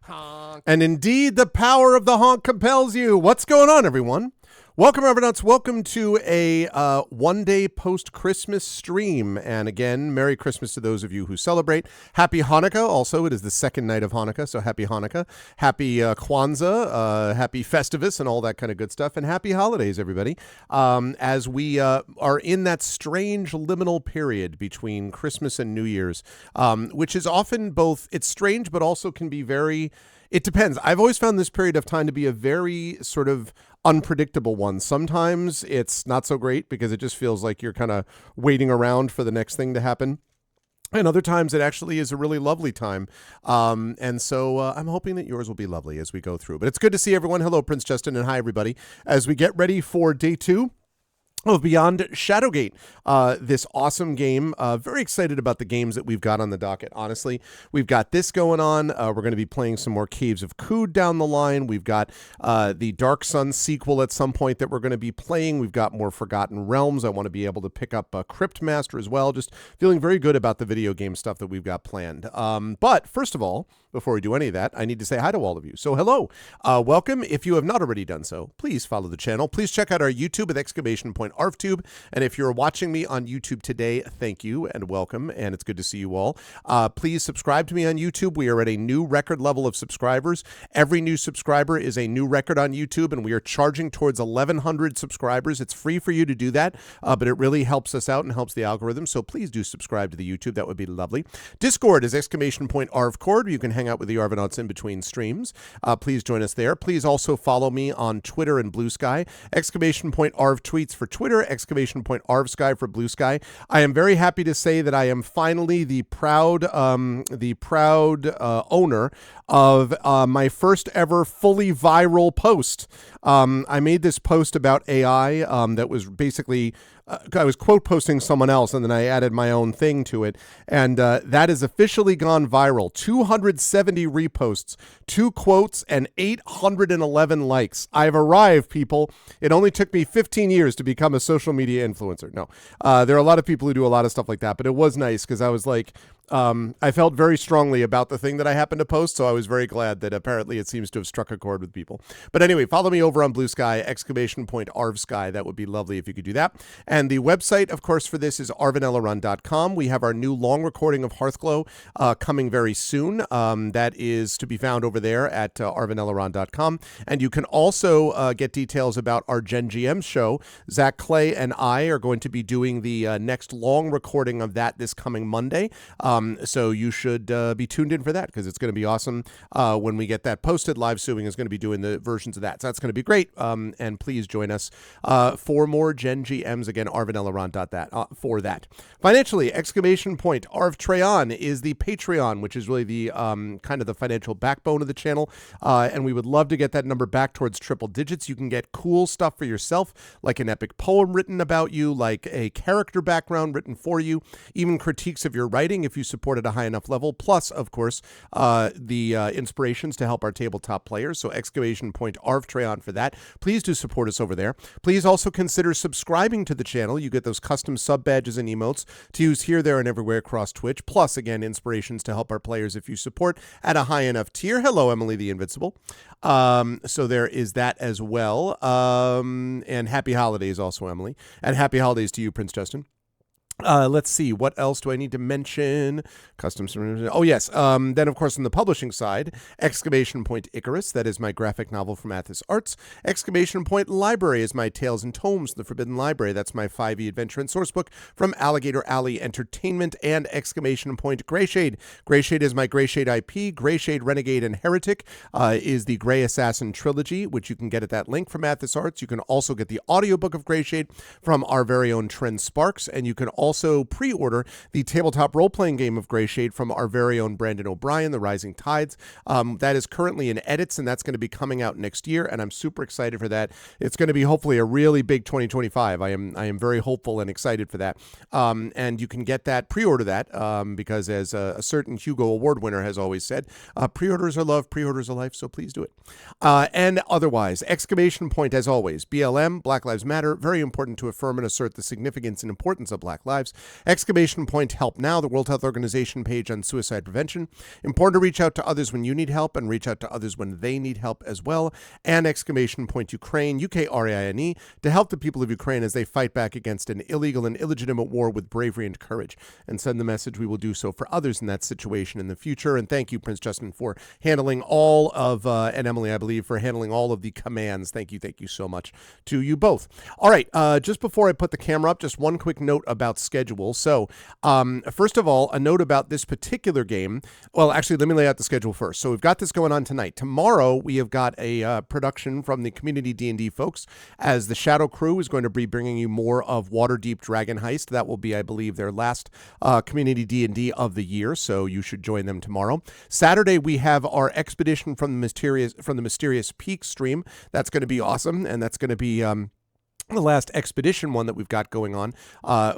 Honk. And indeed, the power of the honk compels you. What's going on, everyone? Welcome, Evernuts. Welcome to a one-day post-Christmas stream. And again, Merry Christmas to those of you who celebrate. Happy Hanukkah. Also, it is the second night of Hanukkah, so happy Hanukkah. Happy Kwanzaa, happy Festivus, and all that kind of good stuff. And happy holidays, everybody. As we are in that strange liminal period between Christmas and New Year's, which is often both, it's strange, but also can be very... It depends. I've always found this period of time to be a very sort of unpredictable one. Sometimes it's not so great because it just feels like you're kind of waiting around for the next thing to happen. And other times it actually is a really lovely time. And so I'm hoping that yours will be lovely as we go through. But it's good to see everyone. Hello, Prince Justin, and hi, everybody. As we get ready for day 2 of Beyond Shadowgate, this awesome game. Very excited about the games that we've got on the docket, honestly. We've got this going on. We're going to be playing some more Caves of Kood down the line. We've got the Dark Sun sequel at some point that we're going to be playing. We've got more Forgotten Realms. I want to be able to pick up Crypt Master as well. Just feeling very good about the video game stuff that we've got planned. But first of all, before we do any of that, I need to say hi to all of you. So hello, welcome. If you have not already done so, please follow the channel. Please check out our YouTube with exclamation point ARFTube. And if you're watching me on YouTube today, thank you and welcome. And it's good to see you all. Please subscribe to me on YouTube. We are at a new record level of subscribers. Every new subscriber is a new record on YouTube, and we are charging towards 1,100 subscribers. It's free for you to do that, but it really helps us out and helps the algorithm. So please do subscribe to the YouTube. That would be lovely. Discord is exclamation point ARVCord. You can hang out with the Arvanauts in between streams. Please join us there. Please also follow me on Twitter and Blue Sky. Exclamation point ARV tweets for Twitter. Exclamation point ARV Sky for Blue Sky. I am very happy to say that I am finally the proud owner of my first ever fully viral post. I made this post about AI that was basically I was quote posting someone else, and then I added my own thing to it, and that has officially gone viral. 270 reposts, 2 quotes, and 811 likes. I've arrived, people. It only took me 15 years to become a social media influencer. No, there are a lot of people who do a lot of stuff like that, but it was nice because I was like, I felt very strongly about the thing that I happened to post, so I was very glad that apparently it seems to have struck a chord with people. But anyway, follow me over on Blue Sky, exclamation point ARV Sky. That would be lovely if you could do that. And the website, of course, for this is arvanellarun.com. We have our new long recording of Hearthglow coming very soon. That is to be found over there at arvanellarun.com. And you can also get details about our Gen GM show. Zach Clay and I are going to be doing the next long recording of that this coming Monday. So you should be tuned in for that because it's going to be awesome when we get that posted. Live Suing is going to be doing the versions of that. So that's going to be great. And please join us for more Gen GMs. Again, arvanellarun.that for that. Financially, exclamation point Arv Treon is the Patreon, which is really the kind of the financial backbone of the channel. And we would love to get that number back towards triple digits. You can get cool stuff for yourself, like an epic poem written about you, like a character background written for you, even critiques of your writing if you support at a high enough level, plus, of course, the inspirations to help our tabletop players. So exclamation point Arv Treon for that. Please do support us over there. Please also consider subscribing to the channel. You get those custom sub badges and emotes to use here, there, and everywhere across Twitch. Plus, again, inspirations to help our players if you support at a high enough tier. Hello, Emily the Invincible. So there is that as well. And happy holidays also, Emily. And happy holidays to you, Prince Justin. Let's see. What else do I need to mention? Custom. Oh, yes. Then, of course, on the publishing side, exclamation point Icarus. That is my graphic novel from Athos Arts. Exclamation point Library is my Tales and Tomes, The Forbidden Library. That's my 5e adventure and sourcebook from Alligator Alley Entertainment. And exclamation point Greyshade. Greyshade is my Greyshade IP. Greyshade, Renegade, and Heretic is the Grey Assassin trilogy, which you can get at that link from Athos Arts. You can also get the audiobook of Greyshade from our very own Trent Sparks, and you can also pre-order the tabletop role-playing game of Greyshade from our very own Brandon O'Brien, The Rising Tides. That is currently in edits, and that's going to be coming out next year, and I'm super excited for that. It's going to be hopefully a really big 2025. I am very hopeful and excited for that. And you can get that, pre-order that, because as a certain Hugo Award winner has always said, pre-orders are love, pre-orders are life, so please do it. And otherwise, exclamation point, as always, BLM, Black Lives Matter, very important to affirm and assert the significance and importance of Black lives. lives. Exclamation point help now, the World Health Organization page on suicide prevention. Important to reach out to others when you need help and reach out to others when they need help as well. And exclamation point Ukraine, UKRAINE, to help the people of Ukraine as they fight back against an illegal and illegitimate war with bravery and courage. And send the message we will do so for others in that situation in the future. And thank you, Prince Justin, for handling all of, and Emily, I believe, for handling all of the commands. Thank you so much to you both. All right, just before I put the camera up, just one quick note about schedule. So, first of all, a note about this particular game. Well, actually, let me lay out the schedule first. So we've got this going on tonight. Tomorrow, we have got a production from the Community D&D folks, as the Shadow Crew is going to be bringing you more of Waterdeep Dragon Heist. That will be, I believe, their last Community D&D of the year, so you should join them tomorrow. Saturday, we have our Expedition from the Mysterious Peak stream. That's going to be awesome, and that's going to be the last expedition one that we've got going on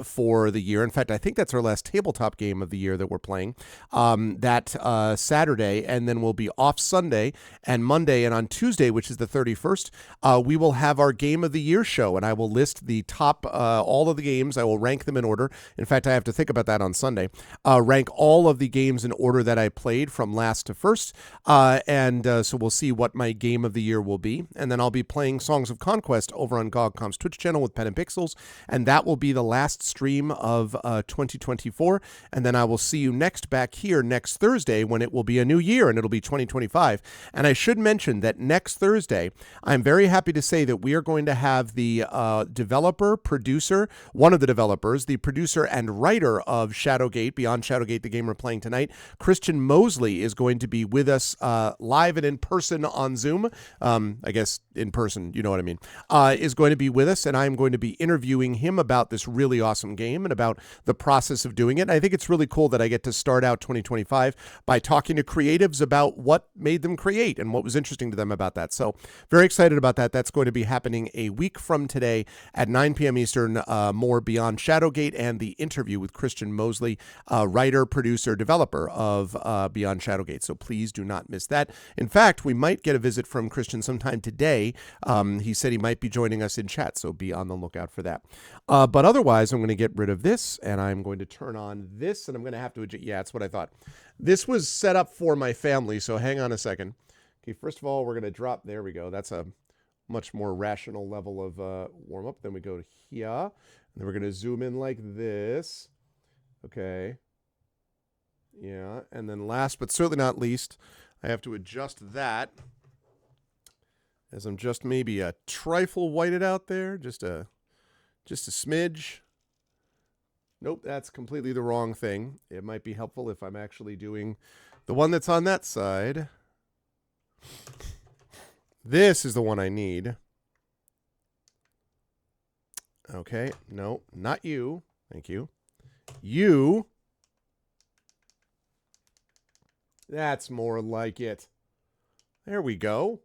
for the year. In fact, I think that's our last tabletop game of the year that we're playing that Saturday, and then we'll be off Sunday and Monday, and on Tuesday, which is the 31st, we will have our Game of the Year show, and I will list the top, all of the games. I will rank them in order. In fact, I have to think about that on Sunday. Rank all of the games in order that I played from last to first, and so we'll see what my Game of the Year will be, and then I'll be playing Songs of Conquest over on GogCom's Twitch channel with Pen and Pixels, and that will be the last stream of 2024, and then I will see you back here next Thursday when it will be a new year and it'll be 2025. And I should mention that next Thursday, I'm very happy to say that we are going to have the developer, producer, one of the developers, the producer and writer of Shadowgate, Beyond Shadowgate, the game we're playing tonight, Christian Mosley, is going to be with us live and in person on Zoom. I guess in person, you know what I mean, is going to be with us, and I'm going to be interviewing him about this really awesome game and about the process of doing it. And I think it's really cool that I get to start out 2025 by talking to creatives about what made them create and what was interesting to them about that. So very excited about that. That's going to be happening a week from today at 9 p.m. Eastern, more Beyond Shadowgate and the interview with Christian Mosley, writer, producer, developer of Beyond Shadowgate. So please do not miss that. In fact, we might get a visit from Christian sometime today. He said he might be joining us in chat, so be on the lookout for that. But otherwise, I'm going to get rid of this, and I'm going to turn on this, and I'm going to have to adjust. Yeah, that's what I thought. This was set up for my family, so hang on a second. Okay, first of all, we're going to drop. There we go. That's a much more rational level of warm-up. Then we go to here, and then we're going to zoom in like this. Okay. Yeah, and then last but certainly not least, I have to adjust that, as I'm just maybe a trifle whited out there, just a smidge. Nope, that's completely the wrong thing. It might be helpful if I'm actually doing the one that's on that side. This is the one I need. Okay, no, not you. Thank you. You. That's more like it. There we go.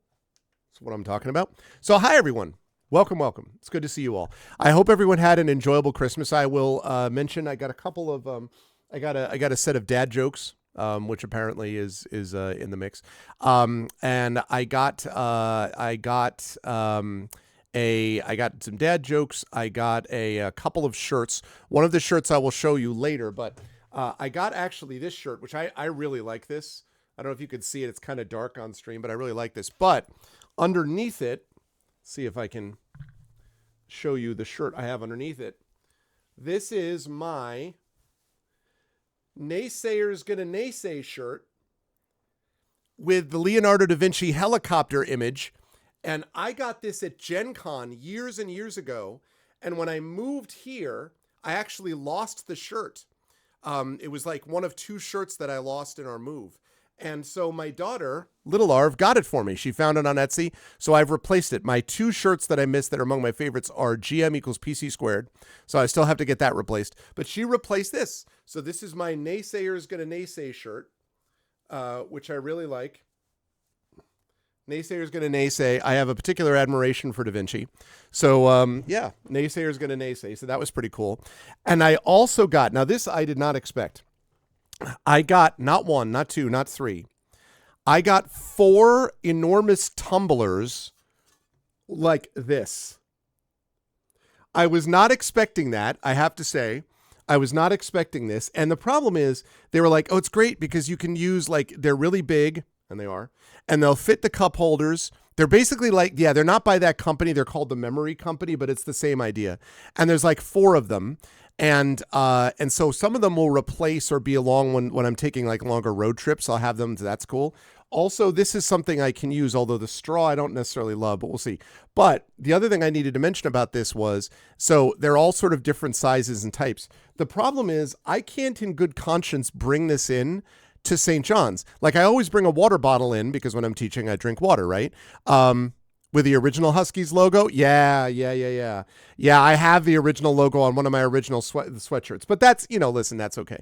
That's what I'm talking about. So hi, everyone. Welcome. It's good to see you all. I hope everyone had an enjoyable Christmas. I will mention I got a couple of I got a set of dad jokes, which apparently is in the mix. And I got some dad jokes. I got a couple of shirts. One of the shirts I will show you later, but I got actually this shirt, which I really like this. I don't know if you can see it. It's kind of dark on stream, but I really like this. But underneath it, see if I can show you the shirt I have underneath it. This is my Naysayers Gonna Naysay shirt with the Leonardo da Vinci helicopter image. And I got this at Gen Con years and years ago. And when I moved here, I actually lost the shirt. It was like one of two shirts that I lost in our move. And so my daughter, Little Arv, got it for me. She found it on Etsy, so I've replaced it. My two shirts that I missed that are among my favorites are GM equals PC squared, so I still have to get that replaced. But she replaced this. So this is my Naysayers Gonna Naysay shirt, which I really like. Naysayers Gonna Naysay. I have a particular admiration for Da Vinci. So, yeah, Naysayers Gonna Naysay. So that was pretty cool. And I also got, now this I did not expect. I got not one, not two, not three. I got 4 enormous tumblers like this. I was not expecting that, I have to say. I was not expecting this. And the problem is they were like, oh, it's great because you can use like, they're really big, and they are, and they'll fit the cup holders. They're basically like, yeah, they're not by that company. They're called the Memory Company, but it's the same idea. And there's like 4 of them. And so some of them will replace or be along when I'm taking like longer road trips. I'll have them. So that's cool. Also, this is something I can use, although the straw I don't necessarily love, but we'll see. But the other thing I needed to mention about this was, so they're all sort of different sizes and types. The problem is I can't in good conscience bring this in to St. John's. Like I always bring a water bottle in because when I'm teaching, I drink water, right? With the original Huskies logo. Yeah, I have the original logo on one of my original sweatshirts, but that's, listen, that's okay.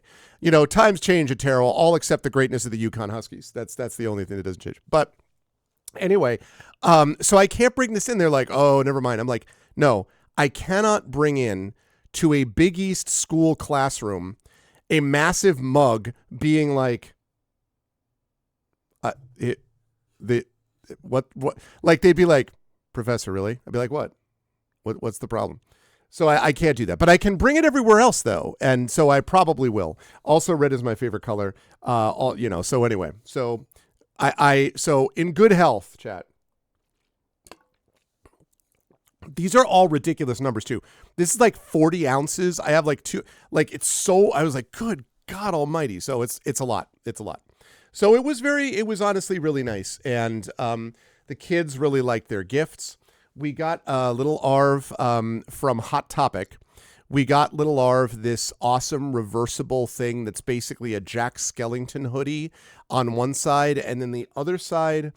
Times change at Terrell, all except the greatness of the Yukon Huskies. That's the only thing that doesn't change. But anyway, so I can't bring this in. They're like, oh, never mind. I'm like, no, I cannot bring in to a Big East school classroom a massive mug being like, what, like they'd be like, Professor, really? I'd be like, what's the problem? So I can't do that, but I can bring it everywhere else though. And so I probably will. Also, red is my favorite color. So anyway, so so in good health, chat. These are all ridiculous numbers too. This is like 40 ounces. I have like 2, like I was like, good God almighty. So it's a lot. It's a lot. So it was honestly really nice. And the kids really liked their gifts. We got little Arv from Hot Topic. We got little Arv this awesome reversible thing that's basically a Jack Skellington hoodie on one side. And then the other side,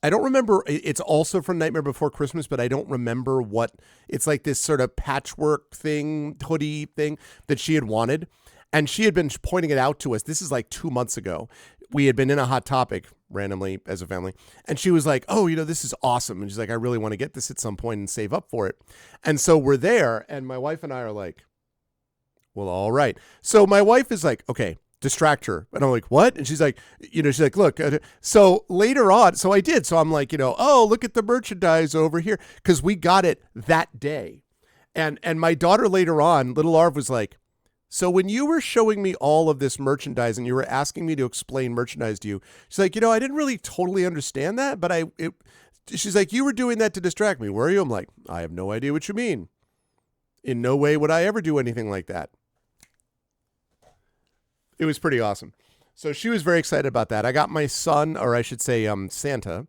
I don't remember. It's also from Nightmare Before Christmas, but I don't remember what. It's like this sort of patchwork thing, hoodie thing that she had wanted. And she had been pointing it out to us. This is like 2 months ago. We had been in a Hot Topic randomly as a family. And she was like, oh, this is awesome. And she's like, I really want to get this at some point and save up for it. And so we're there. And my wife and I are like, well, all right. So my wife is like, okay, distract her. And I'm like, what? And she's like, look. So later on, so I did. So I'm like, oh, look at the merchandise over here. Because we got it that day. And my daughter later on, little Arv was like, so when you were showing me all of this merchandise and you were asking me to explain merchandise to you, she's like, I didn't really totally understand that, but she's like, you were doing that to distract me, were you? I'm like, I have no idea what you mean. In no way would I ever do anything like that. It was pretty awesome. So she was very excited about that. I got my son, or I should say, Santa,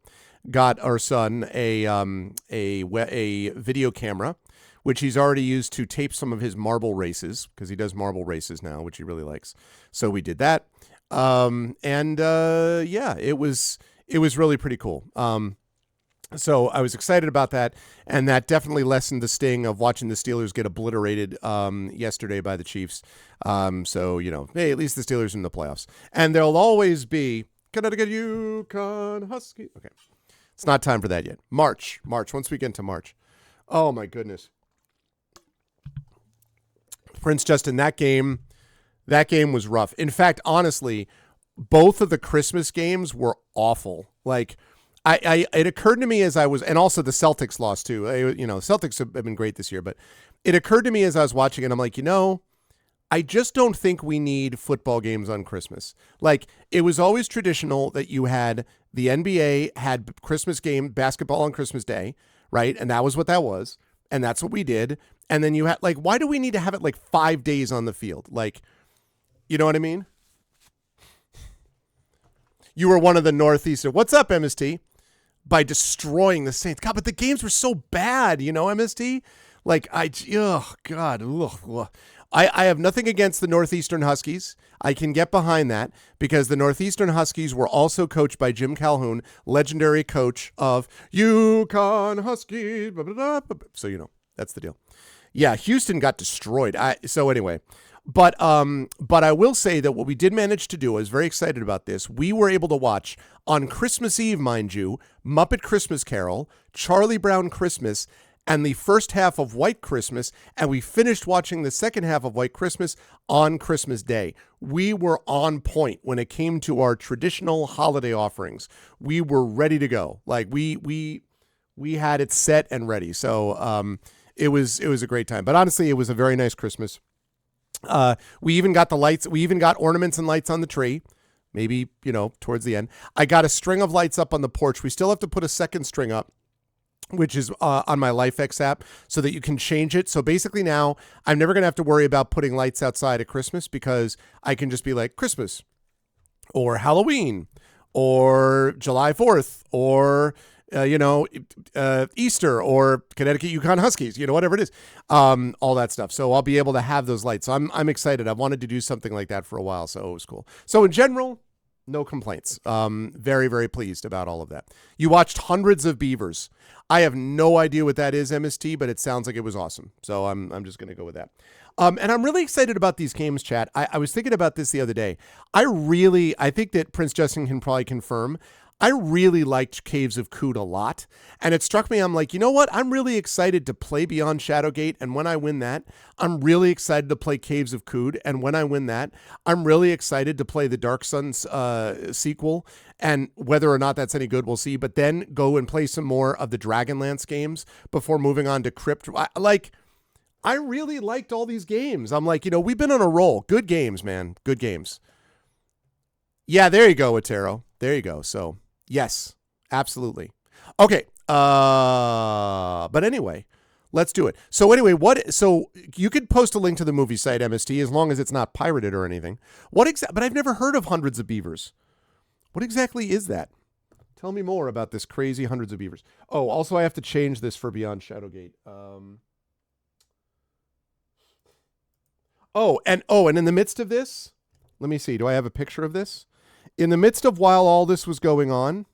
got our son a video camera, which he's already used to tape some of his marble races because he does marble races now, which he really likes. So we did that. It was really pretty cool. So I was excited about that. And that definitely lessened the sting of watching the Steelers get obliterated yesterday by the Chiefs. Hey, at least the Steelers are in the playoffs. And there'll always be Connecticut Yukon Husky. Okay. It's not time for that yet. March. Once we get into March. Oh my goodness. Prince Justin, that game was rough. In fact, honestly, both of the Christmas games were awful. Like, it occurred to me as I was, and also the Celtics lost too. Celtics have been great this year, but it occurred to me as I was watching it, I'm like, I just don't think we need football games on Christmas. Like, it was always traditional that you had the NBA had Christmas game, basketball on Christmas Day, right? And that was what that was. And that's what we did. And then you had, like, why do we need to have it like 5 days on the field? Like, you know what I mean? You were one of the Northeastern. What's up, MST? By destroying the Saints. God, but the games were so bad, MST? Like, God. Ugh. I have nothing against the Northeastern Huskies. I can get behind that because the Northeastern Huskies were also coached by Jim Calhoun, legendary coach of Yukon Huskies. Blah, blah, blah. So, that's the deal. Yeah, Houston got destroyed. But I will say that what we did manage to do, I was very excited about this. We were able to watch on Christmas Eve, mind you, Muppet Christmas Carol, Charlie Brown Christmas, and the first half of White Christmas, and we finished watching the second half of White Christmas on Christmas Day. We were on point when it came to our traditional holiday offerings. We were ready to go. Like we had it set and ready. So it was a great time. But honestly, it was a very nice Christmas. We even got the lights. We even got ornaments and lights on the tree. Maybe, towards the end. I got a string of lights up on the porch. We still have to put a second string up, which is on my LifeX app, so that you can change it. So basically now I'm never going to have to worry about putting lights outside at Christmas, because I can just be like Christmas or Halloween or July 4th or, Easter or Connecticut Yukon Huskies, whatever it is, all that stuff. So I'll be able to have those lights. So I'm excited. I've wanted to do something like that for a while. So it was cool. So in general, no complaints. Very, very pleased about all of that. You watched Hundreds of Beavers. I have no idea what that is, MST, but it sounds like it was awesome. So I'm just going to go with that. And I'm really excited about these games, chat. I was thinking about this the other day. I think that Prince Justin can probably confirm. I really liked Caves of Kood a lot. And it struck me, I'm like, you know what? I'm really excited to play Beyond Shadowgate. And when I win that, I'm really excited to play Caves of Kood. And when I win that, I'm really excited to play the Dark Suns sequel. And whether or not that's any good, we'll see. But then go and play some more of the Dragonlance games before moving on to Crypt. I really liked all these games. I'm like, we've been on a roll. Good games, man. Good games. Yeah, there you go, Otero. There you go. So, yes, absolutely. Okay. But anyway, let's do it. So anyway, so you could post a link to the movie site, MST, as long as it's not pirated or anything. But I've never heard of Hundreds of Beavers. What exactly is that? Tell me more about this crazy Hundreds of Beavers. Oh, also I have to change this for Beyond Shadowgate. And in the midst of this, let me see. Do I have a picture of this? In the midst of while all this was going on.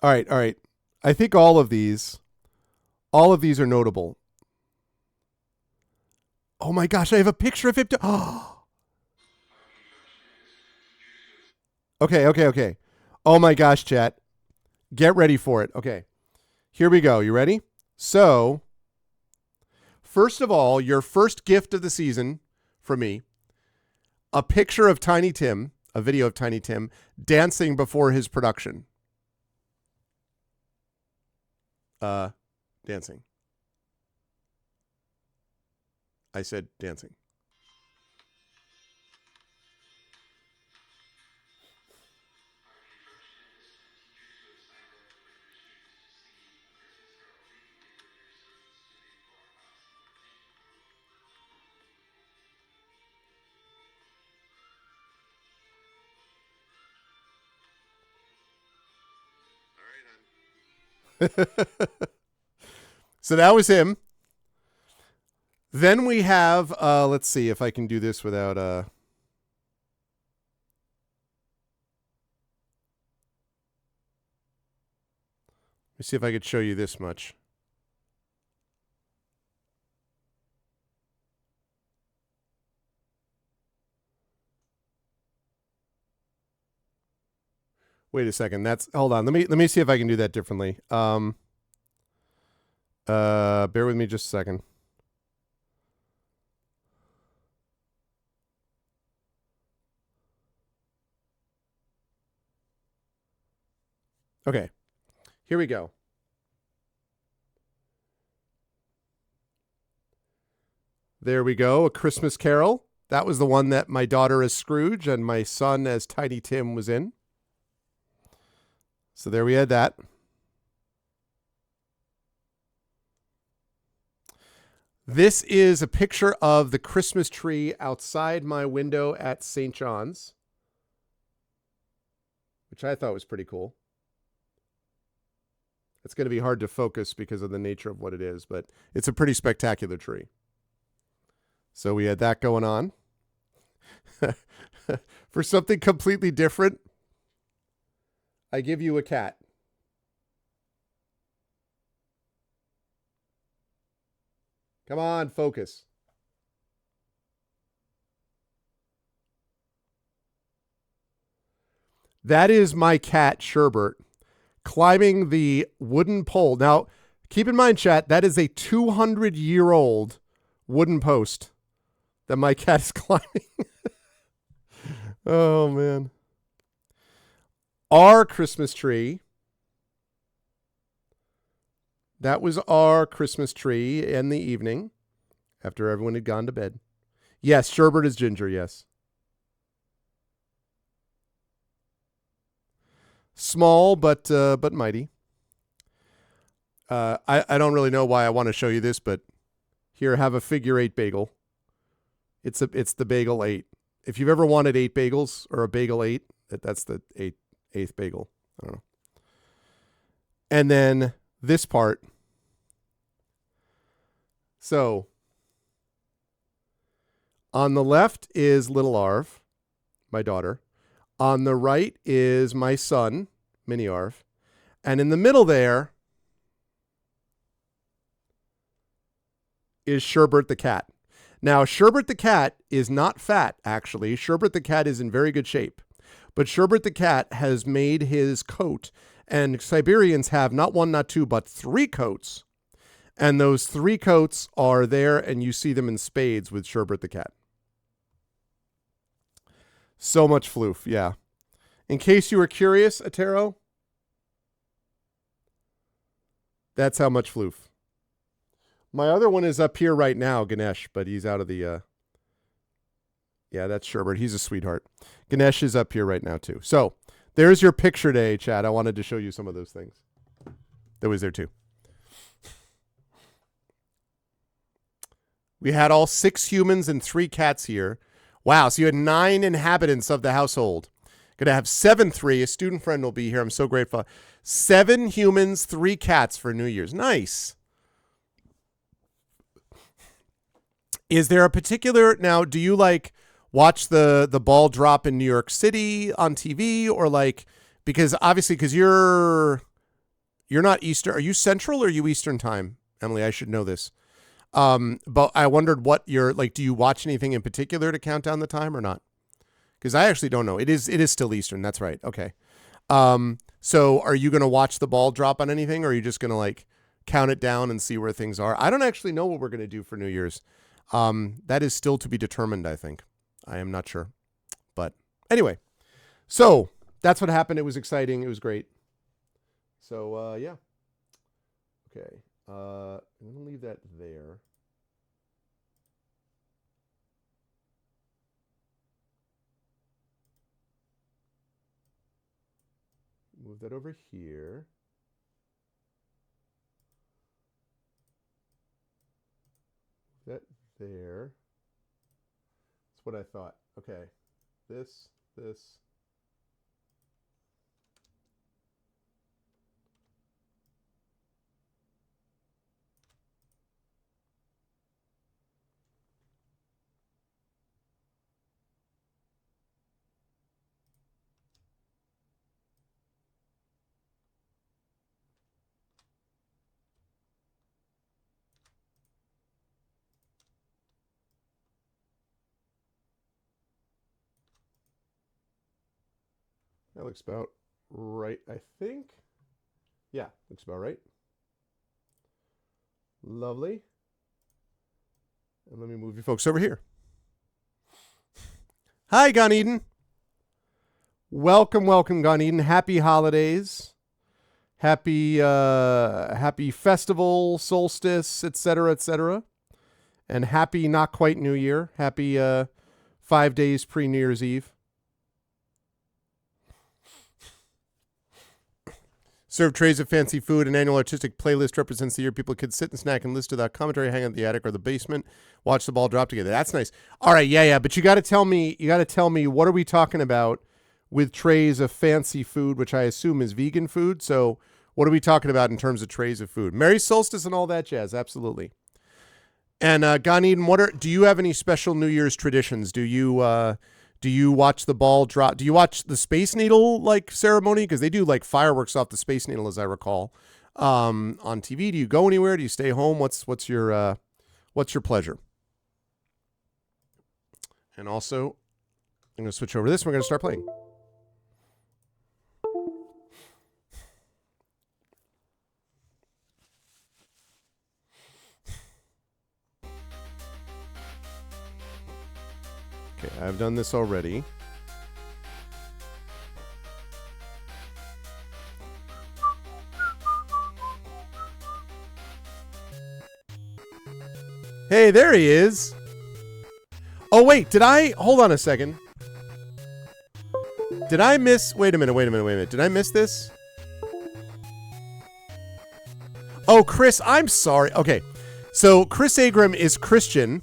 All right. I think all of these are notable. Oh my gosh, I have a picture of it. Okay. Oh my gosh, chat. Get ready for it. Okay. Here we go. You ready? So, first of all, your first gift of the season for me, a picture of Tiny Tim, a video of Tiny Tim dancing before his production. Dancing. I said dancing. So that was him. Then we have, let's see if I can do this without, let me see if I could show you this much. Wait a second. Hold on. Let me see if I can do that differently. Bear with me just a second. Okay. Here we go. There we go. A Christmas Carol. That was the one that my daughter as Scrooge and my son as Tiny Tim was in. So there we had that. This is a picture of the Christmas tree outside my window at St. John's, which I thought was pretty cool. It's going to be hard to focus because of the nature of what it is, but it's a pretty spectacular tree. So we had that going on. For something completely different, I give you a cat. Come on, focus. That is my cat, Sherbert, climbing the wooden pole. Now, keep in mind, chat, that is a 200-year-old wooden post that my cat is climbing. Oh, man. Our Christmas tree that was our Christmas tree in the evening after everyone had gone to bed. Yes, sherbet is ginger, yes. Small, but mighty. I don't really know why I want to show you this, but here, have a figure 8 bagel. It's the bagel 8. If you've ever wanted 8 bagels or a bagel 8, that's the eighth bagel. I don't know. And then this part. So on the left is little Arv, my daughter. On the right is my son, mini Arv. And in the middle there is Sherbert the cat. Now, Sherbert the cat is not fat, actually. Sherbert the cat is in very good shape. But Sherbert the cat has made his coat, and Siberians have not one, not two, but 3 coats. And those 3 coats are there, and you see them in spades with Sherbert the cat. So much floof, yeah. In case you were curious, Atero, that's how much floof. My other one is up here right now, Ganesh, but he's out of the... Yeah, that's Sherbert. He's a sweetheart. Ganesh is up here right now, too. So, there's your picture day, Chad. I wanted to show you some of those things. That was there, too. We had all 6 humans and 3 cats here. Wow, so you had 9 inhabitants of the household. Going to have 7-3. A student friend will be here. I'm so grateful. 7 humans, 3 cats for New Year's. Nice. Is there a particular... Now, do you, like, watch the ball drop in New York City on TV? Or, like... Because, obviously, because you're not Eastern... Are you Central or are you Eastern time? Emily, I should know this. But I wondered what you're... Like, do you watch anything in particular to count down the time or not? Because I actually don't know. It is still Eastern. That's right. Okay. So are you going to watch the ball drop on anything? Or are you just going to, like, count it down and see where things are? I don't actually know what we're going to do for New Year's. That is still to be determined, I think. I am not sure. But anyway, so that's what happened. It was exciting. It was great. So, yeah. Okay. I'm going to leave that there. Move that over here. That there. That's what I thought. Okay. This. That looks about right, I think. Yeah, looks about right. Lovely. And let me move you folks over here. Hi, Gan Eden. Welcome, Gan Eden. Happy holidays. Happy festival, solstice, etc., etc. And happy not quite New Year. Happy 5 days pre-New Year's Eve. Serve trays of fancy food. An annual artistic playlist represents the year people could sit and snack and listen to that commentary, hang out in the attic or the basement, watch the ball drop together. That's nice. All right, yeah. But you got to tell me, what are we talking about with trays of fancy food, which I assume is vegan food. So what are we talking about in terms of trays of food? Merry solstice and all that jazz. Absolutely. And Gan Eden, do you have any special New Year's traditions? Do you watch the ball drop? Do you watch the Space Needle like ceremony? Because they do like fireworks off the Space Needle, as I recall, on TV. Do you go anywhere? Do you stay home? What's your pleasure? And also, I'm going to switch over to this. And we're going to start playing. Okay, I've done this already. Hey, there he is. Oh, wait, hold on a second. Did I miss, wait a minute. Did I miss this? Oh, Chris, I'm sorry. Okay, so Chris Agram is Christian.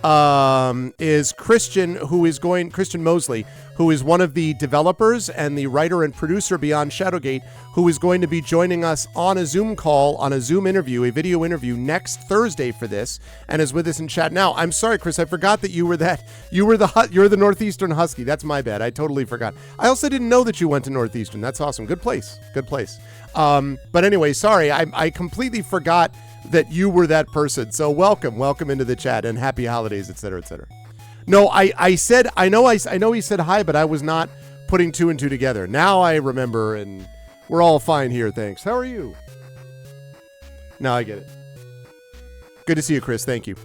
Christian Mosley, who is one of the developers and the writer and producer Beyond Shadowgate, who is going to be joining us on a Zoom call, on a Zoom interview, a video interview next Thursday for this, and is with us in chat now. I'm sorry, Chris, I forgot that you're the Northeastern Husky. That's my bad. I totally forgot. I also didn't know that you went to Northeastern. That's awesome. Good place. But anyway, sorry, I completely forgot that you were that person. So welcome into the chat and happy holidays, etc., etc. No, I know he said hi, but I was not putting two and two together. Now I remember, and we're all fine here. Thanks. How are you? Now I get it. Good to see you, Chris. Thank you.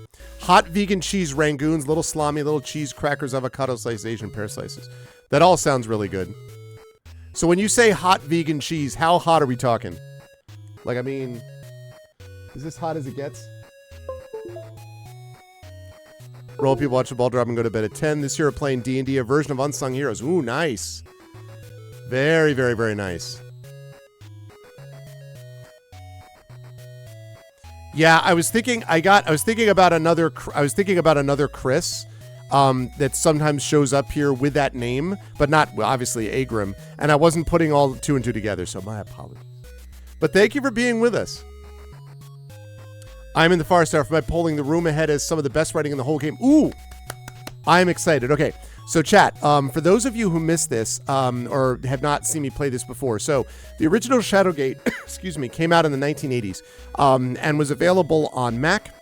Hot vegan cheese rangoons, little salami, little cheese crackers, avocado slices, Asian pear slices. That all sounds really good. So when you say hot vegan cheese, how hot are we talking? Like, I mean, is this hot as it gets? Roll people, watch the ball drop, and go to bed at 10. This year we're playing D&D, a version of Unsung Heroes. Ooh, nice. Very, very, very nice. Yeah, I was thinking about another Chris that sometimes shows up here with that name, but not, well, obviously Agram, and I wasn't putting all two and two together, so my apologies. But thank you for being with us. I'm in the far star for my polling. The room ahead has some of the best writing in the whole game. Ooh, I'm excited. Okay, so chat, for those of you who missed this or have not seen me play this before, so the original Shadowgate, excuse me, came out in the 1980s and was available on Mac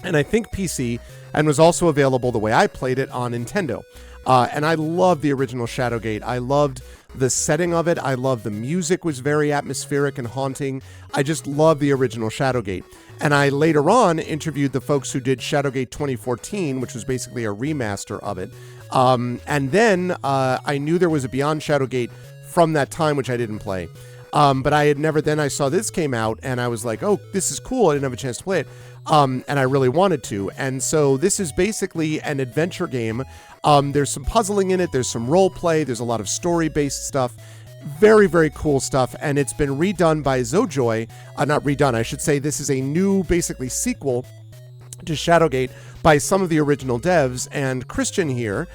and I think PC, and was also available the way I played it on Nintendo. And I love the original Shadowgate. I loved the setting of it. I loved the music was very atmospheric and haunting. I just love the original Shadowgate. And I later on interviewed the folks who did Shadowgate 2014, which was basically a remaster of it. And then I knew there was a Beyond Shadowgate from that time, which I didn't play. But I saw this came out and I was like, oh, this is cool. I didn't have a chance to play it. And I really wanted to. And so this is basically an adventure game. There's some puzzling in it. There's some role play. There's a lot of story-based stuff. Very, very cool stuff. And it's been redone by Zojoy. Not redone, I should say. This is a new, basically, sequel to Shadowgate by some of the original devs. And Christian here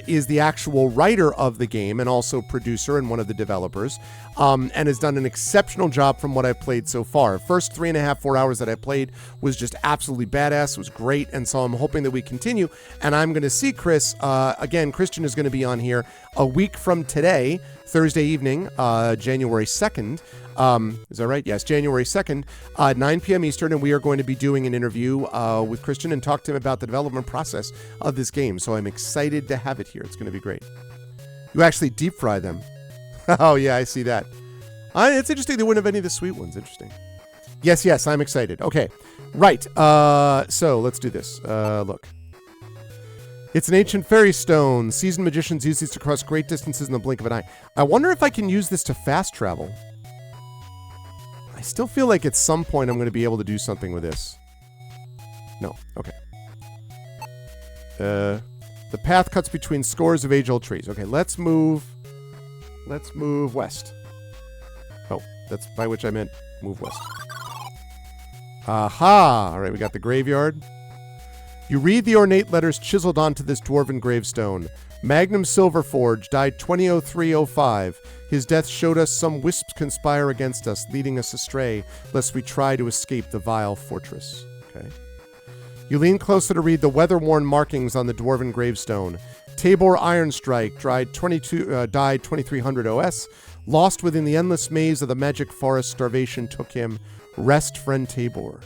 is the actual writer of the game and also producer and one of the developers, and has done an exceptional job from what I've played so far. First 3.5-4 hours that I played was just absolutely badass. It was great, and so I'm hoping that we continue. And I'm going to see Chris again. Christian is going to be on here a week from today, Thursday evening, January 2nd. Is that right? Yes, January 2nd, 9 p.m. Eastern, and we are going to be doing an interview with Christian and talk to him about the development process of this game. So I'm excited to have it here. It's going to be great. You actually deep fry them. Oh, yeah, I see that. It's interesting they wouldn't have any of the sweet ones. Interesting. Yes, I'm excited. Okay, right. So let's do this. Look. It's an ancient fairy stone. Seasoned magicians use these to cross great distances in the blink of an eye. I wonder if I can use this to fast travel. I still feel like at some point I'm going to be able to do something with this. No. Okay. The path cuts between scores of age-old trees. Okay, let's move west. Oh, that's by which I meant move west. Aha! All right, we got the graveyard. You read the ornate letters chiseled onto this dwarven gravestone. Magnum Silverforge died 2003-05. His death showed us some wisps conspire against us, leading us astray, lest we try to escape the vile fortress. Okay. You lean closer to read the weather-worn markings on the dwarven gravestone. Tabor Ironstrike died 2300 OS. Lost within the endless maze of the magic forest, starvation took him. Rest, friend Tabor.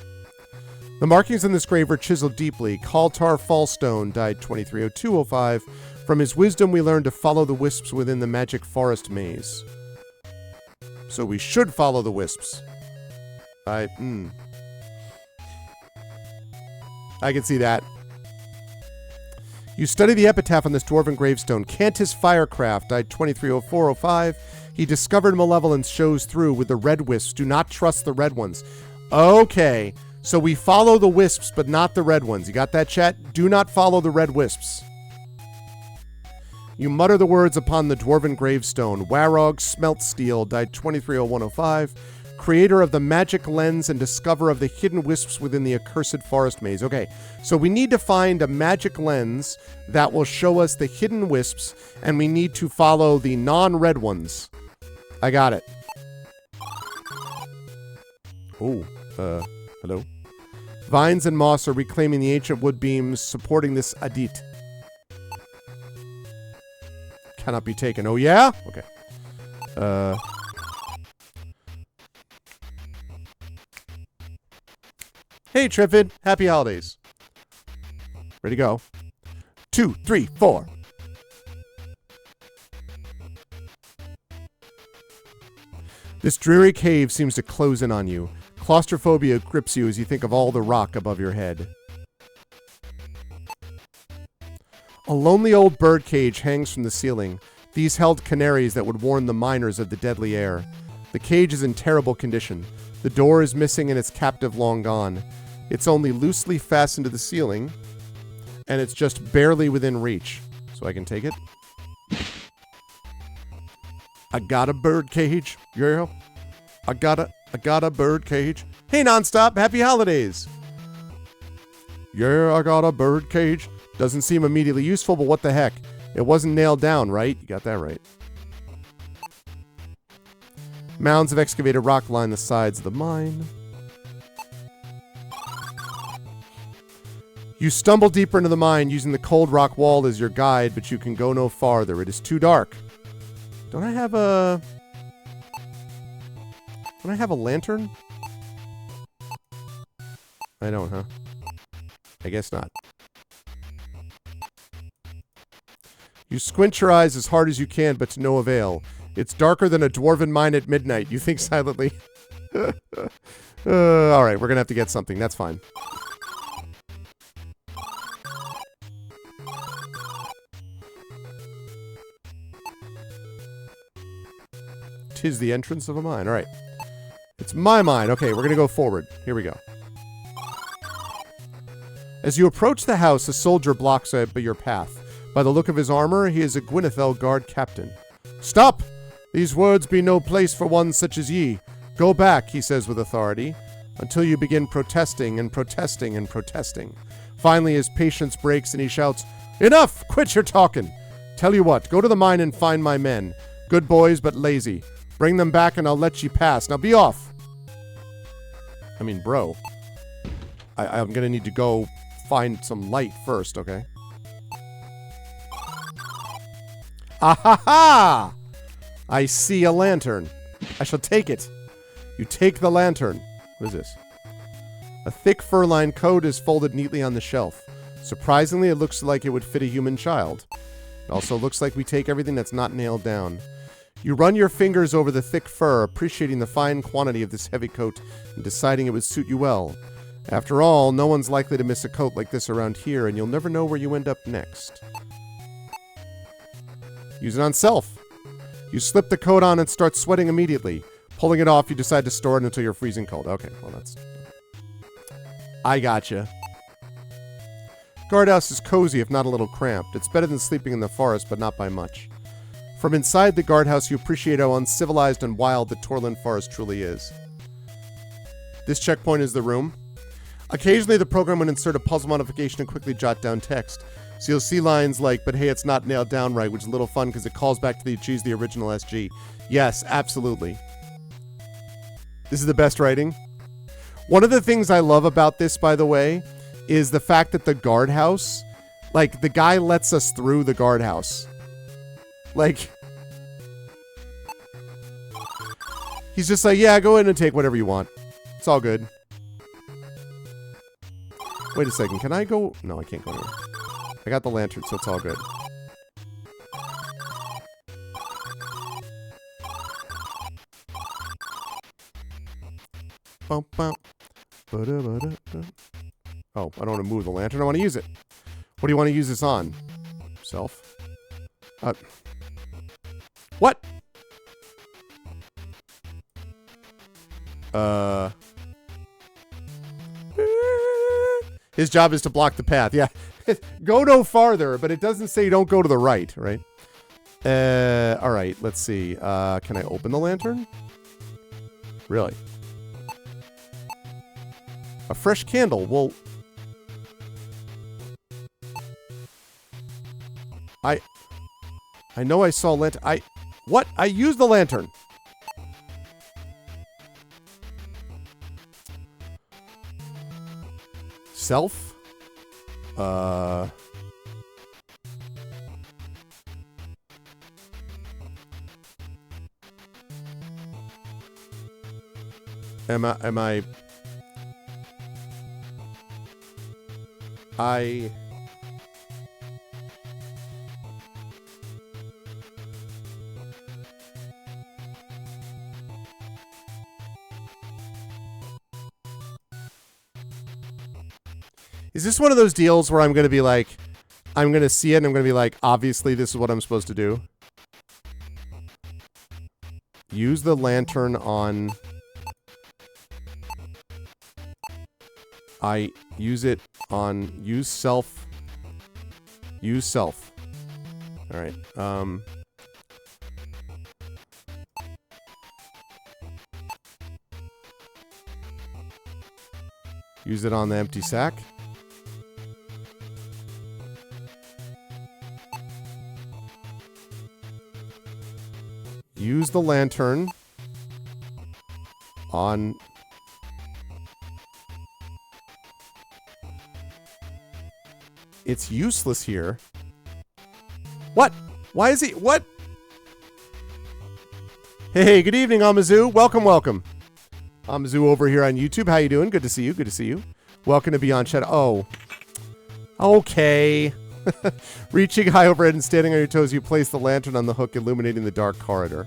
The markings on this grave are chiseled deeply. Kaltar Fallstone died 2302-05. From his wisdom we learned to follow the wisps within the magic forest maze. So we should follow the wisps. I can see that. You study the epitaph on this dwarven gravestone. Cantus Firecraft died 2304-05. He discovered malevolence shows through with the red wisps. Do not trust the red ones. Okay. So we follow the wisps, but not the red ones. You got that, chat? Do not follow the red wisps. You mutter the words upon the dwarven gravestone. Warog Smelt Steel died 230105. Creator of the magic lens and discoverer of the hidden wisps within the accursed forest maze. Okay, so we need to find a magic lens that will show us the hidden wisps, and we need to follow the non-red ones. I got it. Oh, hello? Vines and moss are reclaiming the ancient wood beams, supporting this adit. Cannot be taken. Oh, yeah? Okay. Hey, Triffid. Happy holidays. Ready to go. 2, 3, 4. This dreary cave seems to close in on you. Claustrophobia grips you as you think of all the rock above your head. A lonely old bird cage hangs from the ceiling. These held canaries that would warn the miners of the deadly air. The cage is in terrible condition. The door is missing and its captive long gone. It's only loosely fastened to the ceiling, and it's just barely within reach. So I can take it. I got a bird cage. Yeah. I got a bird cage. Hey, Nonstop, happy holidays. Yeah, I got a bird cage. Doesn't seem immediately useful, but what the heck? It wasn't nailed down, right? You got that right. Mounds of excavated rock line the sides of the mine. You stumble deeper into the mine using the cold rock wall as your guide, but you can go no farther. It is too dark. Don't I have a lantern? I don't, huh? I guess not. You squint your eyes as hard as you can, but to no avail. It's darker than a dwarven mine at midnight. You think silently. All right, we're going to have to get something. That's fine. Tis the entrance of a mine. All right. It's my mine. Okay, we're going to go forward. Here we go. As you approach the house, a soldier blocks your path. By the look of his armor, he is a Gwynethel guard captain. Stop! These words be no place for one such as ye. Go back, he says with authority, until you begin protesting and protesting and protesting. Finally, his patience breaks and he shouts, Enough! Quit your talking! Tell you what, go to the mine and find my men. Good boys, but lazy. Bring them back and I'll let you pass. Now be off! I mean, bro. I'm gonna need to go find some light first, okay? Ah-ha-ha! I see a lantern. I shall take it. You take the lantern. What is this? A thick fur-lined coat is folded neatly on the shelf. Surprisingly, it looks like it would fit a human child. It also looks like we take everything that's not nailed down. You run your fingers over the thick fur, appreciating the fine quantity of this heavy coat and deciding it would suit you well. After all, no one's likely to miss a coat like this around here, and you'll never know where you end up next. Use it on self. You slip the coat on and start sweating immediately. Pulling it off, you decide to store it until you're freezing cold. Okay, well that's... I gotcha. Guardhouse is cozy, if not a little cramped. It's better than sleeping in the forest, but not by much. From inside the guardhouse, you appreciate how uncivilized and wild the Torland Forest truly is. This checkpoint is the room. Occasionally, the program would insert a puzzle modification and quickly jot down text. So you'll see lines like, but hey, it's not nailed down right, which is a little fun because it calls back to the original SG. Yes, absolutely. This is the best writing. One of the things I love about this, by the way, is the fact that the guardhouse, like, the guy lets us through the guardhouse. Like, he's just like, yeah, go in and take whatever you want. It's all good. Wait a second, can I go? No, I can't go anywhere. I got the lantern, so it's all good. Oh, I don't want to move the lantern. I want to use it. What do you want to use this on? Self? What? His job is to block the path. Yeah. Go no farther, but it doesn't say don't go to the right, right? All right, let's see. Can I open the lantern? Really? A fresh candle. Well, I know I saw lantern. What? I used the lantern. Self? Am I Is this one of those deals where I'm going to be like, I'm going to see it and I'm going to be like, obviously this is what I'm supposed to do? Use the lantern on... I use it on... Use self. Use self. Alright. Use it on the empty sack. Use the lantern on... It's useless here. What? Why is he... What? Hey, good evening, Amazu. Welcome, welcome. Amazu over here on YouTube. How you doing? Good to see you. Good to see you. Welcome to Beyond Shadow... Oh. Okay. Reaching high overhead and standing on your toes, you place the lantern on the hook, illuminating the dark corridor.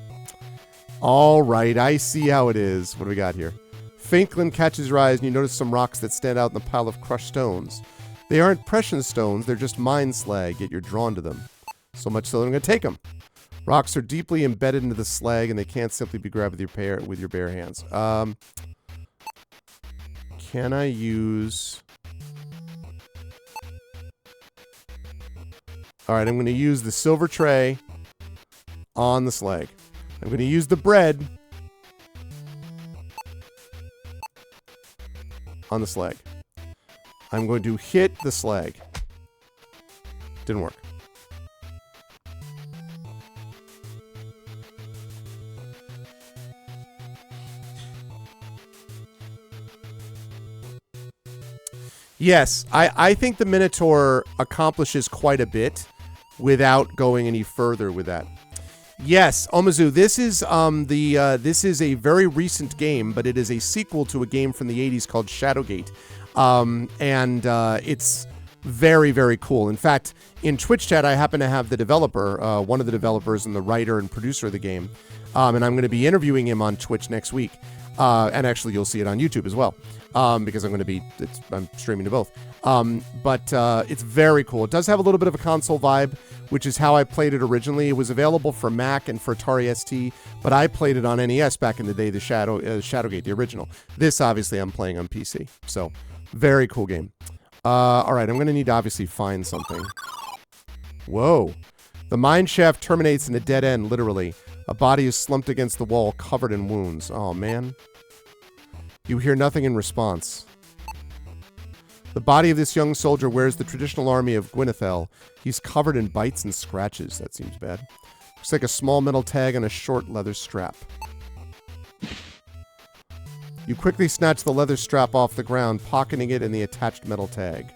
All right, I see how it is. What do we got here? Faint glint catches your eyes, and you notice some rocks that stand out in the pile of crushed stones. They aren't precious stones, they're just mine slag, yet you're drawn to them. So much so that I'm going to take them. Rocks are deeply embedded into the slag, and they can't simply be grabbed with your bare hands. Can I use... Alright, I'm going to use the silver tray on the slag. I'm going to use the bread on the slag. I'm going to hit the slag. Didn't work. Yes, I think the Minotaur accomplishes quite a bit without going any further with that. Yes, Omazu, this is this is a very recent game, but it is a sequel to a game from the 80s called Shadowgate. It's very, very cool. In fact, in Twitch chat, I happen to have the developer, one of the developers and the writer and producer of the game, and I'm going to be interviewing him on Twitch next week. And actually, you'll see it on YouTube as well, because I'm streaming to both. But it's very cool. It does have a little bit of a console vibe, which is how I played it originally. It was available for Mac and for Atari ST, but I played it on NES back in the day, the Shadowgate, the original. This, obviously, I'm playing on PC. So, very cool game. All right, I'm going to need to obviously find something. Whoa. The mine shaft terminates in a dead end, literally. A body is slumped against the wall, covered in wounds. Oh, man. You hear nothing in response. The body of this young soldier wears the traditional army of Gwynethel. He's covered in bites and scratches. That seems bad. Looks like a small metal tag on a short leather strap. You quickly snatch the leather strap off the ground, pocketing it in the attached metal tag.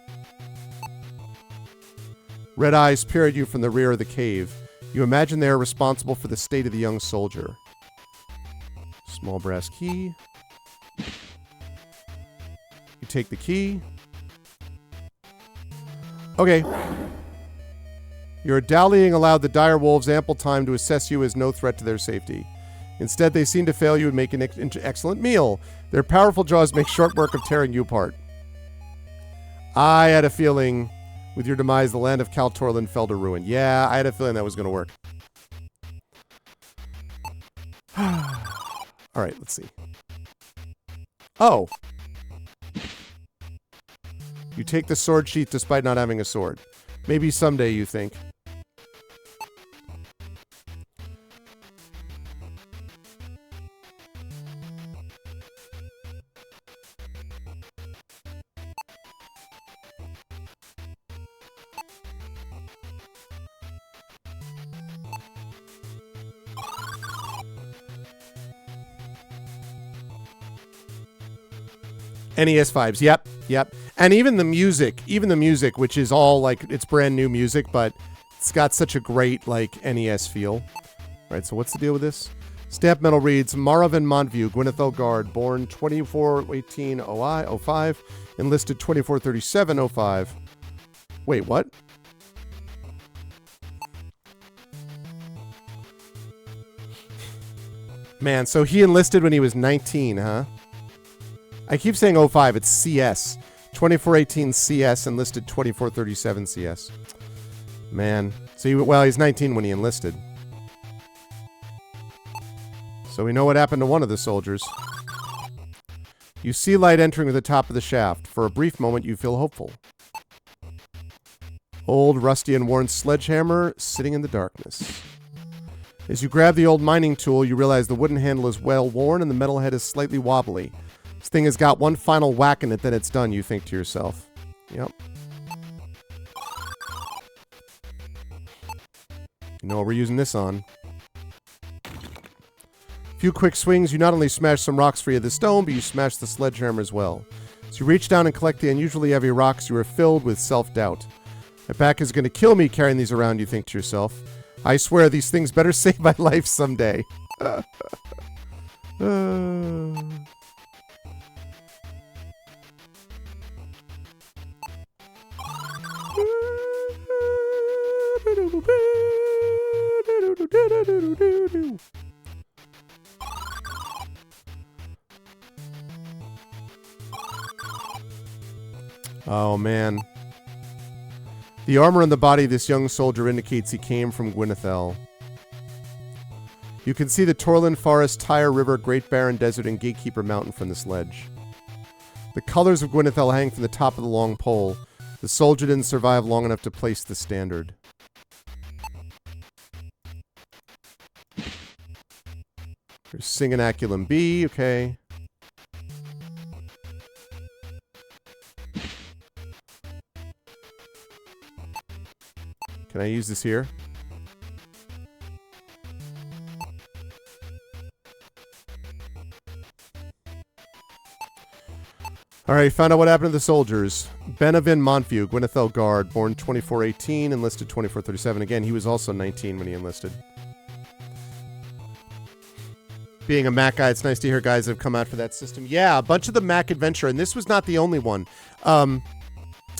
Red eyes peer at you from the rear of the cave. You imagine they are responsible for the state of the young soldier. Small brass key. You take the key. Okay. Your dallying allowed the dire wolves ample time to assess you as no threat to their safety. Instead, they seem to fail you and make an excellent meal. Their powerful jaws make short work of tearing you apart. I had a feeling with your demise, the land of Kaltorlin fell to ruin. Yeah, I had a feeling that was going to work. All right, let's see. Oh. You take the sword sheath despite not having a sword. Maybe someday, you think. NES vibes, yep. And even the music, which is all like, it's brand new music, but it's got such a great like NES feel. All right, so what's the deal with this? Stamp metal reads, Maravan Montview, Gwynethel Guard, born 24/18/05, enlisted 24/37/05. Wait, what? Man, so he enlisted when he was 19, huh? I keep saying 05, it's CS. 24/18 CS, enlisted 24/37 CS. Man. So, well, he's 19 when he enlisted. So we know what happened to one of the soldiers. You see light entering the top of the shaft. For a brief moment, you feel hopeful. Old, rusty, and worn sledgehammer sitting in the darkness. As you grab the old mining tool, you realize the wooden handle is well worn and the metal head is slightly wobbly. This thing has got one final whack in it, then it's done, you think to yourself. Yep. You know what we're using this on. Few quick swings, you not only smash some rocks free of the stone, but you smash the sledgehammer as well. As you reach down and collect the unusually heavy rocks, you are filled with self-doubt. My back is going to kill me carrying these around, you think to yourself. I swear these things better save my life someday. Oh, man. The armor on the body of this young soldier indicates he came from Gwynethel. You can see the Torlin Forest, Tyre River, Great Barren Desert, and Gatekeeper Mountain from the sledge. The colors of Gwynethel hang from the top of the long pole. The soldier didn't survive long enough to place the standard. There's Singanaculum B, okay. Can I use this here? Alright, found out what happened to the soldiers. Benavin Montview, Gwynethel Guard, born 24/18, enlisted 24/37. Again, he was also 19 when he enlisted. Being a Mac guy, it's nice to hear guys that have come out for that system. Yeah, a bunch of the Mac Adventure, and this was not the only one.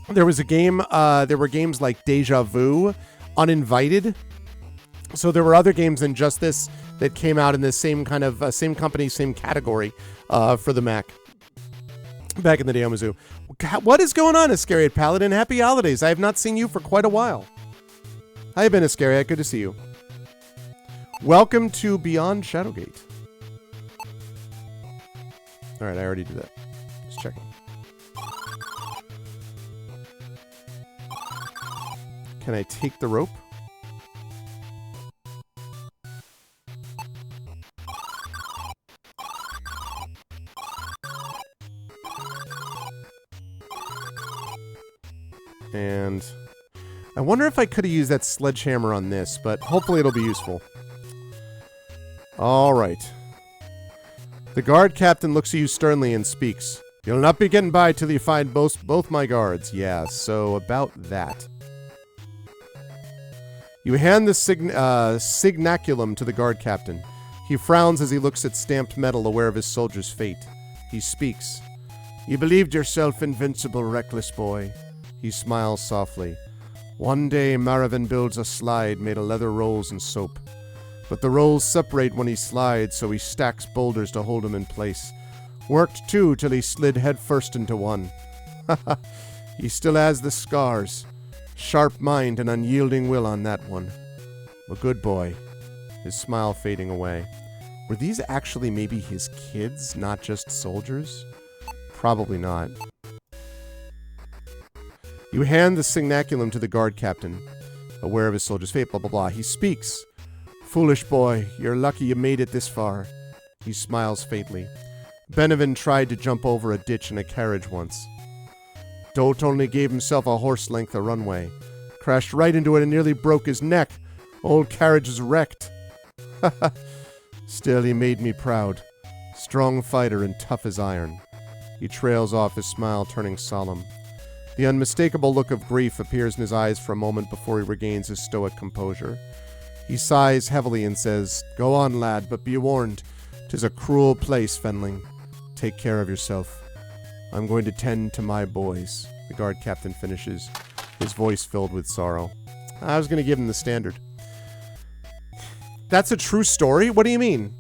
There was a game, there were games like Deja Vu, Uninvited. So there were other games than just this that came out in the same kind of, same company, same category for the Mac. Back in the day on Mizzou. What is going on, Iscariot Paladin? Happy holidays. I have not seen you for quite a while. How you been, Iscariot? Good to see you. Welcome to Beyond Shadowgate. Alright, I already did that. Just checking. Can I take the rope? And I wonder if I could have used that sledgehammer on this, but hopefully it'll be useful. All right. The guard captain looks at you sternly and speaks. You'll not be getting by till you find both my guards. Yeah, so about that. You hand the signaculum to the guard captain. He frowns as he looks at stamped metal, aware of his soldier's fate. He speaks. You believed yourself invincible, reckless boy. He smiles softly. One day Maravan builds a slide made of leather rolls and soap. But the rolls separate when he slides, so he stacks boulders to hold him in place. Worked two till he slid headfirst into one. He still has the scars. Sharp mind and unyielding will on that one. A good boy. His smile fading away. Were these actually maybe his kids, not just soldiers? Probably not. You hand the signaculum to the guard captain, aware of his soldier's fate, blah, blah, blah. He speaks. Foolish boy, you're lucky you made it this far. He smiles faintly. Benevin tried to jump over a ditch in a carriage once. Dote only gave himself a horse length of runway. Crashed right into it and nearly broke his neck. Old carriage is wrecked. Still, he made me proud. Strong fighter and tough as iron. He trails off, his smile turning solemn. The unmistakable look of grief appears in his eyes for a moment before he regains his stoic composure. He sighs heavily and says, Go on, lad, but be warned. 'Tis a cruel place, Fenling. Take care of yourself. I'm going to tend to my boys. The guard captain finishes, his voice filled with sorrow. I was going to give him the standard. That's a true story? What do you mean?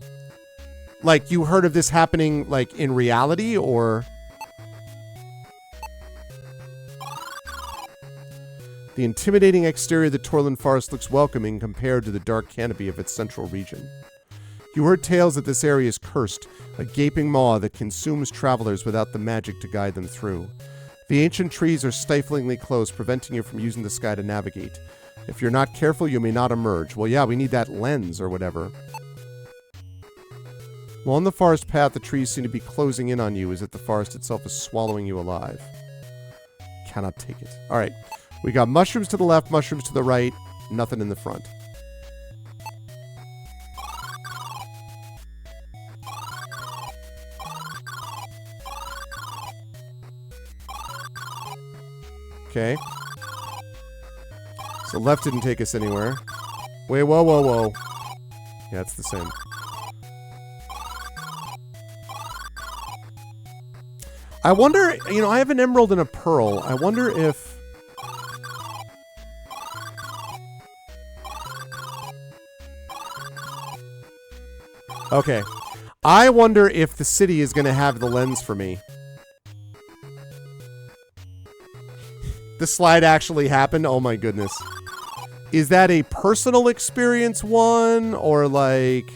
Like, you heard of this happening, like, in reality, or... The intimidating exterior of the Torland Forest looks welcoming compared to the dark canopy of its central region. You heard tales that this area is cursed, a gaping maw that consumes travelers without the magic to guide them through. The ancient trees are stiflingly close, preventing you from using the sky to navigate. If you're not careful, you may not emerge. Well, yeah, we need that lens or whatever. Along the forest path, the trees seem to be closing in on you as if the forest itself is swallowing you alive. Cannot take it. Alright, we got mushrooms to the left, mushrooms to the right, nothing in the front. Okay. So left didn't take us anywhere. Wait, whoa, whoa, whoa. Yeah, it's the same. I wonder, you know, I have an emerald and a pearl. I wonder if... Okay. I wonder if the city is going to have the lens for me. The slide actually happened? Oh my goodness. Is that a personal experience one? Or like...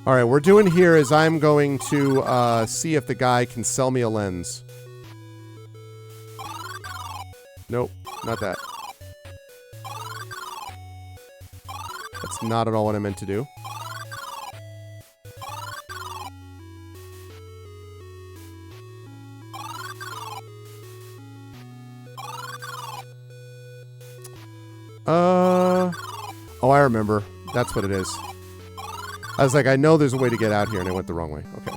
Alright, we're doing here is I'm going to see if the guy can sell me a lens. Nope, not that. That's not at all what I meant to do. Oh, I remember. That's what it is. I was like, I know there's a way to get out here, and I went the wrong way. Okay.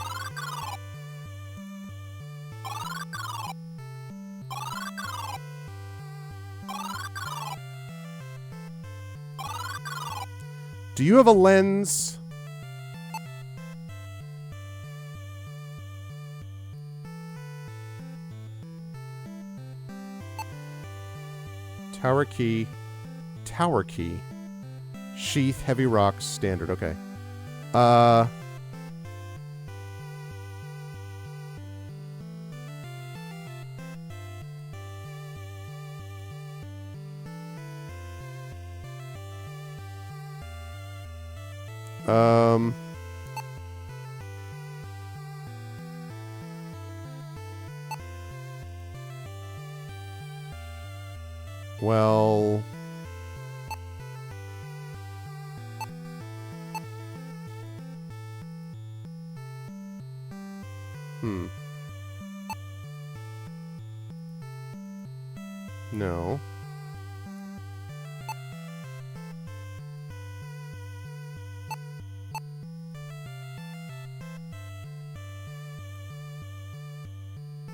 Do you have a lens? Tower key. Tower key. Sheath, heavy rocks, standard. Okay. Well... No.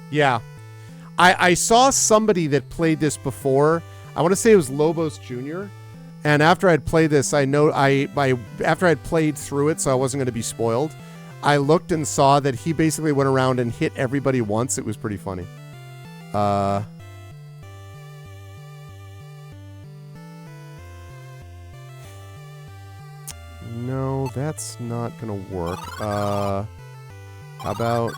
Yeah. I saw somebody that played this before. I want to say it was Lobos Jr. And after I'd played this, after I'd played through it, so I wasn't going to be spoiled, I looked and saw that he basically went around and hit everybody once. It was pretty funny. No, that's not gonna work. How about...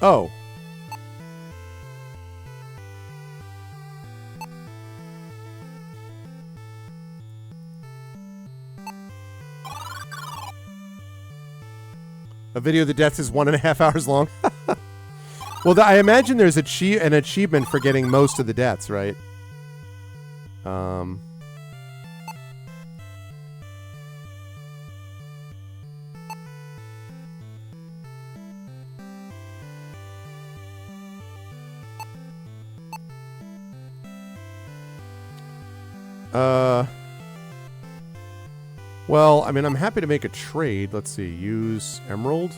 Oh. A video of the deaths is 1.5 hours long. Well, I imagine there's an achievement for getting most of the deaths, right? Well, I mean, I'm happy to make a trade. Let's see. Use Emerald.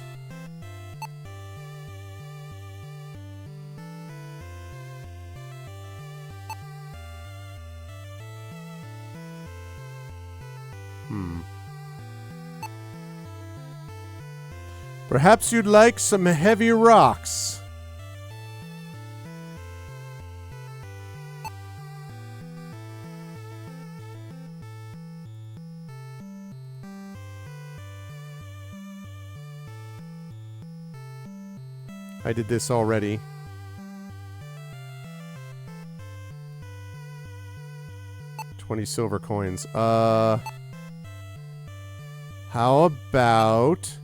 Perhaps you'd like some heavy rocks. I did this already. $20 silver coins. How about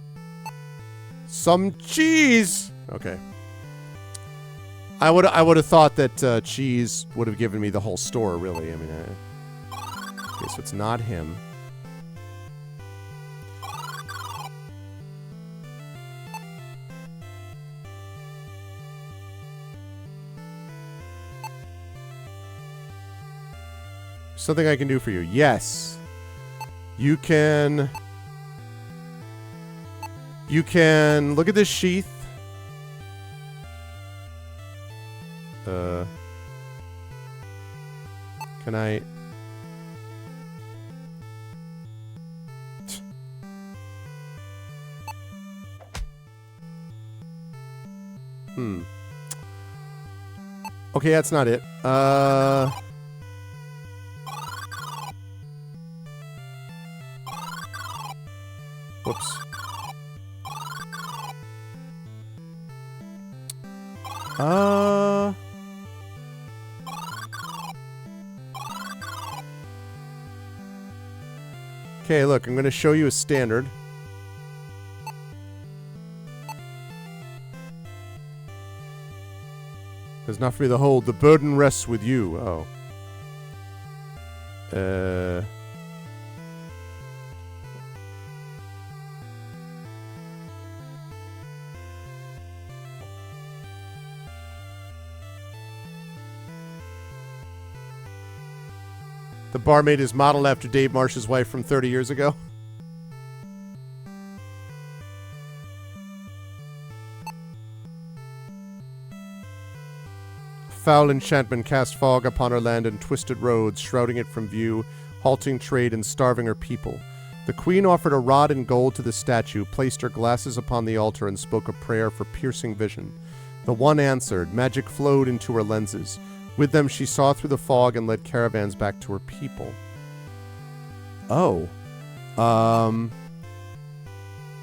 some cheese? Okay. I would have thought that cheese would have given me the whole store, really. I mean, okay, so it's not him. Something I can do for you. Yes. You can look at this sheath. Can I... Okay, that's not it. Whoops. Okay, look, I'm going to show you a standard. There's not for me to hold. The burden rests with you. Oh. The barmaid is modeled after Dave Marsh's wife from 30 years ago. Foul enchantment cast fog upon her land and twisted roads, shrouding it from view, halting trade and starving her people. The queen offered a rod and gold to the statue, placed her glasses upon the altar, and spoke a prayer for piercing vision. The one answered. Magic flowed into her lenses. With them she saw through the fog and led caravans back to her people. Oh.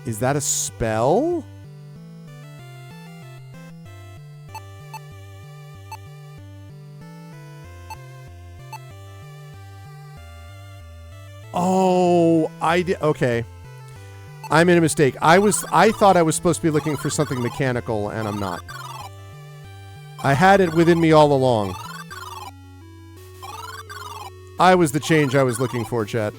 Is that a spell? Oh, I did. Okay. I made a mistake. I thought I was supposed to be looking for something mechanical, and I'm not. I had it within me all along. I was the change I was looking for, chat.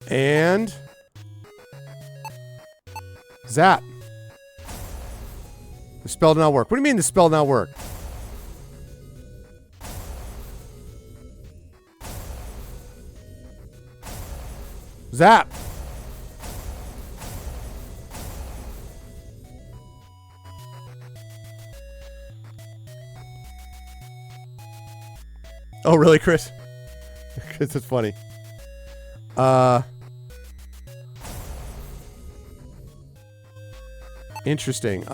And... Zap. The spell did not work. What do you mean the spell did not work? Zap. Oh, really, Chris? Because it's funny. Interesting.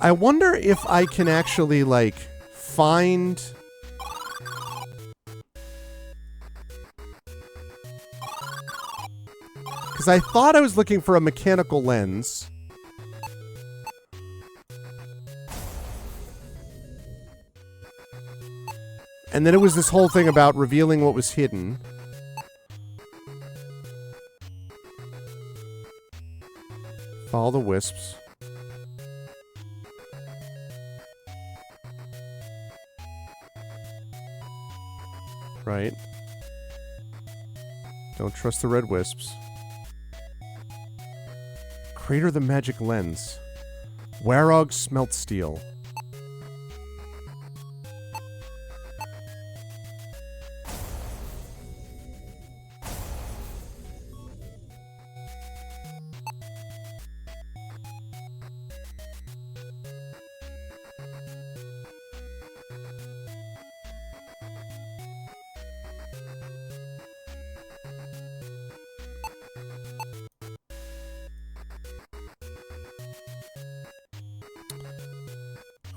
I wonder if I can actually, like, find... Because I thought I was looking for a mechanical lens. And then it was this whole thing about revealing what was hidden. Follow the wisps. Right. Don't trust the red wisps. Crater the magic lens. Warog smelt steel.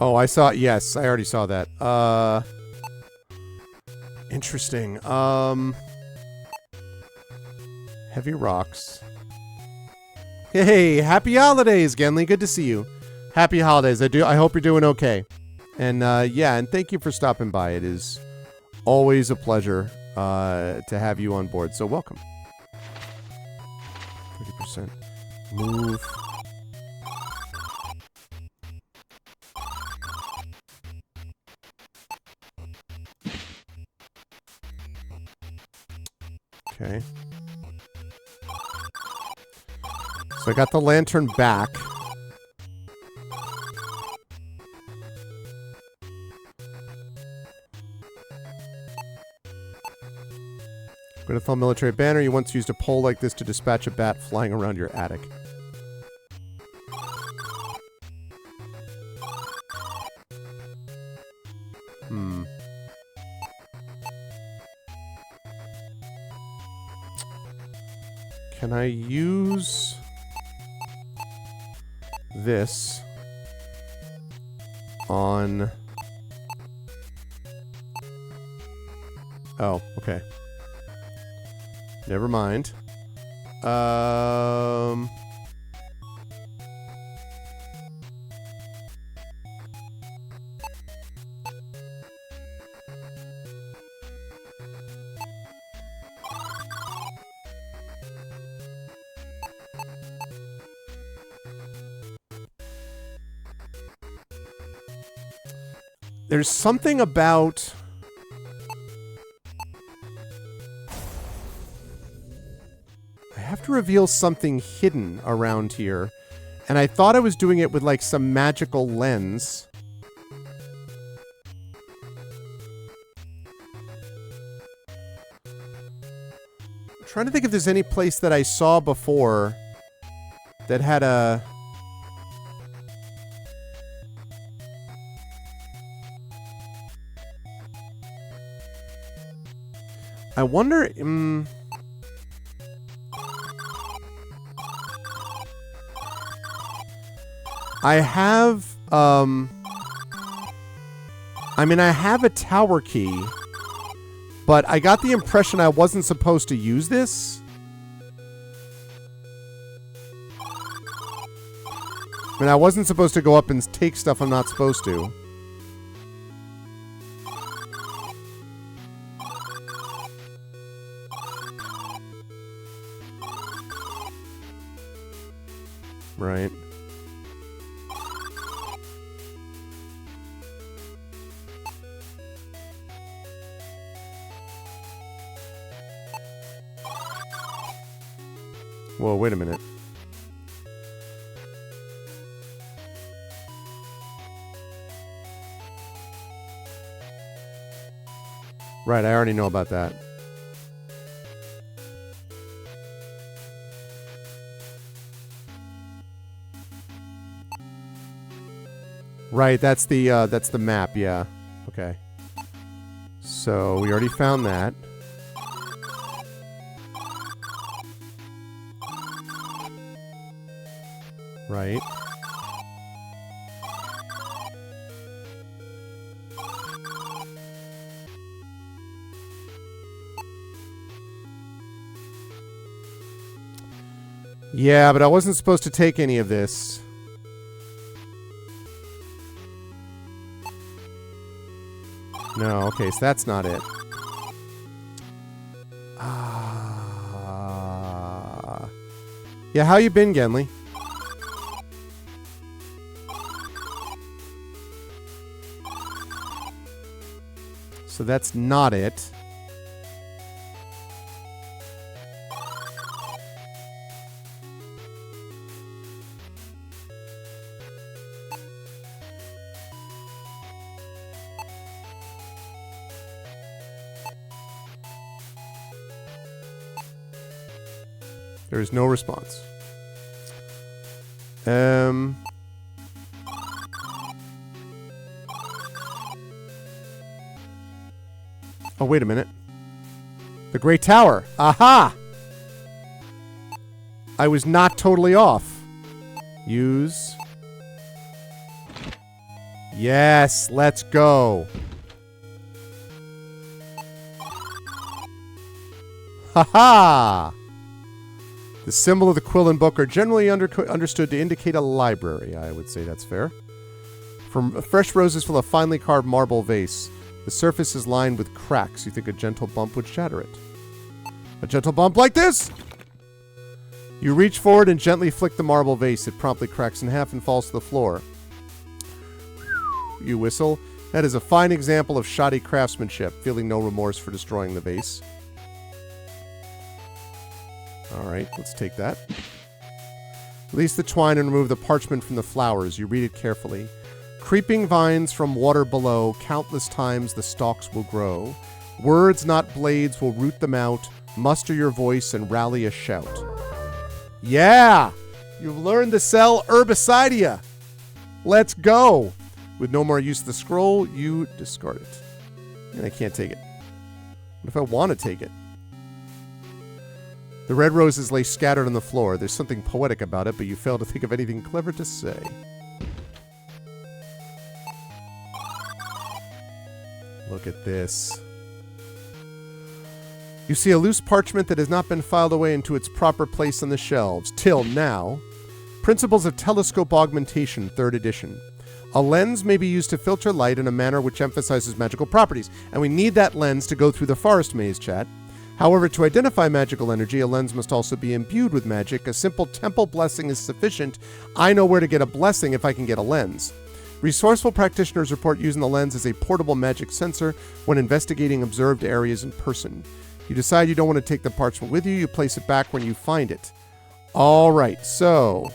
Oh, I saw... Yes, I already saw that. Interesting. Heavy rocks. Hey, happy holidays, Genly. Good to see you. Happy holidays. I hope you're doing okay. And, yeah, and thank you for stopping by. It is always a pleasure to have you on board. So, welcome. 30%. Move... Okay. So I got the lantern back. Grenethal military banner. You once used a pole like this to dispatch a bat flying around your attic. Can I use this on... Oh, okay. Never mind. There's something about... I have to reveal something hidden around here. And I thought I was doing it with, like, some magical lens. I'm trying to think if there's any place that I saw before that had a... I wonder... I have... I mean, I have a tower key, but I got the impression I wasn't supposed to use this. I mean, I wasn't supposed to go up and take stuff I'm not supposed to. Right. Whoa, wait a minute. Right, I already know about that. Right, that's the map, yeah. Okay. So, we already found that. Right. Yeah, but I wasn't supposed to take any of this. No, okay, so that's not it. Yeah, how you been, Genly? So that's not it. There is no response. Oh, wait a minute. The Great Tower. Aha! I was not totally off. Use. Yes, let's go. Ha-ha! The symbol of the quill and book are generally understood to indicate a library. I would say that's fair. From fresh roses fill a finely carved marble vase. The surface is lined with cracks. You think a gentle bump would shatter it. A gentle bump like this? You reach forward and gently flick the marble vase. It promptly cracks in half and falls to the floor. You whistle. That is a fine example of shoddy craftsmanship, feeling no remorse for destroying the vase. Alright, let's take that. Release the twine and remove the parchment from the flowers. You read it carefully. Creeping vines from water below, countless times the stalks will grow. Words, not blades, will root them out. Muster your voice and rally a shout. Yeah! You've learned to sell Herbicidia. Let's go! With no more use of the scroll, you discard it. And I can't take it. What if I want to take it? The red roses lay scattered on the floor. There's something poetic about it, but you fail to think of anything clever to say. Look at this. You see a loose parchment that has not been filed away into its proper place on the shelves. Till now. Principles of Telescope Augmentation, 3rd edition. A lens may be used to filter light in a manner which emphasizes magical properties. And we need that lens to go through the forest maze, chat. However, to identify magical energy, a lens must also be imbued with magic. A simple temple blessing is sufficient. I know where to get a blessing if I can get a lens. Resourceful practitioners report using the lens as a portable magic sensor when investigating observed areas in person. You decide you don't want to take the parchment with you. You place it back when you find it. All right, so...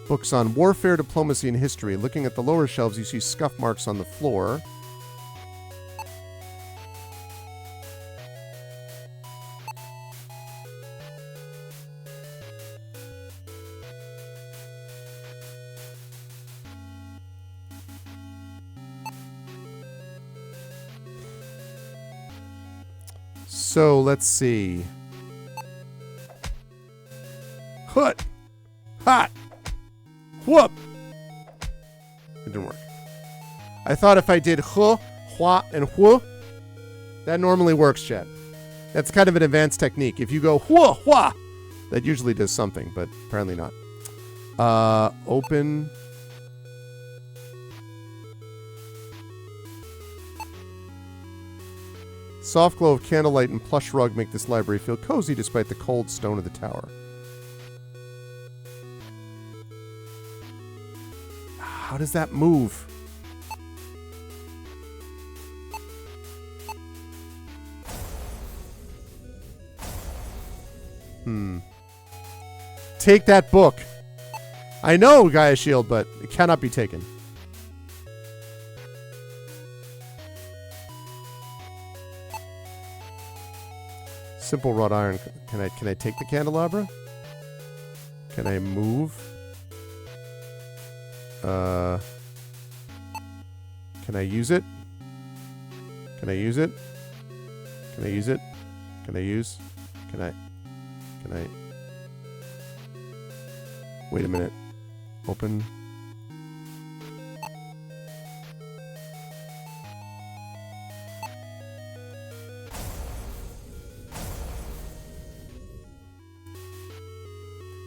Books on warfare, diplomacy, and history. Looking at the lower shelves, you see scuff marks on the floor. So, let's see. Hut! Hot! Whoop! It didn't work. I thought if I did huh, hua, and whu, that normally works, chat. That's kind of an advanced technique. If you go hua, hua, that usually does something, but apparently not. Open... Soft glow of candlelight and plush rug make this library feel cozy despite the cold stone of the tower. How does that move? Take that book. I know, Gaia Shield, but it cannot be taken. Simple wrought iron. Can I take the candelabra? Can I move? Can I use it? Can I use it? Can I use it? Can I use? Can I? Wait a minute. Open.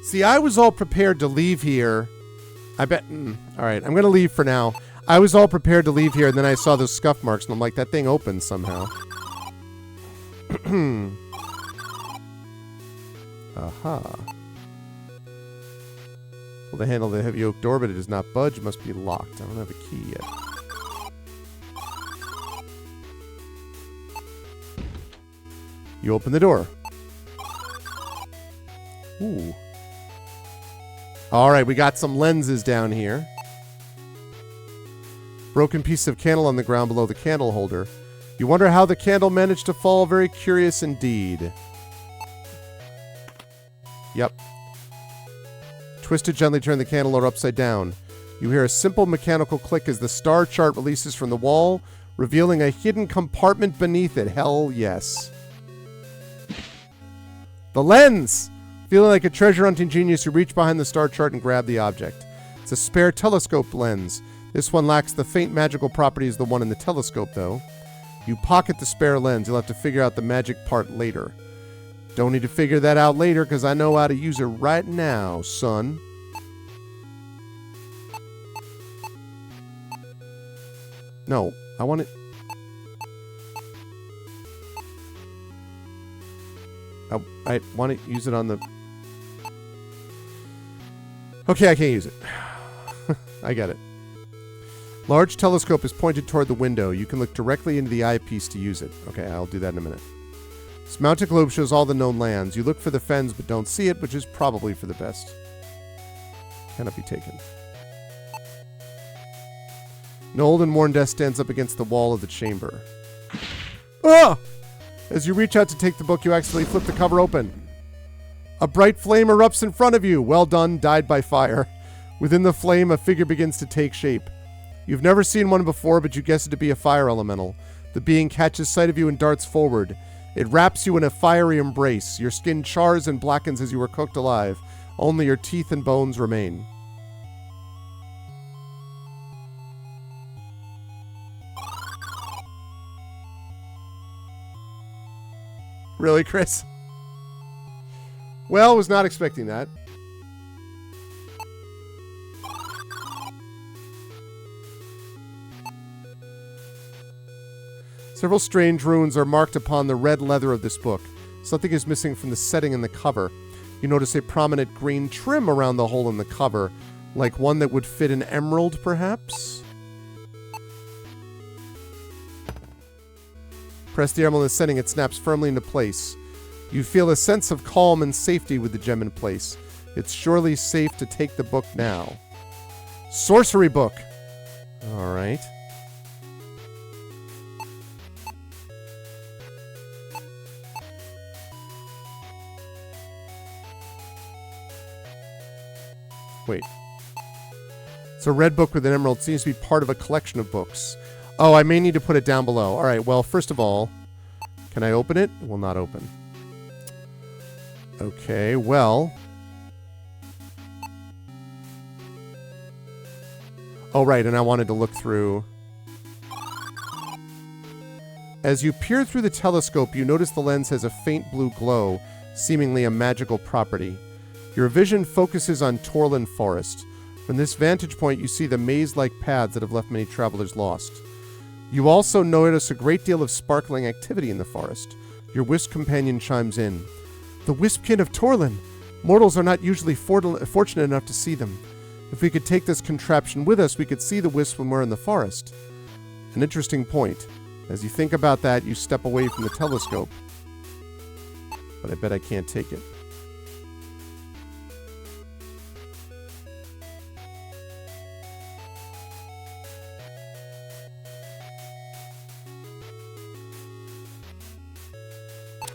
See, I was all prepared to leave here. I bet... all right, I'm going to leave for now. I was all prepared to leave here, and then I saw those scuff marks, and I'm like, that thing opened somehow. Aha. Well, the handle of the heavy oak door, but it does not budge. It must be locked. I don't have a key yet. You open the door. Ooh. Alright, we got some lenses down here. Broken piece of candle on the ground below the candle holder. You wonder how the candle managed to fall? Very curious indeed. Yep. Twist to gently turn the candle holder upside down. You hear a simple mechanical click as the star chart releases from the wall, revealing a hidden compartment beneath it. Hell yes. The lens! Feeling like a treasure hunting genius, you reach behind the star chart and grab the object. It's a spare telescope lens. This one lacks the faint magical properties of the one in the telescope, though. You pocket the spare lens. You'll have to figure out the magic part later. Don't need to figure that out later, because I know how to use it right now, son. No, I want it... I want to use it on the... Okay, I can't use it. I get it. Large telescope is pointed toward the window. You can look directly into the eyepiece to use it. Okay, I'll do that in a minute. This mounted globe shows all the known lands. You look for the fens but don't see it, which is probably for the best. Cannot be taken. An old and worn desk stands up against the wall of the chamber. Ah! As you reach out to take the book, you accidentally flip the cover open. A bright flame erupts in front of you. Well done, died by fire. Within the flame, a figure begins to take shape. You've never seen one before, but you guess it to be a fire elemental. The being catches sight of you and darts forward. It wraps you in a fiery embrace. Your skin chars and blackens as you were cooked alive. Only your teeth and bones remain. Really, Chris? Well, was not expecting that. Several strange runes are marked upon the red leather of this book. Something is missing from the setting and the cover. You notice a prominent green trim around the hole in the cover, like one that would fit an emerald, perhaps? Press the emerald in the setting, it snaps firmly into place. You feel a sense of calm and safety with the gem in place. It's surely safe to take the book now. Sorcery book! Alright. Wait. It's a red book with an emerald. It seems to be part of a collection of books. Oh, I may need to put it down below. Alright, well, first of all, can I open it? It will not open. Okay, well. Oh, right, and I wanted to look through. As you peer through the telescope, you notice the lens has a faint blue glow, seemingly a magical property. Your vision focuses on Torlin Forest. From this vantage point, you see the maze-like paths that have left many travelers lost. You also notice a great deal of sparkling activity in the forest. Your wisp companion chimes in. The Wispkin of Torlin! Mortals are not usually fortunate enough to see them. If we could take this contraption with us, we could see the wisp when we're in the forest. An interesting point. As you think about that, you step away from the telescope. But I bet I can't take it.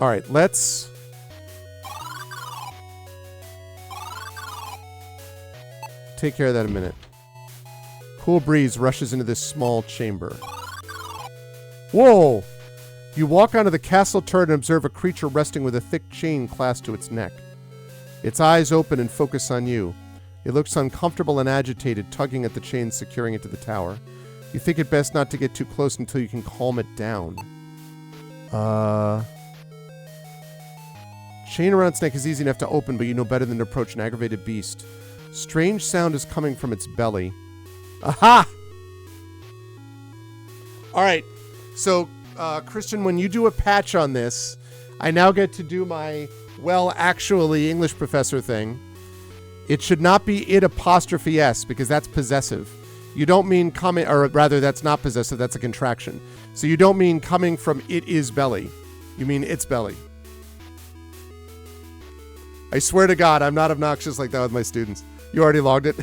All right, let's... take care of that in a minute. Cool breeze rushes into this small chamber. Whoa! You walk onto the castle turret and observe a creature resting with a thick chain clasped to its neck. Its eyes open and focus on you. It looks uncomfortable and agitated, tugging at the chain securing it to the tower. You think it best not to get too close until you can calm it down. Chain around its neck is easy enough to open, but you know better than to approach an aggravated beast. Strange sound is coming from its belly. Aha! Alright, so, Christian, when you do a patch on this, I now get to do my, well, actually, English professor thing. It should not be it apostrophe S, because that's possessive. You don't mean coming, or rather, that's not possessive, that's a contraction. So you don't mean coming from it is belly. You mean its belly. I swear to God, I'm not obnoxious like that with my students. You already logged it?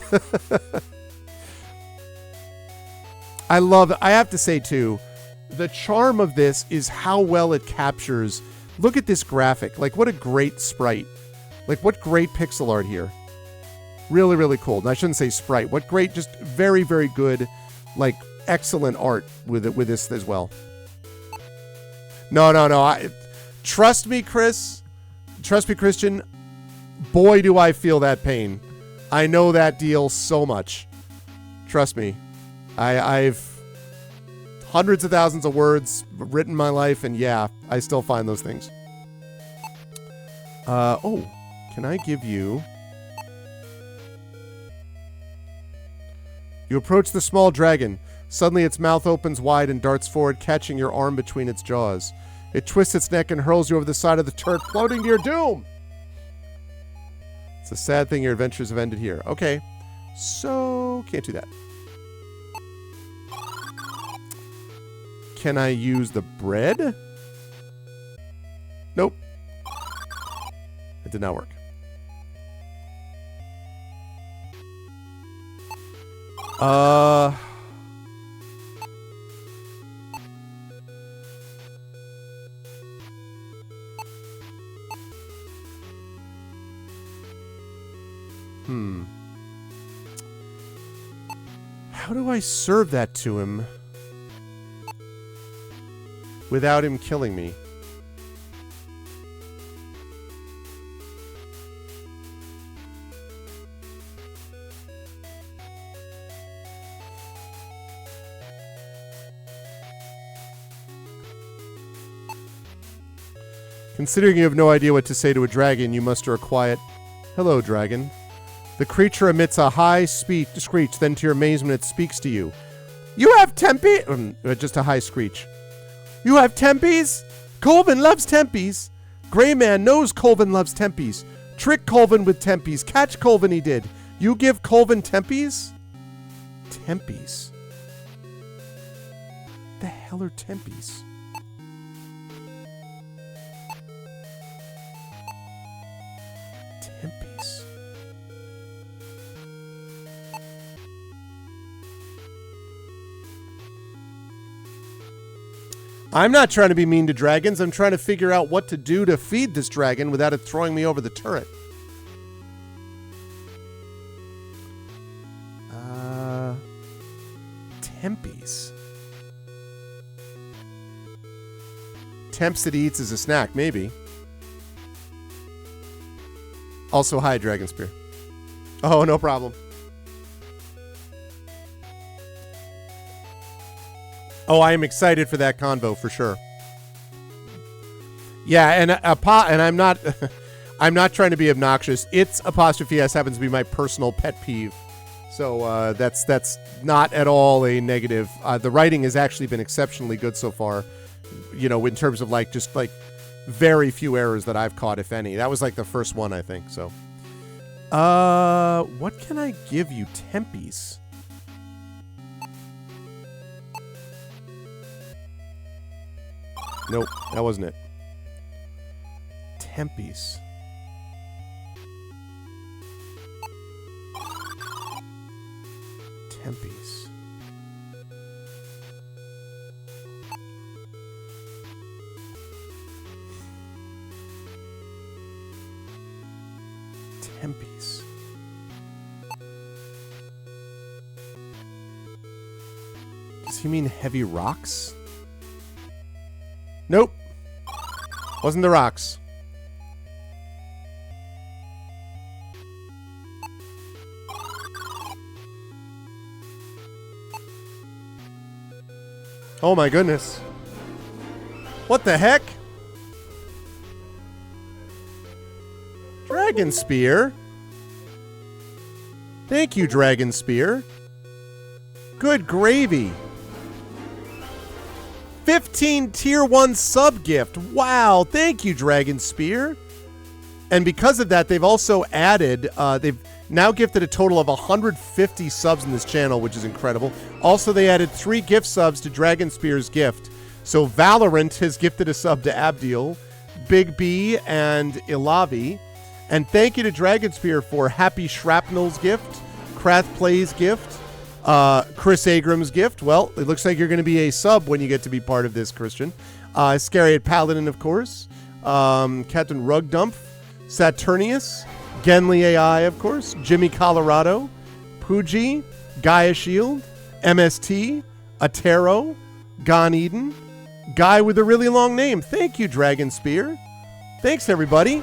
I have to say, too, the charm of this is how well it captures. Look at this graphic. Like, what a great sprite. Like, what great pixel art here. Really, really cool. And I shouldn't say sprite. What great, just very, very good, like, excellent art with it, with this as well. No. Trust me, Chris. Trust me, Christian. Boy, do I feel that pain. I know that deal so much. Trust me. I've hundreds of thousands of words written in my life, and yeah, I still find those things. Oh, can I give you... You approach the small dragon. Suddenly its mouth opens wide and darts forward, catching your arm between its jaws. It twists its neck and hurls you over the side of the turret, floating to your doom! It's a sad thing your adventures have ended here. Okay, so can't do that. Can I use the bread? Nope. It did not work. How do I serve that to him without him killing me? Considering you have no idea what to say to a dragon, you muster a quiet, "Hello, dragon." The creature emits a high screech, then to your amazement it speaks to you. "You have tempe..." Just a high screech. "You have tempies? Colvin loves tempies. Gray Man knows Colvin loves tempies. Trick Colvin with tempies. Catch Colvin, he did. You give Colvin tempies?" Tempies? The hell are tempies? Tempies. I'm not trying to be mean to dragons. I'm trying to figure out what to do to feed this dragon without it throwing me over the turret. Tempies. Temps that he eats as a snack, maybe. Also, hi, Dragon Spear. Oh, no problem. Oh, I am excited for that convo for sure. Yeah, and I'm not, I'm not trying to be obnoxious. It's apostrophe S happens to be my personal pet peeve, so that's not at all a negative. The writing has actually been exceptionally good so far. You know, in terms of like just like very few errors that I've caught, if any. That was like the first one, I think. So, what can I give you, tempies? Nope, that wasn't it. Tempies. Tempies. Tempe's. Does he mean heavy rocks? Nope. Wasn't the rocks. Oh my goodness. What the heck? Dragon Spear? Thank you, Dragon Spear. Good gravy. 15 tier 1 sub gift. Wow, thank you, Dragon Spear. And because of that, they've also added, they've now gifted a total of 150 subs in this channel, which is incredible. Also, they added 3 gift subs to Dragon Spear's gift. So Valorant has gifted a sub to Abdiel, Big B, and Ilavi. And thank you to Dragon Spear for Happy Shrapnel's gift, Krath Play's gift, Chris Agram's gift. Well, it looks like you're going to be a sub when you get to be part of this, Christian. Scariot Paladin, of course. Captain Rugdump, Saturnius, Genly AI, of course. Jimmy Colorado, Pooji, Gaia Shield, MST, Atero, Gon Eden, Guy with a really long name. Thank you, Dragon Spear. Thanks, everybody.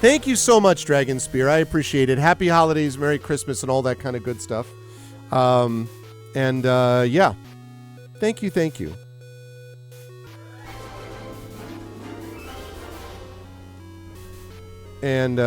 Thank you so much, Dragon Spear. I appreciate it. Happy holidays, Merry Christmas, and all that kind of good stuff. Yeah. Thank you, thank you. And,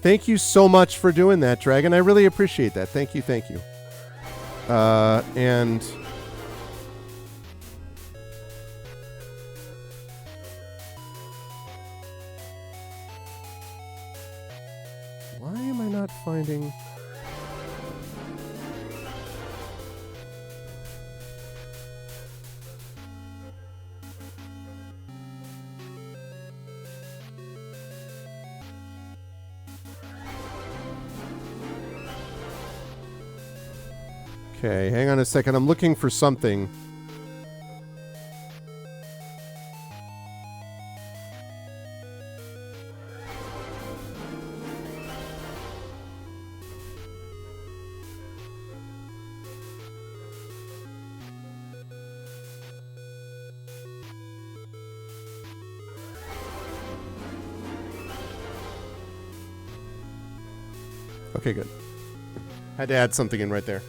thank you so much for doing that, Dragon. I really appreciate that. Thank you, thank you. And why am I not finding... Okay, hang on a second. I'm looking for something. Okay, good. Had to add something in right there.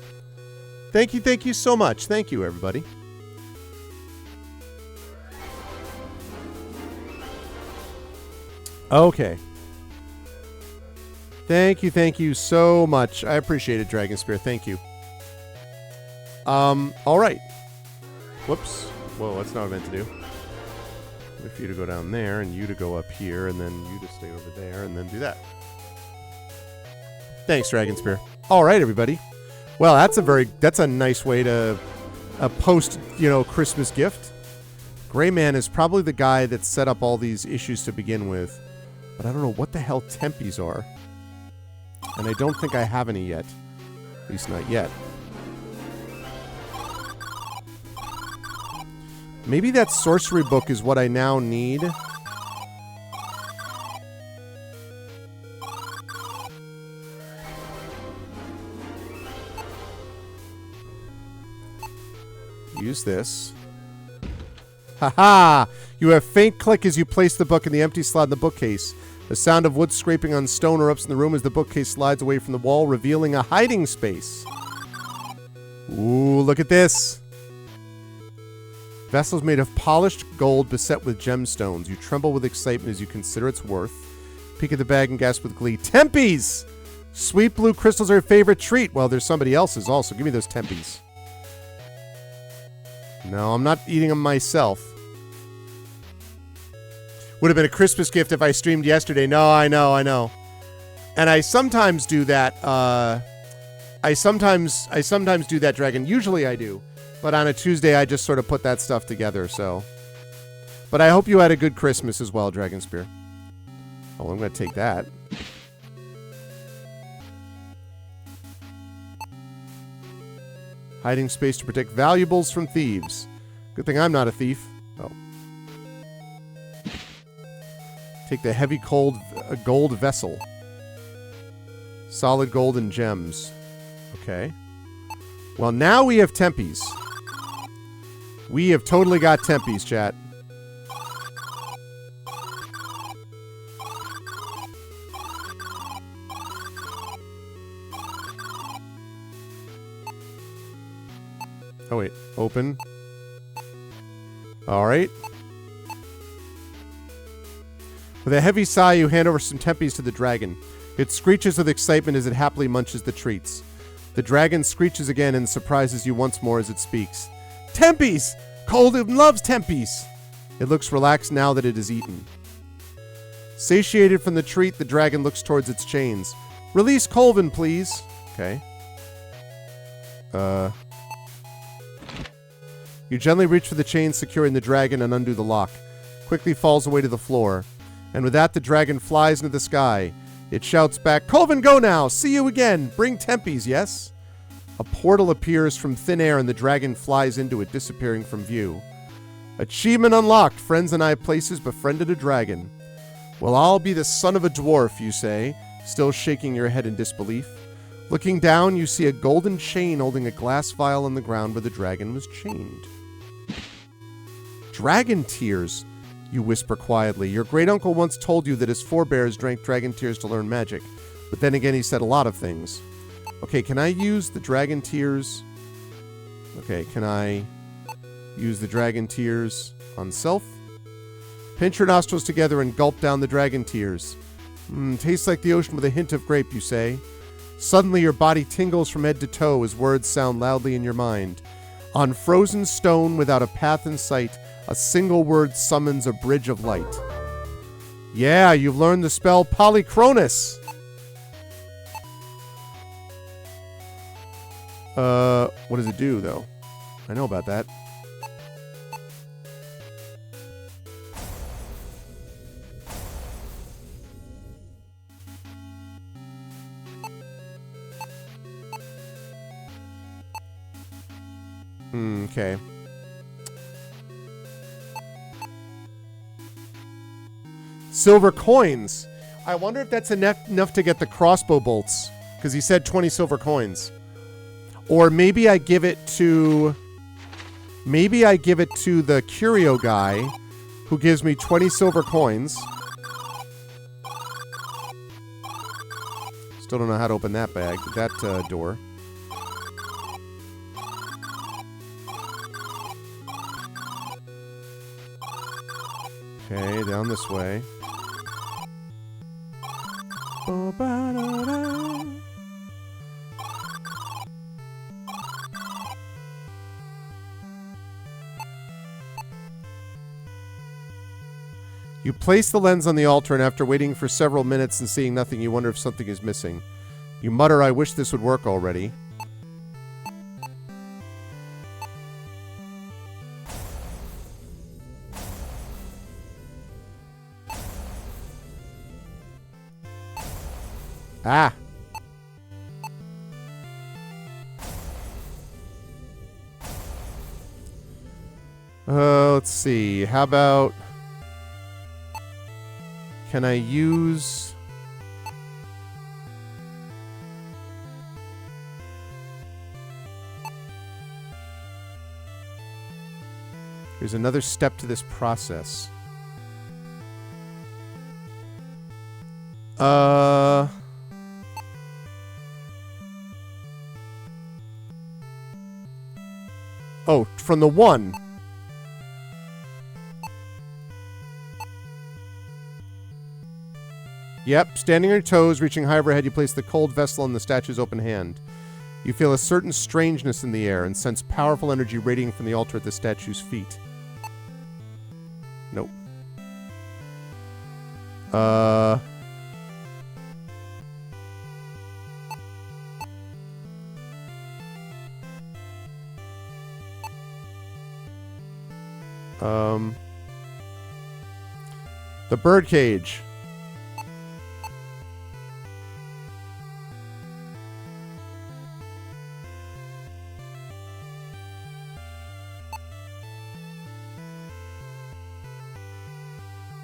Thank you so much. Thank you, everybody. Okay. Thank you so much. I appreciate it, Dragon Spear. Thank you. All right. Whoops. Whoa, that's not what I meant to do. Wait for you to go down there, and you to go up here, and then you to stay over there, and then do that. Thanks, Dragon Spear. All right, everybody. Well, that's a nice way to post, Christmas gift. Gray Man is probably the guy that set up all these issues to begin with, but I don't know what the hell Tempe's are. And I don't think I have any yet. At least not yet. Maybe that sorcery book is what I now need. Use this. Haha! You have faint click as you place the book in the empty slot in the bookcase. The sound of wood scraping on stone erupts in the room as the bookcase slides away from the wall, revealing a hiding space. Ooh, look at this! Vessels made of polished gold beset with gemstones. You tremble with excitement as you consider its worth. Peek at the bag and gasp with glee. Tempe's! Sweet blue crystals are your favorite treat. Well, there's somebody else's also. Give me those Tempe's. No, I'm not eating them myself. Would have been a Christmas gift if I streamed yesterday. No, I know. And I sometimes do that. I sometimes do that, Dragon. Usually I do. But on a Tuesday, I just sort of put that stuff together, so. But I hope you had a good Christmas as well, Dragon Spear. Oh, I'm going to take that. Hiding space to protect valuables from thieves. Good thing I'm not a thief. Oh. Take the heavy gold vessel. Solid gold and gems. Okay. Well, now we have tempies. We have totally got tempies, chat. Oh, wait. Open. Alright. With a heavy sigh, you hand over some tempies to the dragon. It screeches with excitement as it happily munches the treats. The dragon screeches again and surprises you once more as it speaks. Tempies! Colvin loves tempies! It looks relaxed now that it is eaten. Satiated from the treat, the dragon looks towards its chains. Release Colvin, please. Okay. You gently reach for the chains securing the dragon and undo the lock. Quickly falls away to the floor. And with that, the dragon flies into the sky. It shouts back, Colvin, go now! See you again! Bring tempies, yes? A portal appears from thin air and the dragon flies into it, disappearing from view. Achievement unlocked! Friends and I places befriended a dragon. Well, I'll be the son of a dwarf, you say, still shaking your head in disbelief. Looking down, you see a golden chain holding a glass vial on the ground where the dragon was chained. Dragon tears, you whisper quietly. Your great-uncle once told you that his forebears drank dragon tears to learn magic. But then again, he said a lot of things. Okay, can I use the dragon tears? Okay, can I use the dragon tears on self? Pinch your nostrils together and gulp down the dragon tears. Tastes like the ocean with a hint of grape, you say. Suddenly your body tingles from head to toe as words sound loudly in your mind. On frozen stone without a path in sight, a single word summons a bridge of light. Yeah, you've learned the spell Polychronus! What does it do, though? I know about that. Okay. Silver coins. I wonder if that's enough to get the crossbow bolts. Because he said 20 silver coins. Or maybe I give it to... Maybe I give it to the curio guy, who gives me 20 silver coins. Still don't know how to open that bag, that door. Okay, down this way. You place the lens on the altar, and after waiting for several minutes and seeing nothing, you wonder if something is missing. You mutter, I wish this would work already. Ah! Let's see. How about... Can I use... There's another step to this process. Oh, from the one. Yep, standing on your toes, reaching high overhead, you place the cold vessel in the statue's open hand. You feel a certain strangeness in the air and sense powerful energy radiating from the altar at the statue's feet. Nope. The birdcage.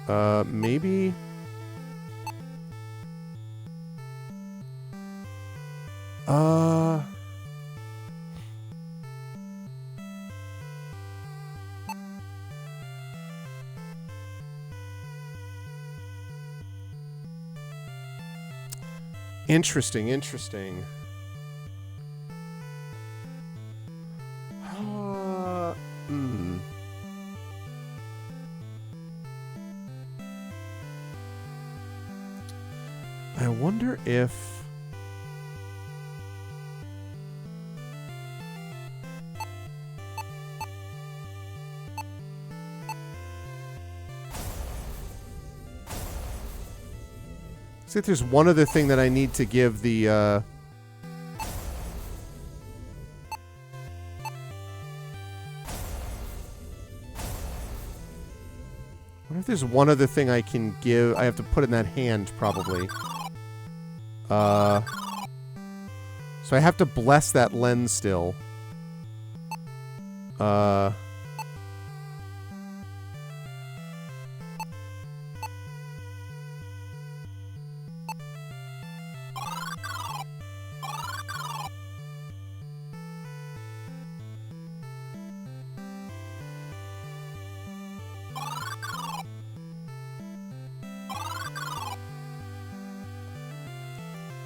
Maybe... Interesting, interesting. I wonder if... See if there's one other thing that I need to give the, I wonder if there's one other thing I can give. I have to put in that hand, probably. So I have to bless that lens still.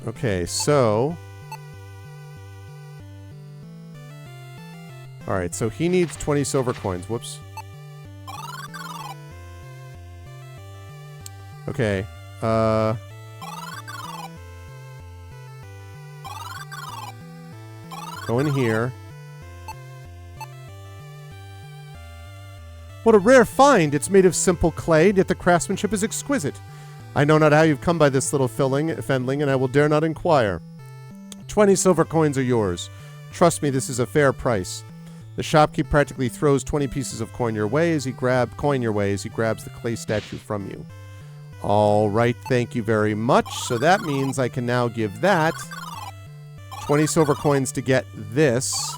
Okay, so... Alright, so he needs 20 silver coins. Whoops. Okay, go in here. What a rare find! It's made of simple clay, yet the craftsmanship is exquisite. I know not how you've come by this little fendling, and I will dare not inquire. 20 silver coins are yours. Trust me, this is a fair price. The shopkeep practically throws 20 pieces of coin your way as he grabs the clay statue from you. All right, thank you very much. So that means I can now give that 20 silver coins to get this.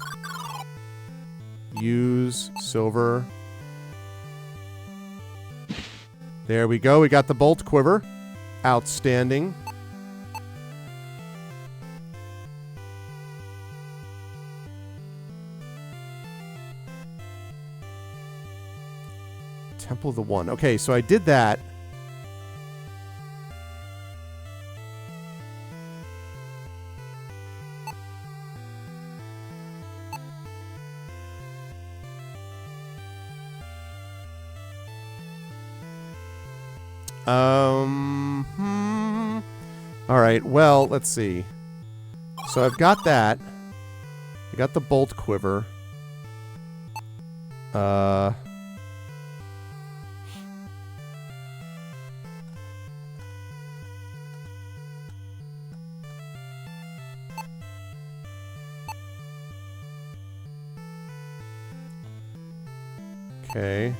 Use silver. There we go. We got the bolt quiver. Outstanding. Temple of the One. Okay, so I did that. Alright, well, let's see. So I've got that. I got the bolt quiver. Okay.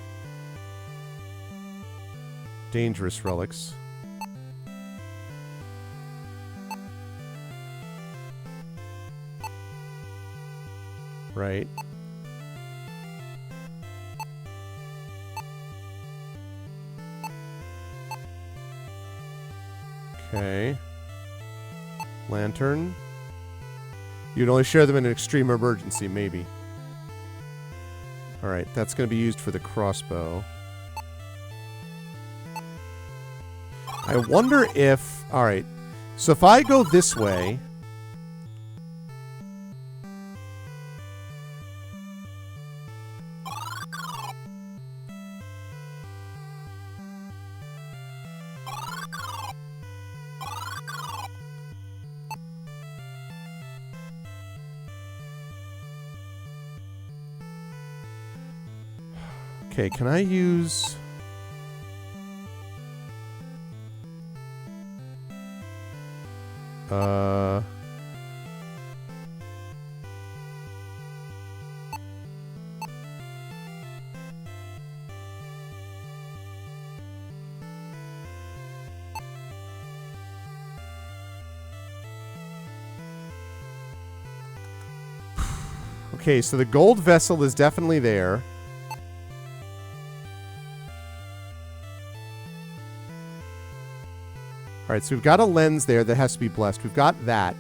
Dangerous relics. Right. Okay. Lantern. You'd only share them in an extreme emergency, maybe. Alright, that's going to be used for the crossbow. I wonder if... Alright, so if I go this way... Okay, can I use... Okay, so the gold vessel is definitely there. right, so we've got a lens there that has to be blessed. We've got that.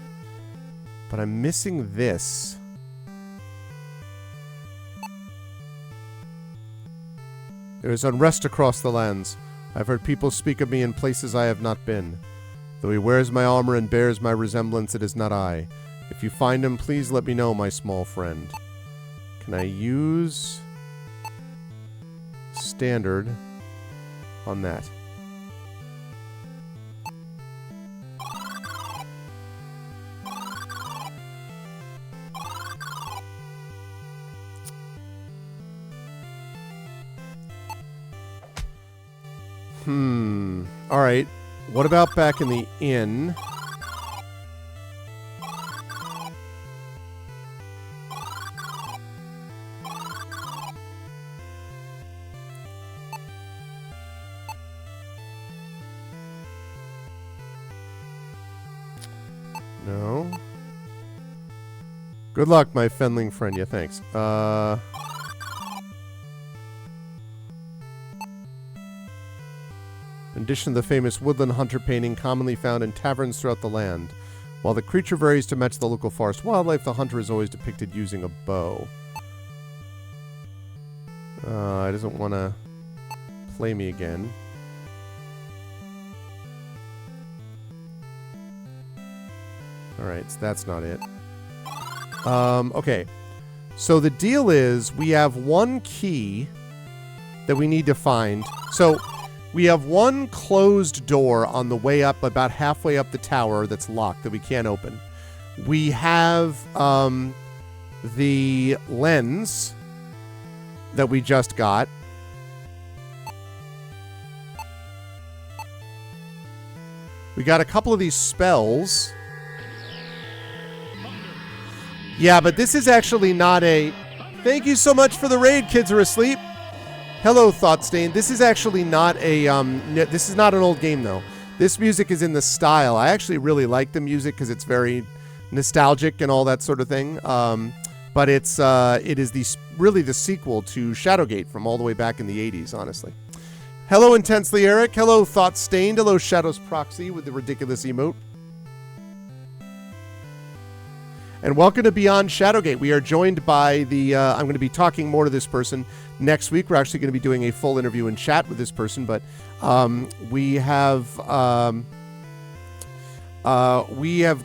But I'm missing this. There is unrest across the lands. I've heard people speak of me in places I have not been. Though he wears my armor and bears my resemblance, it is not I. If you find him, please let me know, my small friend. Can I use standard on that? Alright. What about back in the inn? No. Good luck, my fenling friend. Yeah, thanks. In addition to the famous woodland hunter painting commonly found in taverns throughout the land. While the creature varies to match the local forest wildlife, the hunter is always depicted using a bow. He doesn't want to play me again. Alright, so that's not it. Okay. So the deal is, we have one key that we need to find. So we have one closed door on the way up, about halfway up the tower, that's locked, that we can't open. We have the lens that we just got. We got a couple of these spells. Yeah, but this is actually not a... Thank you so much for the raid, kids are asleep. Hello, Thoughtstain. This is actually not a, this is not an old game, though. This music is in the style. I actually really like the music because it's very nostalgic and all that sort of thing. But it is really the sequel to Shadowgate from all the way back in the 80s, honestly. Hello, Intensely Eric. Hello, Thoughtstained. Hello, Shadows Proxy with the ridiculous emote. And welcome to Beyond Shadowgate. We are joined by the, I'm going to be talking more to this person next week. We're actually going to be doing a full interview and chat with this person, but we have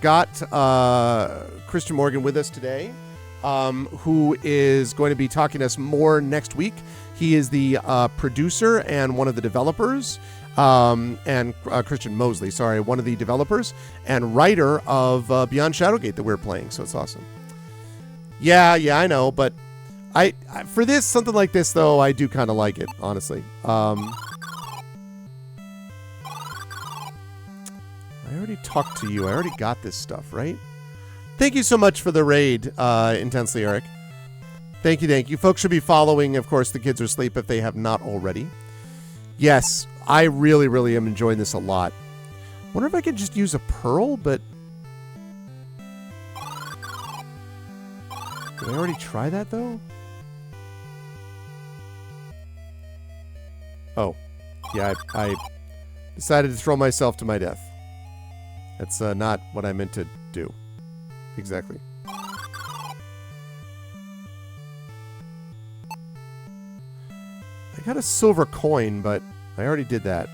got Christian Morgan with us today, who is going to be talking to us more next week. He is the producer and one of the developers, and Christian Mosley, sorry, one of the developers and writer of Beyond Shadowgate that we're playing. So it's awesome. Yeah, I know, but I for this, something like this, though, I do kind of like it, honestly. I already talked to you. I already got this stuff, right? Thank you so much for the raid, Intensely Eric. Thank you. Folks should be following, of course, the kids are asleep if they have not already. Yes, I really, really am enjoying this a lot. Wonder if I could just use a pearl, but... Did I already try that, though? Oh. Yeah, I decided to throw myself to my death. That's not what I meant to do. Exactly. I got a silver coin, but I already did that.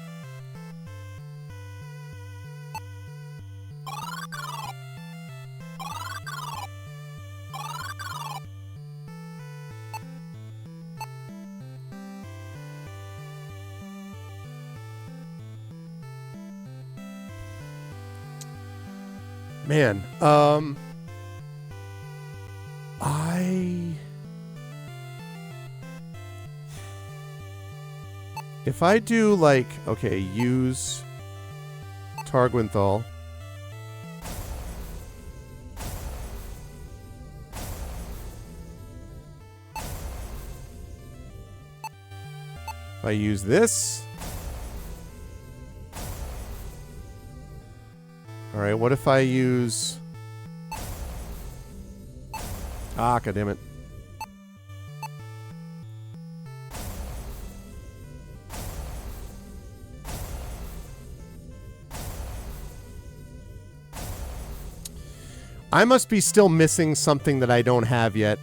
Man, if I do, like, okay, use Targwynthal. If I use this. Alright, what if I use... Ah, goddammit. I must be still missing something that I don't have yet.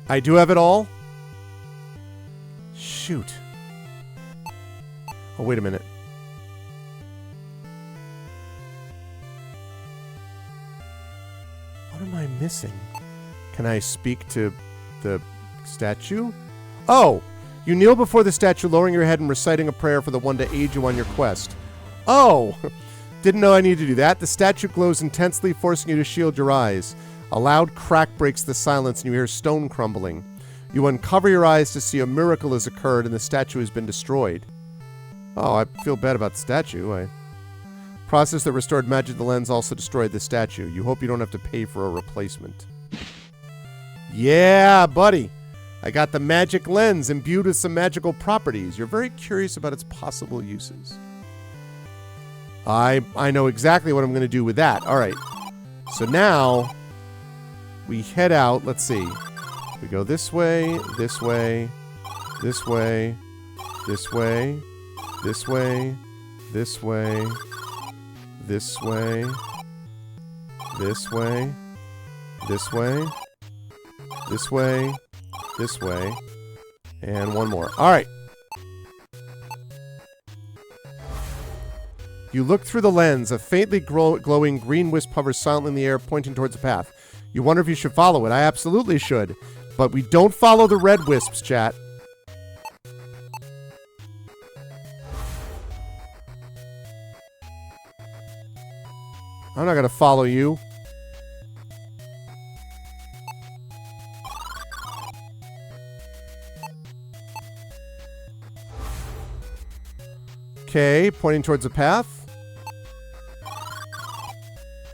I do have it all? Shoot. Oh, wait a minute. What am I missing? Can I speak to the statue? Oh! You kneel before the statue, lowering your head and reciting a prayer for the one to aid you on your quest. Oh! Didn't know I needed to do that. The statue glows intensely, forcing you to shield your eyes. A loud crack breaks the silence and you hear stone crumbling. You uncover your eyes to see a miracle has occurred and the statue has been destroyed. Oh, I feel bad about the statue. Process that restored magic to the lens also destroyed the statue. You hope you don't have to pay for a replacement. Yeah, buddy. I got the magic lens imbued with some magical properties. You're very curious about its possible uses. I know exactly what I'm going to do with that. All right. So now we head out. Let's see. We go this way, this way, this way, this way, this way, this way, this way, this way, this way, this way, this way, and one more. All right. You look through the lens. A faintly glowing green wisp hovers silently in the air, pointing towards a path. You wonder if you should follow it. I absolutely should. But we don't follow the red wisps, chat. I'm not going to follow you. Okay, pointing towards a path.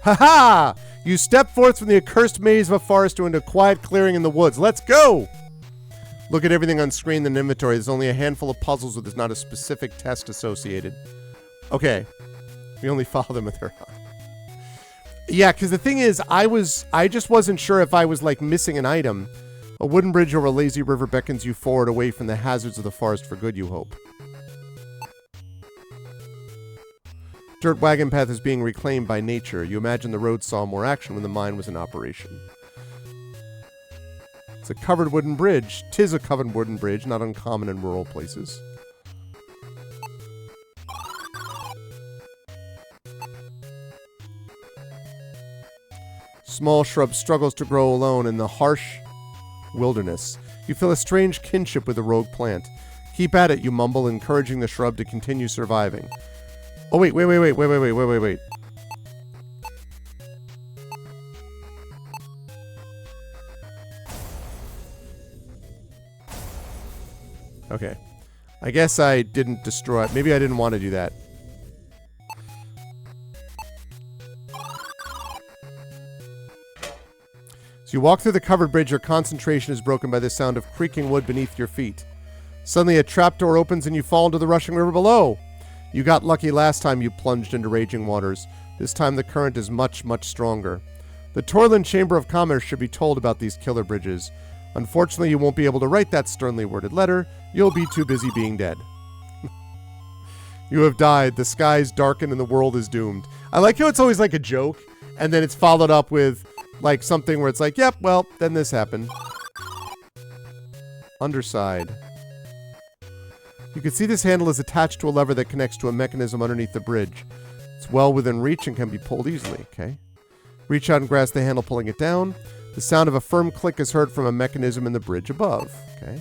Ha-ha! You step forth from the accursed maze of a forest into a quiet clearing in the woods. Let's go! Look at everything on screen in the inventory. There's only a handful of puzzles where there's not a specific test associated. Okay. We only follow them with her. Yeah, because the thing is, I just wasn't sure if I was, like, missing an item. A wooden bridge over a lazy river beckons you forward away from the hazards of the forest for good, you hope. Dirt wagon path is being reclaimed by nature. You imagine the road saw more action when the mine was in operation. It's a covered wooden bridge. 'Tis a covered wooden bridge, not uncommon in rural places. Small shrub struggles to grow alone in the harsh wilderness. You feel a strange kinship with the rogue plant. Keep at it, you mumble, encouraging the shrub to continue surviving. Oh, wait. Okay. I guess I didn't destroy it. Maybe I didn't want to do that. So you walk through the covered bridge. Your concentration is broken by the sound of creaking wood beneath your feet. Suddenly a trapdoor opens and you fall into the rushing river below. You got lucky last time you plunged into raging waters. This time the current is much, much stronger. The Torland Chamber of Commerce should be told about these killer bridges. Unfortunately, you won't be able to write that sternly worded letter. You'll be too busy being dead. You have died. The skies darken and the world is doomed. I like how it's always like a joke, and then it's followed up with like something where it's like, yep, well, then this happened. Underside. You can see this handle is attached to a lever that connects to a mechanism underneath the bridge. It's well within reach and can be pulled easily, okay? Reach out and grasp the handle, pulling it down. The sound of a firm click is heard from a mechanism in the bridge above, okay?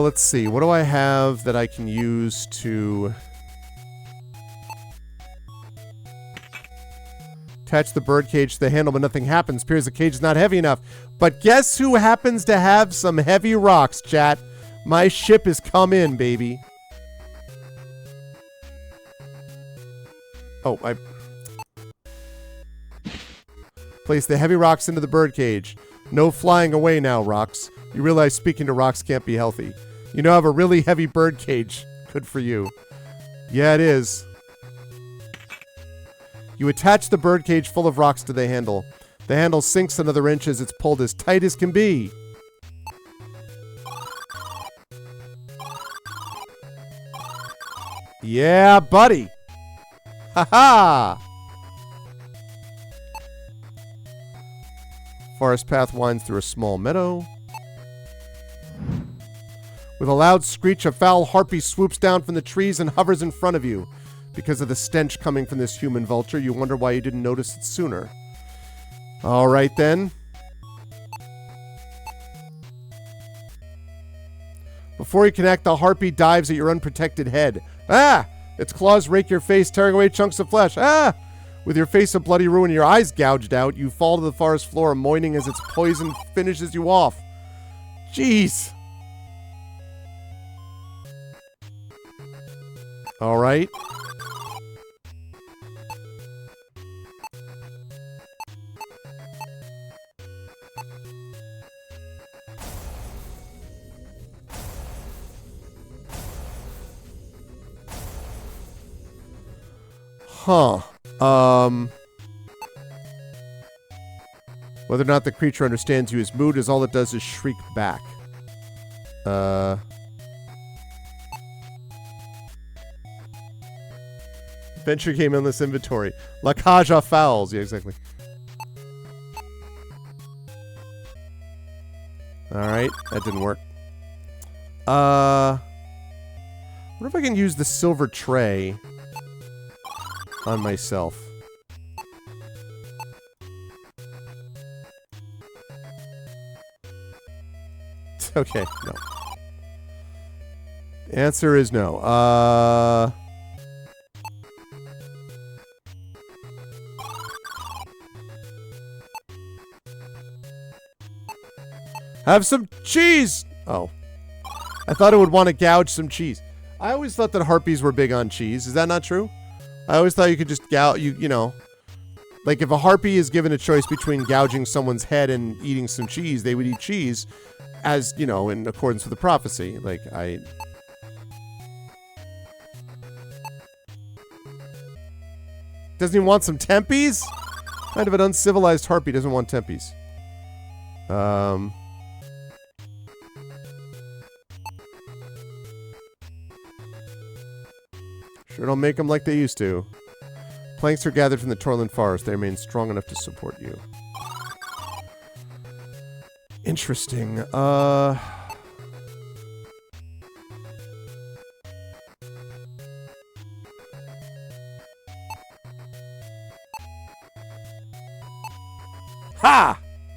Let's see. What do I have that I can use to attach the bird cage to the handle, but nothing happens? Appears the cage is not heavy enough. But guess who happens to have some heavy rocks, chat? My ship has come in, baby. Oh, Place the heavy rocks into the birdcage. No flying away now, rocks. You realize speaking to rocks can't be healthy. You now have a really heavy birdcage. Good for you. Yeah, it is. You attach the birdcage full of rocks to the handle. The handle sinks another inch as it's pulled as tight as can be. Yeah, buddy. Ha-ha! Forest path winds through a small meadow. With a loud screech, a foul harpy swoops down from the trees and hovers in front of you. Because of the stench coming from this human vulture, you wonder why you didn't notice it sooner. All right, then. Before you can act, the harpy dives at your unprotected head. Ah! Its claws rake your face, tearing away chunks of flesh. Ah! With your face a bloody ruin and your eyes gouged out, you fall to the forest floor, moaning as its poison finishes you off. Jeez. All right. Huh. Whether or not the creature understands you, his mood is all it does is shriek back. Adventure game in this inventory. La Caja Fowls. Yeah, exactly. Alright, that didn't work. What if I can use the silver tray on myself? Okay, no. The answer is no. Have some cheese! Oh. I thought it would want to gouge some cheese. I always thought that harpies were big on cheese. Is that not true? I always thought you could just gouge, you know. Like, if a harpy is given a choice between gouging someone's head and eating some cheese, they would eat cheese, as, you know, in accordance with the prophecy. Like, Doesn't he want some tempies? Kind of an uncivilized harpy doesn't want tempies. Sure don't make them like they used to. Planks are gathered from the Torland forest. They remain strong enough to support you. Interesting. Ha!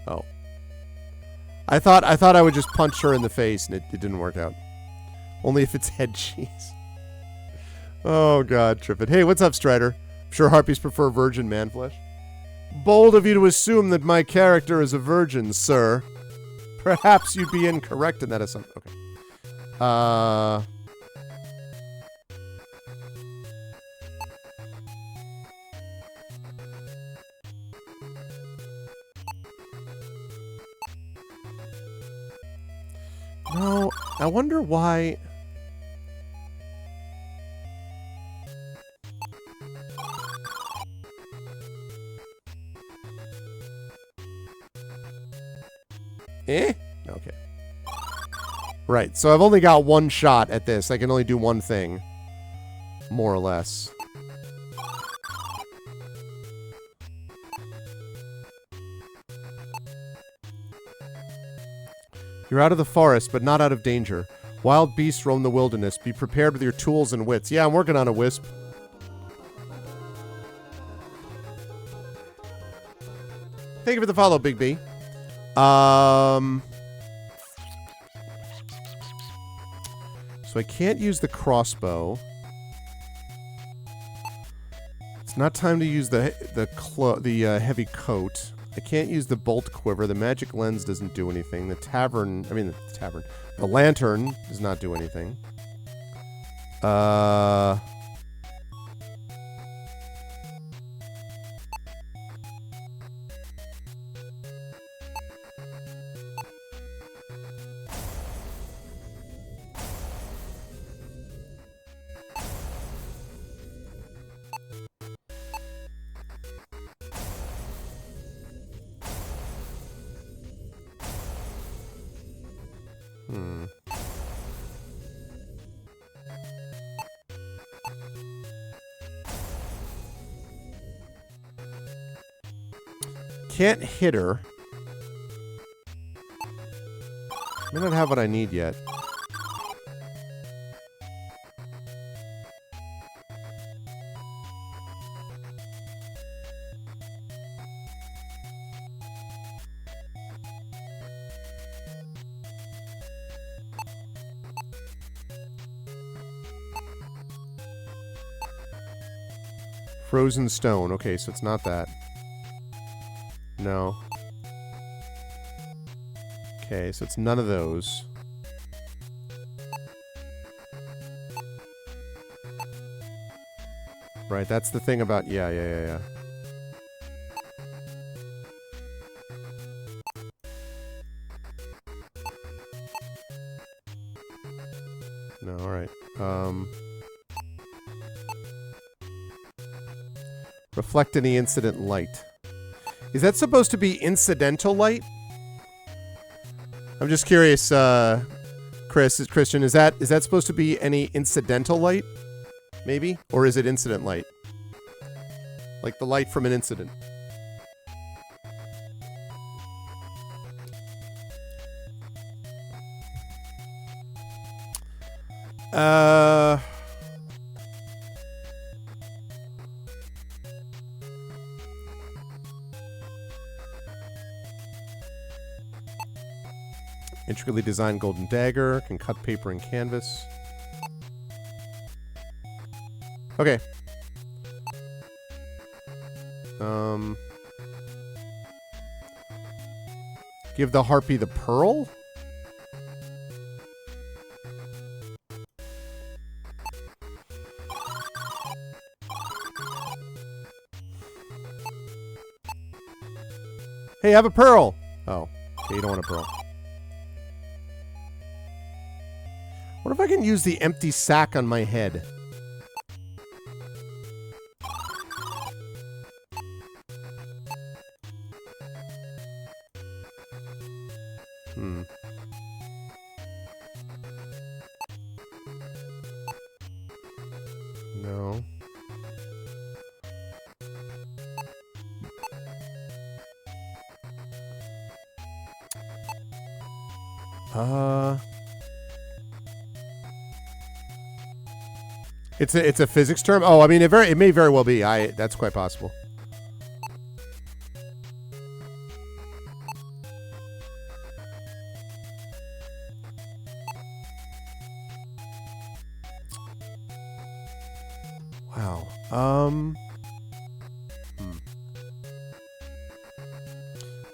Oh. I thought I would just punch her in the face, and it didn't work out. Only if it's head cheese. Oh, God, Trippin. Hey, what's up, Strider? I'm sure harpies prefer virgin man flesh. Bold of you to assume that my character is a virgin, sir. Perhaps you'd be incorrect in that assumption. Okay. No, I wonder why... Eh? Okay. Right, so I've only got one shot at this. I can only do one thing. More or less. You're out of the forest, but not out of danger. Wild beasts roam the wilderness. Be prepared with your tools and wits. Yeah, I'm working on a wisp. Thank you for the follow, Big B. So I can't use the crossbow. It's not time to use the heavy coat. I can't use the bolt quiver. The magic lens doesn't do anything. The lantern does not do anything. Hmm. Can't hit her. May not have what I need yet. Frozen stone. Okay, so it's not that. No. Okay, so it's none of those. Right, that's the thing about... Yeah. No, alright. Reflect any incident light. Is that supposed to be incidental light? I'm just curious, Christian, is that supposed to be any incidental light? Maybe? Or is it incident light? Like the light from an incident. Intricately designed golden dagger. Can cut paper and canvas. Okay. Give the harpy the pearl? Hey, have a pearl! Oh, okay, you don't want a pearl. What if I can use the empty sack on my head? No. It's a physics term. Oh, I mean, it may very well be. That's quite possible. Wow.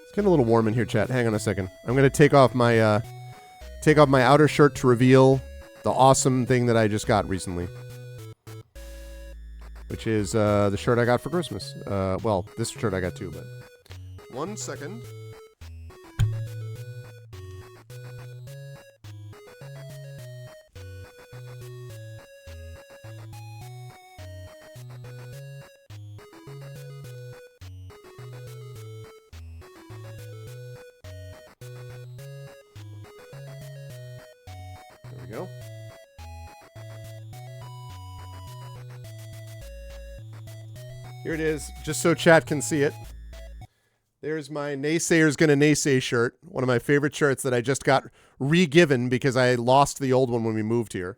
It's getting a little warm in here, chat. Hang on a second. I'm gonna take off my outer shirt to reveal the awesome thing that I just got recently, which is the shirt I got for Christmas. Well, this shirt I got too, but 1 second. There we go. Here it is, just so chat can see it. There's my Naysayer's Gonna Naysay shirt. One of my favorite shirts that I just got re-given because I lost the old one when we moved here.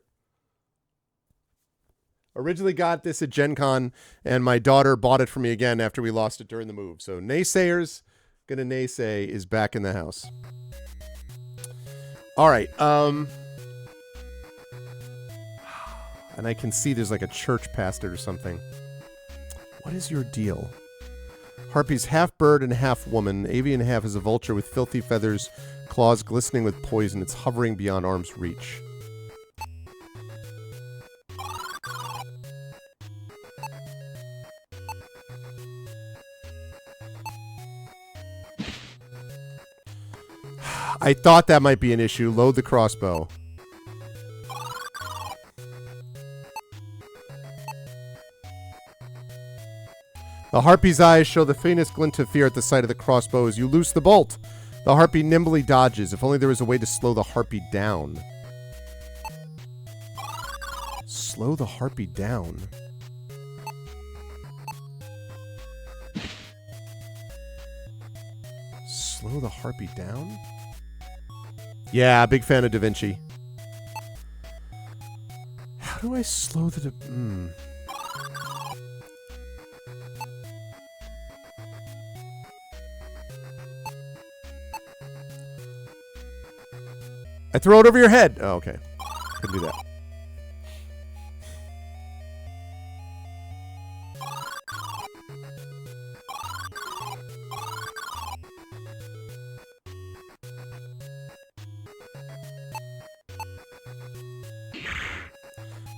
Originally got this at Gen Con, and my daughter bought it for me again after we lost it during the move. So Naysayer's Gonna Naysay is back in the house. All right. And I can see there's like a church past it or something. What is your deal? Harpy's half bird and half woman. Avian half is a vulture with filthy feathers, claws glistening with poison. It's hovering beyond arm's reach. I thought that might be an issue. Load the crossbow. The harpy's eyes show the faintest glint of fear at the sight of the crossbow as you loose the bolt. The harpy nimbly dodges. If only there was a way to slow the harpy down. Slow the harpy down. Slow the harpy down? Yeah, big fan of Da Vinci. How do I slow the... I throw it over your head. Oh, okay. Couldn't do that.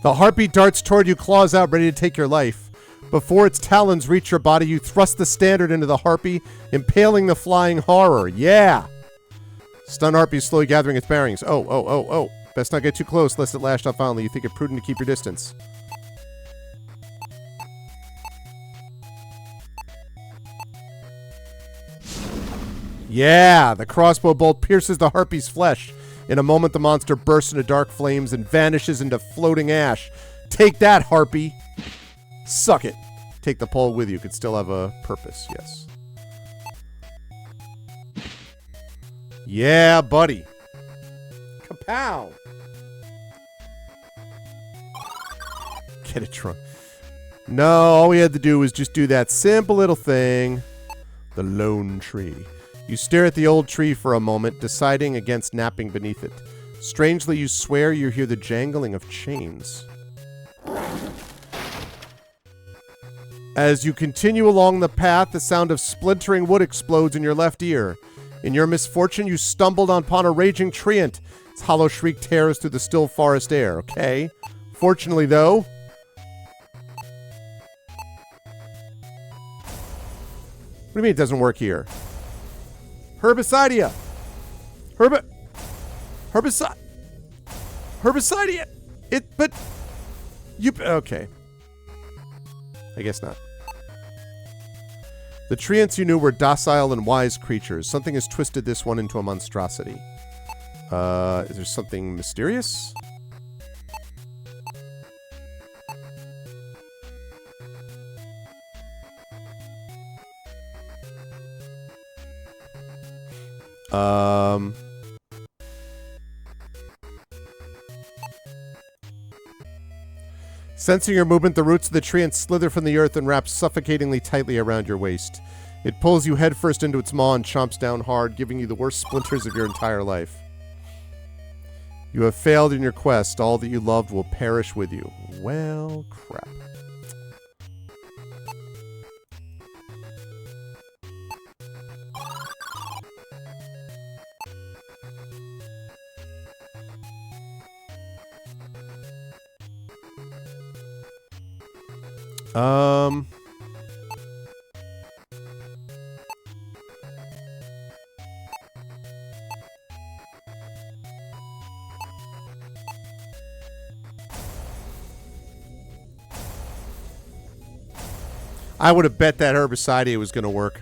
The harpy darts toward you, claws out, ready to take your life. Before its talons reach your body, you thrust the standard into the harpy, impaling the flying horror. Yeah! Stun harpy is slowly gathering its bearings. Oh. Best not get too close, lest it lash out violently. You think it prudent to keep your distance. Yeah! The crossbow bolt pierces the harpy's flesh. In a moment, the monster bursts into dark flames and vanishes into floating ash. Take that, harpy! Suck it. Take the pole with you. Could still have a purpose, yes. Yeah, buddy. Kapow! Get it drunk. No, all we had to do was just do that simple little thing. The lone tree. You stare at the old tree for a moment, deciding against napping beneath it. Strangely, you swear you hear the jangling of chains. As you continue along the path, the sound of splintering wood explodes in your left ear. In your misfortune, you stumbled upon a raging treant. Its hollow shriek tears through the still forest air. Okay. Fortunately, though... What do you mean it doesn't work here? Herbicidia! Herbicidia! But... You... Okay. I guess not. The treants you knew were docile and wise creatures. Something has twisted this one into a monstrosity. Is there something mysterious? Sensing your movement, the roots of the tree slither from the earth and wrap suffocatingly tightly around your waist. It pulls you headfirst into its maw and chomps down hard, giving you the worst splinters of your entire life. You have failed in your quest. All that you loved will perish with you. Well, crap. I would have bet that herbicidia was going to work.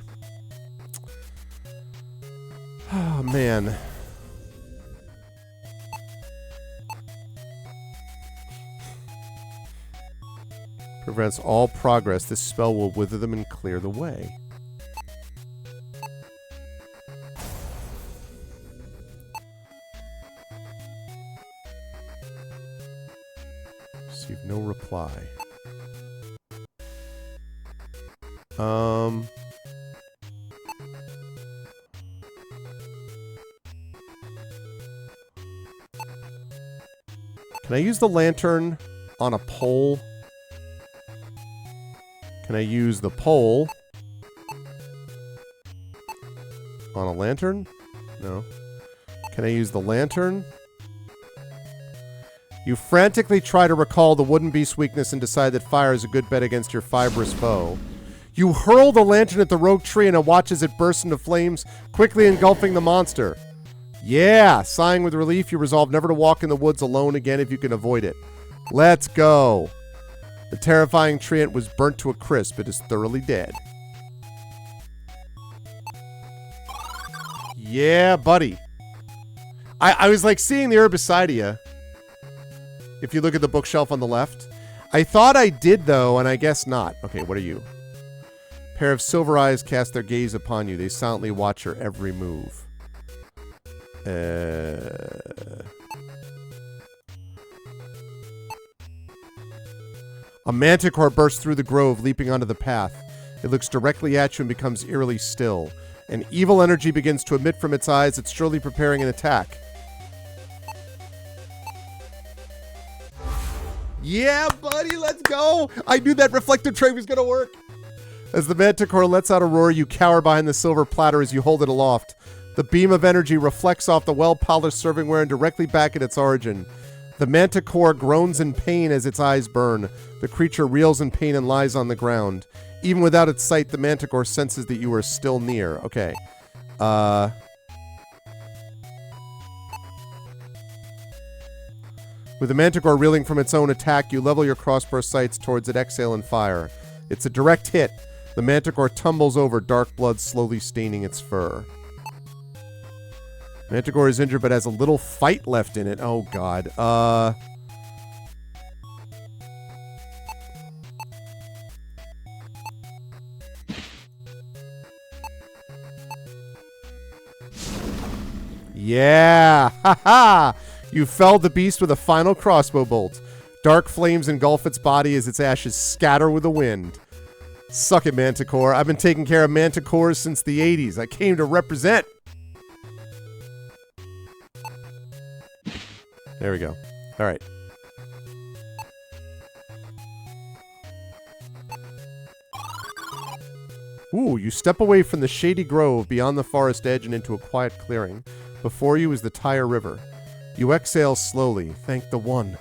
Oh, man. Prevents all progress. This spell will wither them and clear the way. Receive no reply. Can I use the lantern on a pole? Can I use the pole on a lantern? No. Can I use the lantern? You frantically try to recall the wooden beast's weakness and decide that fire is a good bet against your fibrous foe. You hurl the lantern at the rogue tree and watch as it bursts into flames, quickly engulfing the monster. Yeah! Sighing with relief, you resolve never to walk in the woods alone again if you can avoid it. Let's go! The terrifying treant was burnt to a crisp. It is thoroughly dead. Yeah, buddy. I was like seeing the Herbicidia. If you look at the bookshelf on the left. I thought I did, though, and I guess not. Okay, what are you? Pair of silver eyes cast their gaze upon you. They silently watch your every move. A manticore bursts through the grove, leaping onto the path. It looks directly at you and becomes eerily still. An evil energy begins to emit from its eyes. It's surely preparing an attack. Yeah, buddy, let's go! I knew that reflective trait was gonna work! As the manticore lets out a roar, you cower behind the silver platter as you hold it aloft. The beam of energy reflects off the well-polished servingware and directly back at its origin. The manticore groans in pain as its eyes burn. The creature reels in pain and lies on the ground. Even without its sight, the manticore senses that you are still near. Okay. With the manticore reeling from its own attack, you level your crossbow sights towards it, exhale, and fire. It's a direct hit. The manticore tumbles over, dark blood slowly staining its fur. Manticore is injured but has a little fight left in it. Oh, God. Yeah! Ha ha! You felled the beast with a final crossbow bolt. Dark flames engulf its body as its ashes scatter with the wind. Suck it, Manticore. I've been taking care of Manticores since the 80s. I came to represent. There we go. All right. Ooh, you step away from the shady grove beyond the forest edge and into a quiet clearing. Before you is the Tyre River. You exhale slowly. Thank the one.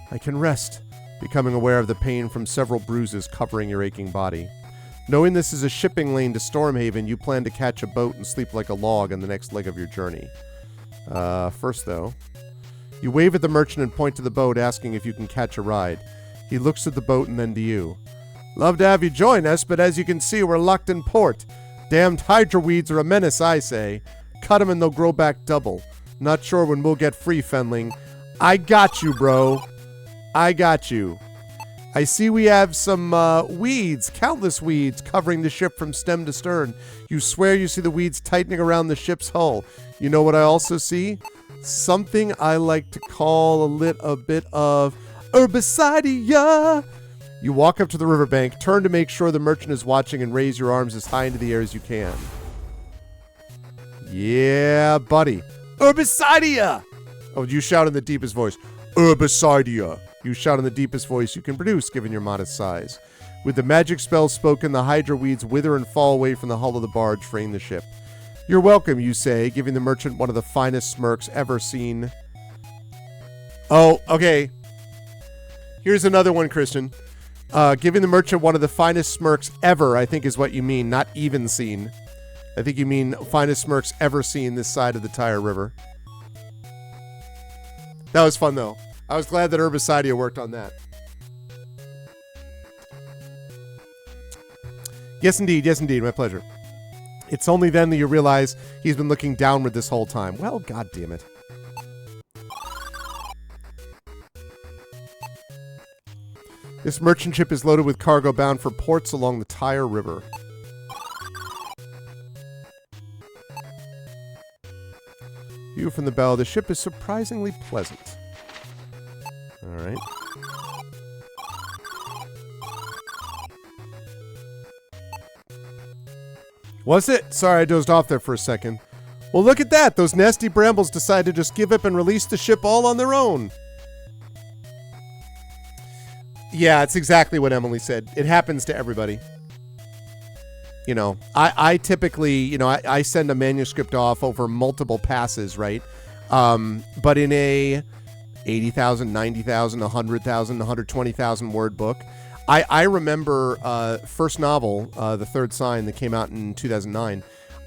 I can rest, becoming aware of the pain from several bruises covering your aching body. Knowing this is a shipping lane to Stormhaven, you plan to catch a boat and sleep like a log on the next leg of your journey. First, though, you wave at the merchant and point to the boat, asking if you can catch a ride. He looks at the boat and then to you. Love to have you join us, but as you can see, we're locked in port. Damned hydra weeds are a menace, I say. Cut them and they'll grow back double. Not sure when we'll get free, Fenling. I got you, bro. I got you. I see we have some weeds, countless weeds, covering the ship from stem to stern. You swear you see the weeds tightening around the ship's hull. You know what I also see? Something I like to call a little bit of Herbicidia. You walk up to the riverbank, turn to make sure the merchant is watching, and raise your arms as high into the air as you can. Yeah, buddy. Herbicidia! Oh, you shout in the deepest voice. Herbicidia! You shout in the deepest voice you can produce, given your modest size. With the magic spell spoken, the hydra weeds wither and fall away from the hull of the barge, freeing the ship. You're welcome, you say, giving the merchant one of the finest smirks ever seen. Oh, okay. Here's another one, Christian. Giving the merchant one of the finest smirks ever, I think is what you mean, not even seen. I think you mean finest smirks ever seen this side of the Tyre River. That was fun, though. I was glad that Herbicidia worked on that. Yes, indeed. Yes, indeed. My pleasure. It's only then that you realize he's been looking downward this whole time. Well, god damn it. This merchant ship is loaded with cargo bound for ports along the Tyre River. View from the bow of the ship is surprisingly pleasant. Alright. Was it? Sorry, I dozed off there for a second. Well, look at that! Those nasty brambles decided to just give up and release the ship all on their own. Yeah, it's exactly what Emily said. It happens to everybody. You know, I typically, you know, I send a manuscript off over multiple passes, right? But in a 80,000, 90,000, 100,000, 120,000 word book, I remember first novel, The Third Sign, that came out in 2009.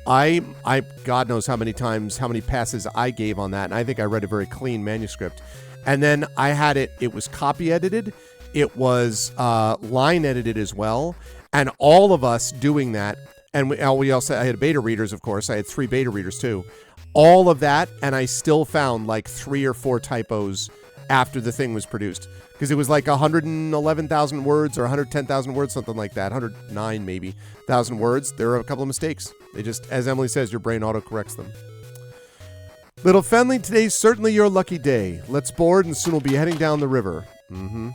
I God knows how many times, how many passes I gave on that, and I think I read a very clean manuscript. And then I had it was copy edited, it was line edited as well. And all of us doing that, and we also, I had beta readers, of course. I had 3 beta readers, too. all of that, and I still found like 3 or 4 typos after the thing was produced. Because it was like 111,000 words or 110,000 words, something like that. 109 maybe, 1,000 words. There are a couple of mistakes. They just, as Emily says, your brain auto-corrects them. Little Fenley, today's certainly your lucky day. Let's board and soon we'll be heading down the river. Mm-hmm.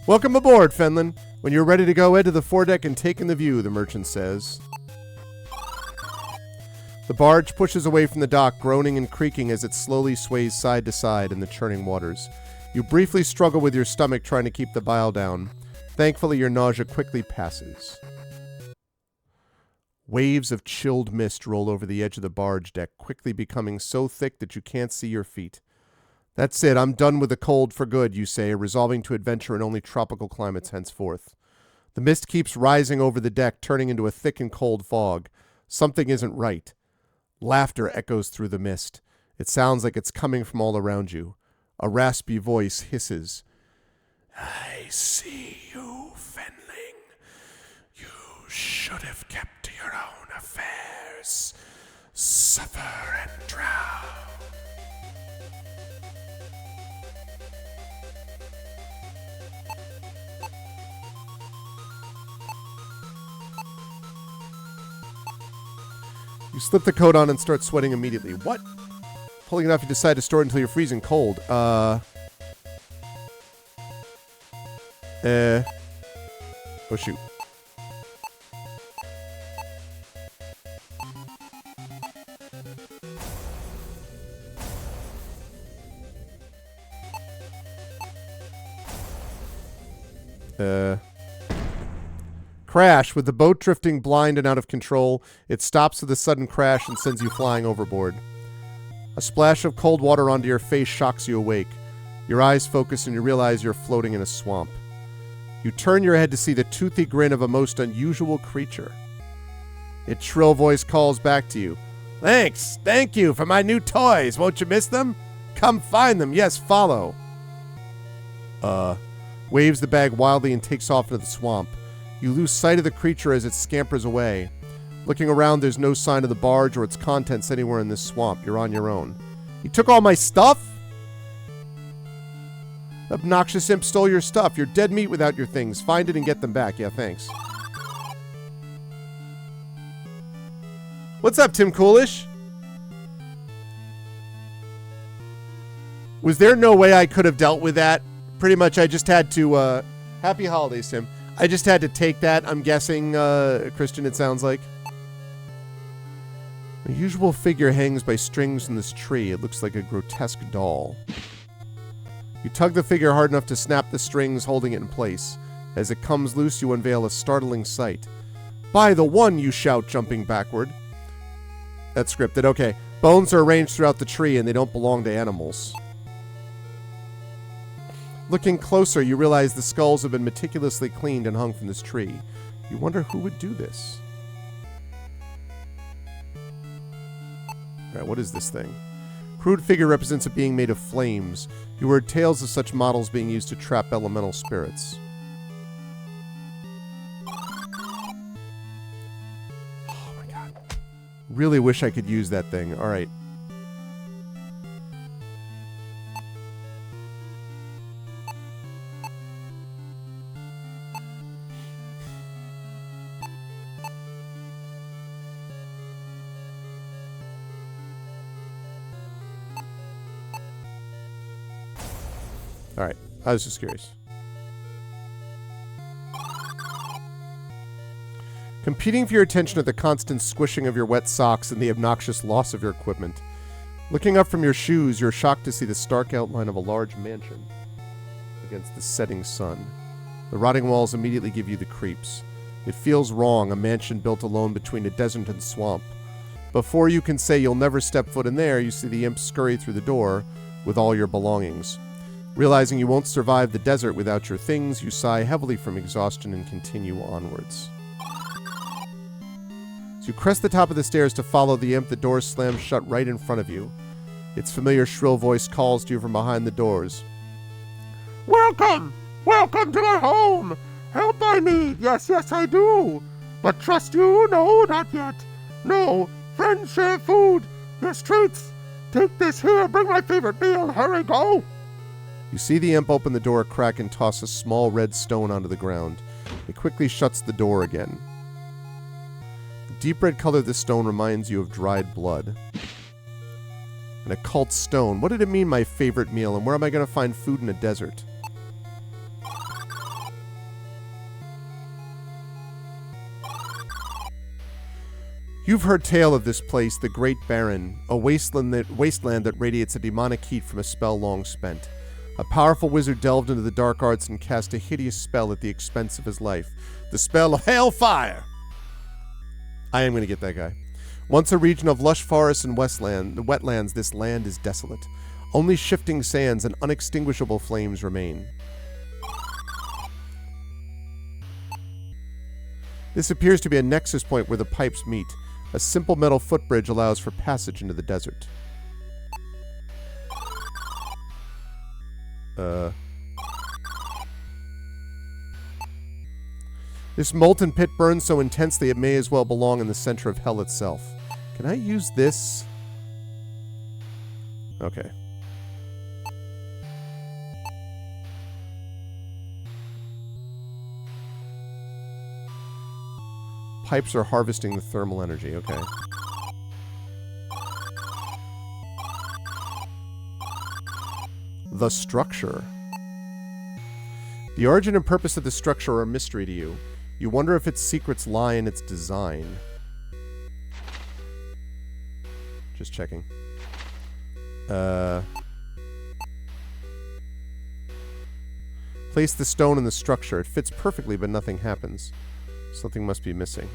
Welcome aboard, Fenlin. When you're ready to go, head to the foredeck and take in the view, the merchant says. The barge pushes away from the dock, groaning and creaking as it slowly sways side to side in the churning waters. You briefly struggle with your stomach trying to keep the bile down. Thankfully, your nausea quickly passes. Waves of chilled mist roll over the edge of the barge deck, quickly becoming so thick that you can't see your feet. That's it, I'm done with the cold for good, you say, resolving to adventure in only tropical climates henceforth. The mist keeps rising over the deck, turning into a thick and cold fog. Something isn't right. Laughter echoes through the mist. It sounds like it's coming from all around you. A raspy voice hisses. I see you, Fenling. You should have kept to your own affairs. Suffer and drown. You slip the coat on and start sweating immediately. What? Pulling it off, you decide to store it until you're freezing cold. Oh, shoot. Crash. With the boat drifting blind and out of control, it stops with a sudden crash and sends you flying overboard. A splash of cold water onto your face shocks you awake. Your eyes focus and you realize you're floating in a swamp. You turn your head to see the toothy grin of a most unusual creature. Its shrill voice calls back to you. Thanks! Thank you for my new toys! Won't you miss them? Come find them! Yes, follow! Waves the bag wildly and takes off into the swamp. You lose sight of the creature as it scampers away. Looking around, there's no sign of the barge or its contents anywhere in this swamp. You're on your own. You took all my stuff? Obnoxious imp stole your stuff. You're dead meat without your things. Find it and get them back. Yeah, thanks. What's up, Tim Coolish? Was there no way I could have dealt with that? Pretty much I just had to, happy holidays, Tim. I just had to take that, I'm guessing, Christian, it sounds like. A usual figure hangs by strings in this tree. It looks like a grotesque doll. You tug the figure hard enough to snap the strings, holding it in place. As it comes loose, you unveil a startling sight. By the one, you shout, jumping backward. That's scripted. Okay. Bones are arranged throughout the tree, and they don't belong to animals. Looking closer, you realize the skulls have been meticulously cleaned and hung from this tree. You wonder who would do this. Alright, what is this thing? Crude figure represents a being made of flames. You heard tales of such models being used to trap elemental spirits. Oh my god. Really wish I could use that thing. Alright. Alright, I was just curious. Competing for your attention are the constant squishing of your wet socks and the obnoxious loss of your equipment. Looking up from your shoes, you're shocked to see the stark outline of a large mansion against the setting sun. The rotting walls immediately give you the creeps. It feels wrong, a mansion built alone between a desert and swamp. Before you can say you'll never step foot in there, you see the imp scurry through the door with all your belongings. Realizing you won't survive the desert without your things, you sigh heavily from exhaustion and continue onwards. As you crest the top of the stairs to follow the imp, the doors slam shut right in front of you. Its familiar shrill voice calls to you from behind the doors. Welcome! Welcome to my home! Help I need, yes, I do. But trust you, no, not yet. No, friends share food, yes, treats. Take this here, bring my favorite meal, hurry, go! You see the imp open the door a crack and toss a small red stone onto the ground. It quickly shuts the door again. The deep red color of the stone reminds you of dried blood. An occult stone. What did it mean, my favorite meal, and where am I going to find food in a desert? You've heard tale of this place, the Great Barren, a wasteland that radiates a demonic heat from a spell long spent. A powerful wizard delved into the dark arts and cast a hideous spell at the expense of his life. The spell of Hailfire! I am going to get that guy. Once a region of lush forests and wetlands, this land is desolate. Only shifting sands and unextinguishable flames remain. This appears to be a nexus point where the pipes meet. A simple metal footbridge allows for passage into the desert. This molten pit burns so intensely it may as well belong in the center of hell itself. Can I use this? Okay. Pipes are harvesting the thermal energy. Okay. The structure. The origin and purpose of the structure are a mystery to you. You wonder if its secrets lie in its design. Just checking. Place the stone in the structure. It fits perfectly, but nothing happens. Something must be missing.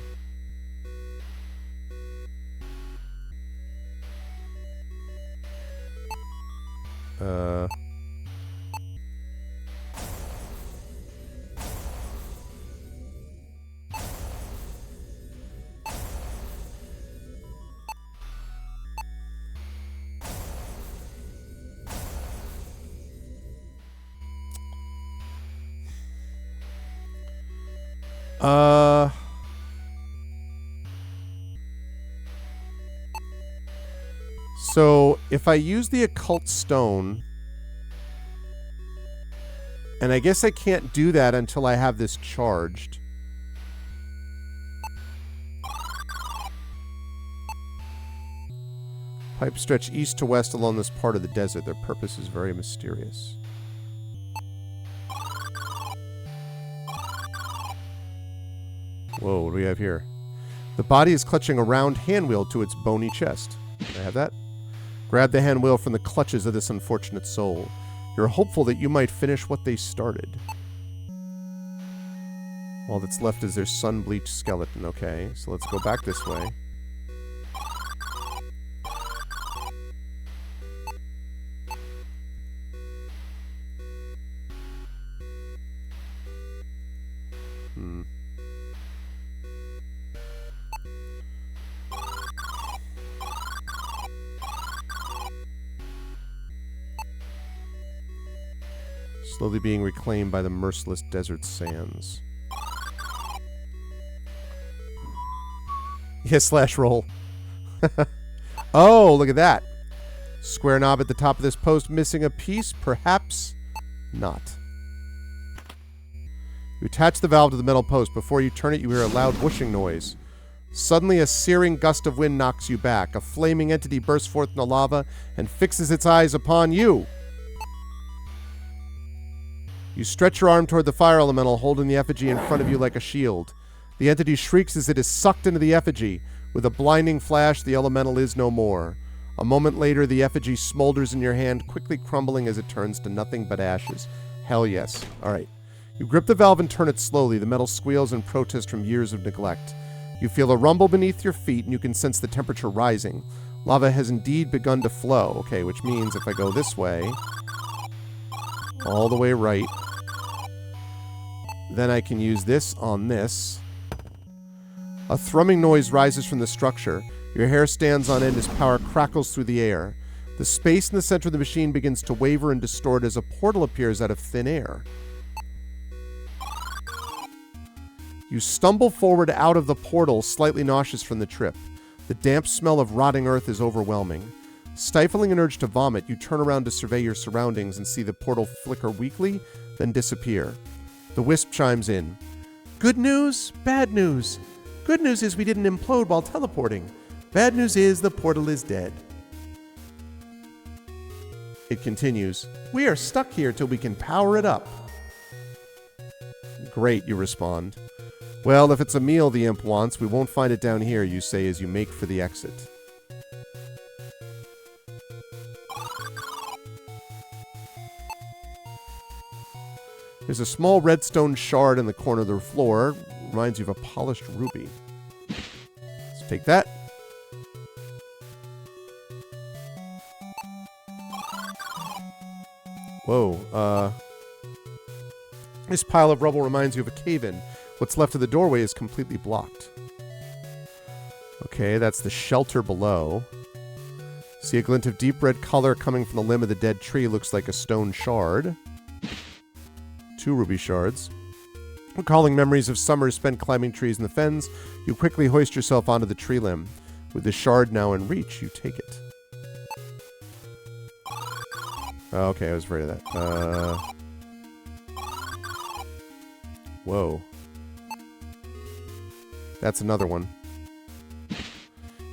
So, if I use the occult stone, and I guess I can't do that until I have this charged. Pipes stretch east to west along this part of the desert. Their purpose is very mysterious. Whoa, what do we have here? The body is clutching a round handwheel to its bony chest. Can I have that? Grab the handwheel from the clutches of this unfortunate soul. You're hopeful that you might finish what they started. All that's left is their sun-bleached skeleton. Okay, so let's go back this way. Slowly being reclaimed by the merciless desert sands. Yes, slash roll. Oh, look at that. Square knob at the top of this post missing a piece? Perhaps not. You attach the valve to the metal post. Before you turn it, you hear a loud whooshing noise. Suddenly, a searing gust of wind knocks you back. A flaming entity bursts forth in the lava and fixes its eyes upon you. You stretch your arm toward the fire elemental, holding the effigy in front of you like a shield. The entity shrieks as it is sucked into the effigy. With a blinding flash, the elemental is no more. A moment later, the effigy smolders in your hand, quickly crumbling as it turns to nothing but ashes. Hell yes. All right. You grip the valve and turn it slowly. The metal squeals in protest from years of neglect. You feel a rumble beneath your feet, and you can sense the temperature rising. Lava has indeed begun to flow. Okay, which means if I go this way, all the way right, then I can use this on this. A thrumming noise rises from the structure. Your hair stands on end as power crackles through the air. The space in the center of the machine begins to waver and distort as a portal appears out of thin air. You stumble forward out of the portal, slightly nauseous from the trip. The damp smell of rotting earth is overwhelming. Stifling an urge to vomit, you turn around to survey your surroundings and see the portal flicker weakly, then disappear. The wisp chimes in. Good news, bad news. Good news is we didn't implode while teleporting. Bad news is the portal is dead. It continues. We are stuck here till we can power it up. Great, you respond. Well, if it's a meal the imp wants, we won't find it down here, you say as you make for the exit. There's a small redstone shard in the corner of the floor. Reminds you of a polished ruby. Let's take that. Whoa, this pile of rubble reminds you of a cave-in. What's left of the doorway is completely blocked. Okay, that's the shelter below. See a glint of deep red color coming from the limb of the dead tree. Looks like a stone shard. 2 ruby shards. Recalling memories of summers spent climbing trees in the fens, you quickly hoist yourself onto the tree limb. With the shard now in reach, you take it. Oh, okay, I was afraid of that. Whoa. That's another one.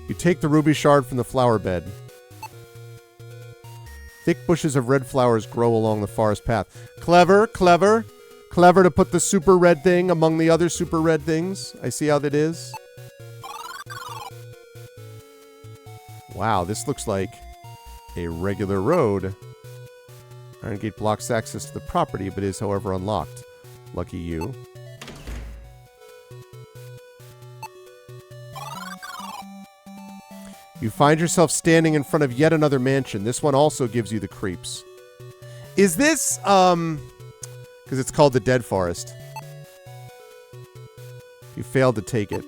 You take the ruby shard from the flower bed. Thick bushes of red flowers grow along the forest path. Clever, clever. Clever to put the super red thing among the other super red things. I see how that is. Wow, this looks like a regular road. Iron gate blocks access to the property, but is, however, unlocked. Lucky you. You find yourself standing in front of yet another mansion. This one also gives you the creeps. Is this, because it's called the Dead Forest. You failed to take it.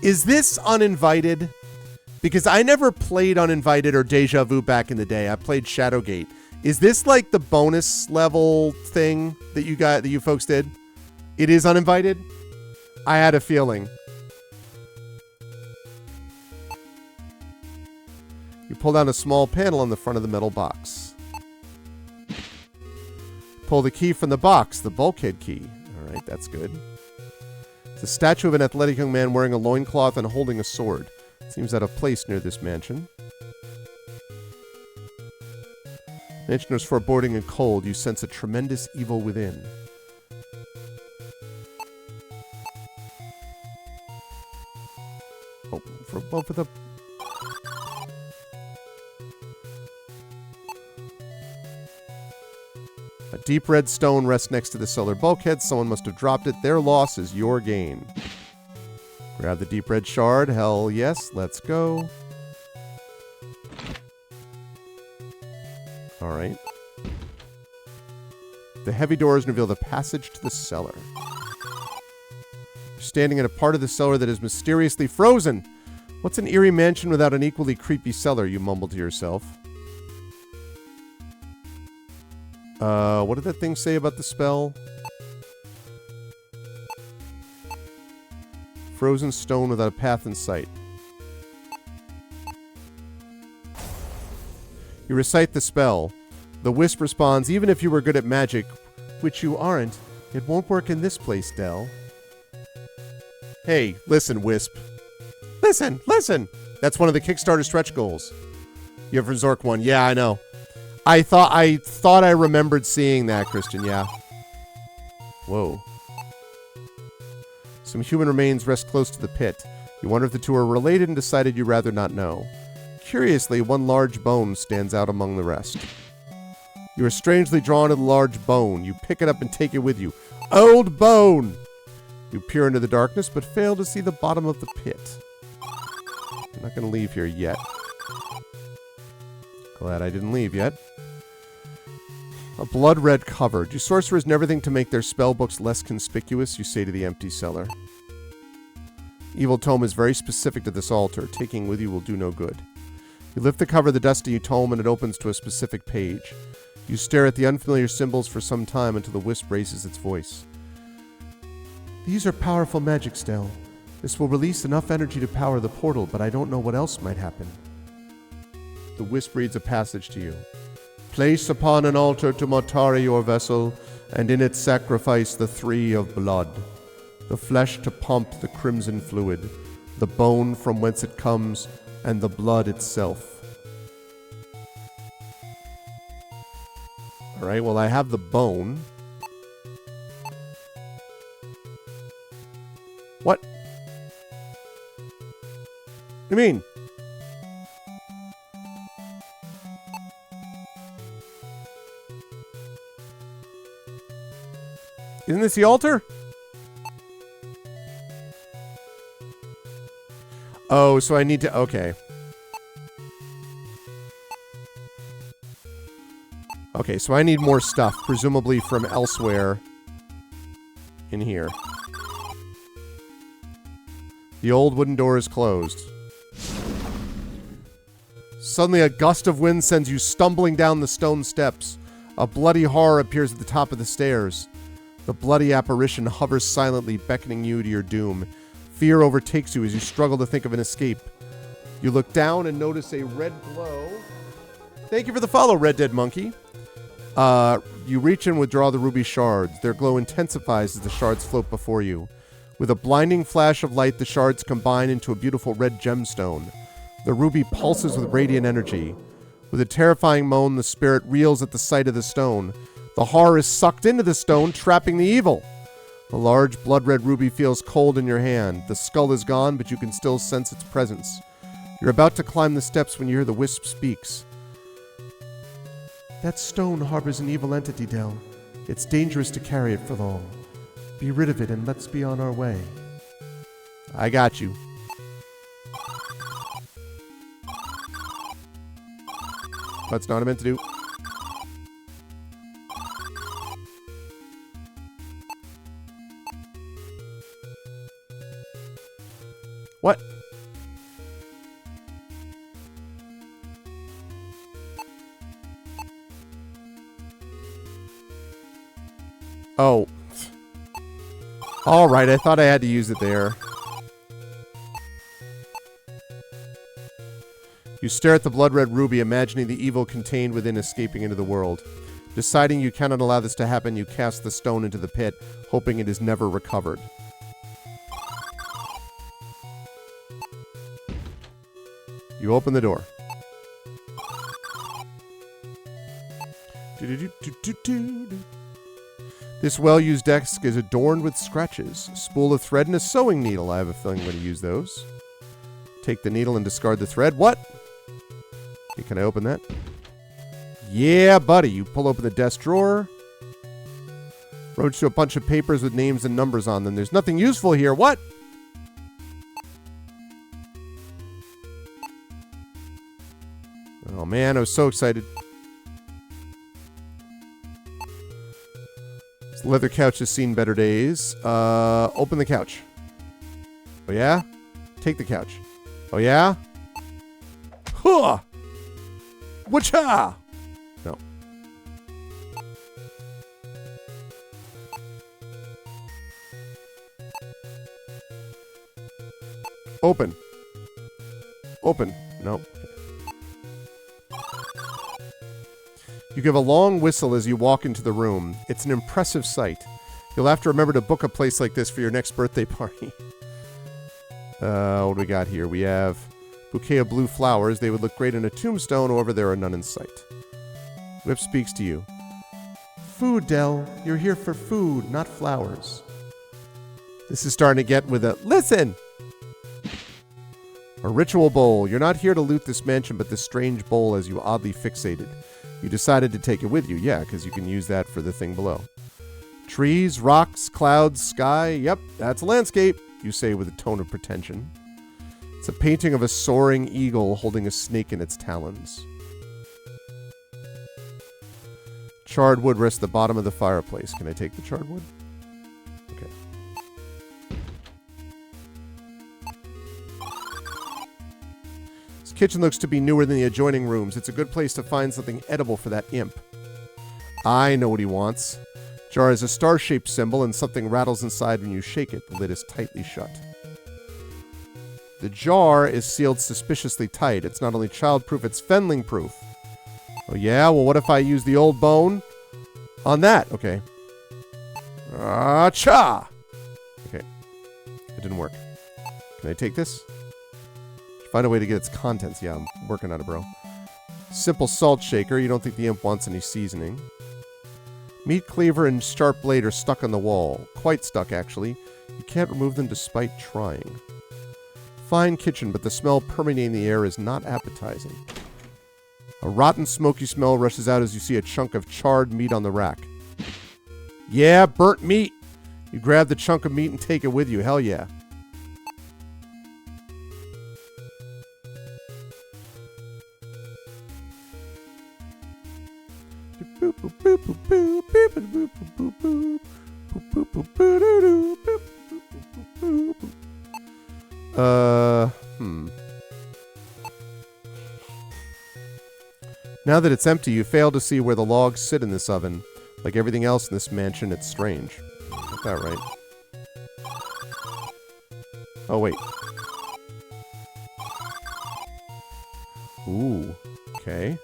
Is this uninvited? Because I never played Uninvited or Deja Vu back in the day. I played Shadowgate. Is this like the bonus level thing that you folks did? It is Uninvited? I had a feeling. You pull down a small panel on the front of the metal box. Pull the key from the box, the bulkhead key. All right, that's good. It's a statue of an athletic young man wearing a loincloth and holding a sword. Seems out of place near this mansion. Mansion is foreboding and cold. You sense a tremendous evil within. Oh, for both of the... A deep red stone rests next to the cellar bulkhead. Someone must have dropped it. Their loss is your gain. Grab the deep red shard. Hell yes. Let's go. Alright. The heavy doors reveal the passage to the cellar. You're standing in a part of the cellar that is mysteriously frozen. What's an eerie mansion without an equally creepy cellar, you mumble to yourself. What did that thing say about the spell? Frozen stone without a path in sight. You recite the spell. The wisp responds, even if you were good at magic, which you aren't, it won't work in this place, Del. Hey, listen, Wisp. Listen, listen! That's one of the Kickstarter stretch goals. You have Zork one. Yeah, I know. I thought I remembered seeing that, Christian, yeah. Whoa. Some human remains rest close to the pit. You wonder if the two are related and decided you'd rather not know. Curiously, one large bone stands out among the rest. You are strangely drawn to the large bone. You pick it up and take it with you. Old bone! You peer into the darkness, but fail to see the bottom of the pit. I'm not going to leave here yet. Glad I didn't leave yet. A blood red cover. Do sorcerers never think to make their spell books less conspicuous? You say to the empty cellar. Evil tome is very specific to this altar. Taking with you will do no good. You lift the cover of the dusty tome and it opens to a specific page. You stare at the unfamiliar symbols for some time until the wisp raises its voice. These are powerful magic, Stell. This will release enough energy to power the portal, but I don't know what else might happen. The wisp reads a passage to you. Place upon an altar to Motari your vessel, and in it sacrifice the 3 of blood. The flesh to pump the crimson fluid, the bone from whence it comes, and the blood itself. Alright, well, I have the bone. What? What do you mean? Isn't this the altar? Oh, so I need to... Okay. Okay, so I need more stuff, presumably from elsewhere in here. The old wooden door is closed. Suddenly a gust of wind sends you stumbling down the stone steps. A bloody horror appears at the top of the stairs. The bloody apparition hovers silently, beckoning you to your doom. Fear overtakes you as you struggle to think of an escape. You look down and notice a red glow. Thank you for the follow, Red Dead Monkey. You reach and withdraw the ruby shards. Their glow intensifies as the shards float before you. With a blinding flash of light, the shards combine into a beautiful red gemstone. The ruby pulses with radiant energy. With a terrifying moan, the spirit reels at the sight of the stone. The horror is sucked into the stone, trapping the evil. The large blood-red ruby feels cold in your hand. The skull is gone, but you can still sense its presence. You're about to climb the steps when you hear the wisp speaks. That stone harbors an evil entity, Del. It's dangerous to carry it for long. Be rid of it and let's be on our way. I got you. That's not what I meant to do. What? Oh. Alright, I thought I had to use it there. You stare at the blood-red ruby, imagining the evil contained within escaping into the world. Deciding you cannot allow this to happen, you cast the stone into the pit, hoping it is never recovered. You open the door. This well-used desk is adorned with scratches. A spool of thread and a sewing needle. I have a feeling I'm going to use those. Take the needle and discard the thread. What? Okay, can I open that? Yeah, buddy. You pull open the desk drawer. Roach to a bunch of papers with names and numbers on them. There's nothing useful here. What? Oh, man. I was so excited. This leather couch has seen better days. Open the couch. Oh, yeah? Take the couch. Oh, yeah? Huh! Wacha! No. Open. Open. No. You give a long whistle as you walk into the room. It's an impressive sight. You'll have to remember to book a place like this for your next birthday party. What do we got here? We have bouquet of blue flowers. They would look great in a tombstone, however, there are none in sight. Whip speaks to you. Food, Del. You're here for food, not flowers. This is starting to get with a, listen! A ritual bowl. You're not here to loot this mansion, but this strange bowl has you oddly fixated. You decided to take it with you, yeah, because you can use that for the thing below. Trees, rocks, clouds, sky. Yep, that's a landscape, you say with a tone of pretension. It's a painting of a soaring eagle holding a snake in its talons. Charred wood rests at the bottom of the fireplace. Can I take the charred wood? Okay. This kitchen looks to be newer than the adjoining rooms. It's a good place to find something edible for that imp. I know what he wants. Jar is a star-shaped symbol, and something rattles inside when you shake it. The lid is tightly shut. The jar is sealed suspiciously tight. It's not only child-proof, it's fendling-proof. Oh, yeah? Well, what if I use the old bone on that? Okay. Ah-cha! Okay. It didn't work. Can I take this? Find a way to get its contents. Yeah, I'm working on it, bro. Simple salt shaker. You don't think the imp wants any seasoning. Meat cleaver and sharp blade are stuck on the wall. Quite stuck, actually. You can't remove them despite trying. Fine kitchen, but the smell permeating the air is not appetizing. A rotten, smoky smell rushes out as you see a chunk of charred meat on the rack. Yeah, burnt meat! You grab the chunk of meat and take it with you. Hell yeah. Now that it's empty, you fail to see where the logs sit in this oven. Like everything else in this mansion, it's strange. Got that right. Oh, wait. Ooh. Okay.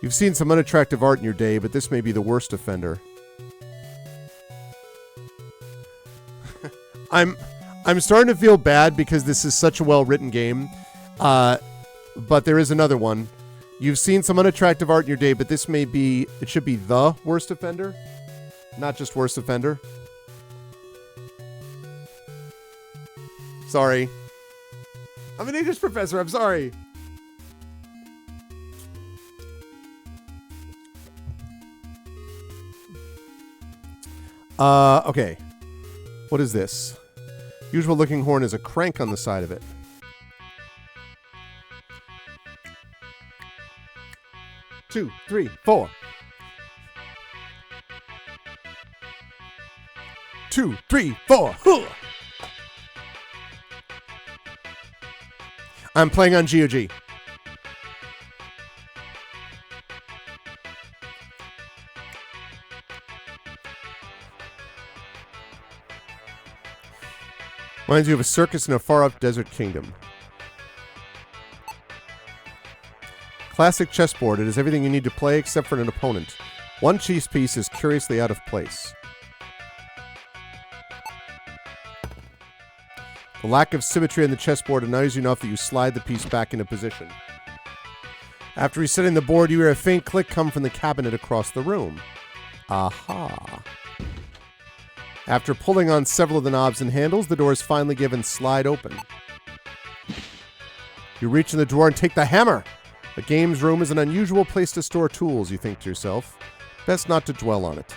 You've seen some unattractive art in your day, but this may be the worst offender. I'm starting to feel bad because this is such a well-written game. But there is another one. You've seen some unattractive art in your day, but this may be... It should be the worst offender. Not just worst offender. Sorry. I'm an English professor. I'm sorry. Okay. What is this? Usual looking horn is a crank on the side of it. Two, three, four. 2, 3, 4. Huh. I'm playing on GOG. Reminds you of a circus in a far-off desert kingdom. Classic chessboard. It has everything you need to play except for an opponent. One chess piece is curiously out of place. The lack of symmetry on the chessboard annoys you enough that you slide the piece back into position. After resetting the board, you hear a faint click come from the cabinet across the room. Aha. After pulling on several of the knobs and handles, the door is finally given slide open. You reach in the drawer and take the hammer. The games room is an unusual place to store tools, you think to yourself. Best not to dwell on it.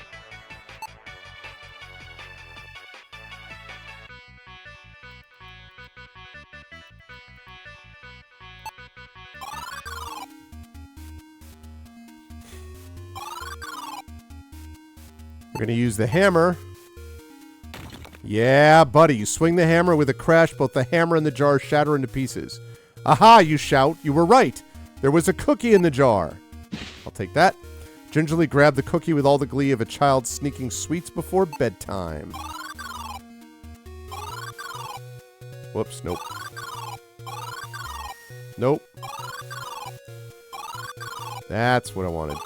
We're going to use the hammer. Yeah, buddy, you swing the hammer with a crash, both the hammer and the jar shatter into pieces. Aha, you shout. You were right. There was a cookie in the jar. I'll take that. Gingerly grab the cookie with all the glee of a child sneaking sweets before bedtime. Whoops, nope. Nope. That's what I wanted.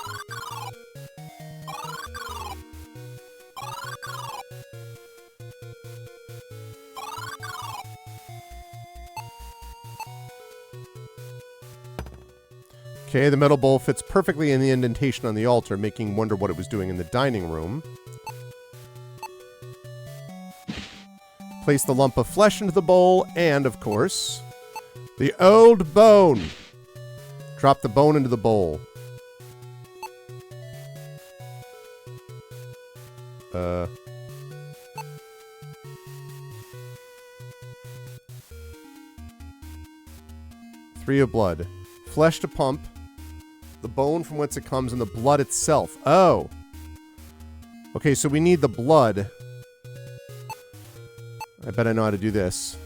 Okay, the metal bowl fits perfectly in the indentation on the altar, making you wonder what it was doing in the dining room. Place the lump of flesh into the bowl, and, of course, the old bone. Drop the bone into the bowl. Three of blood. Flesh to pump. The bone from whence it comes, and the blood itself. Oh. Okay, so we need the blood. I bet I know how to do this.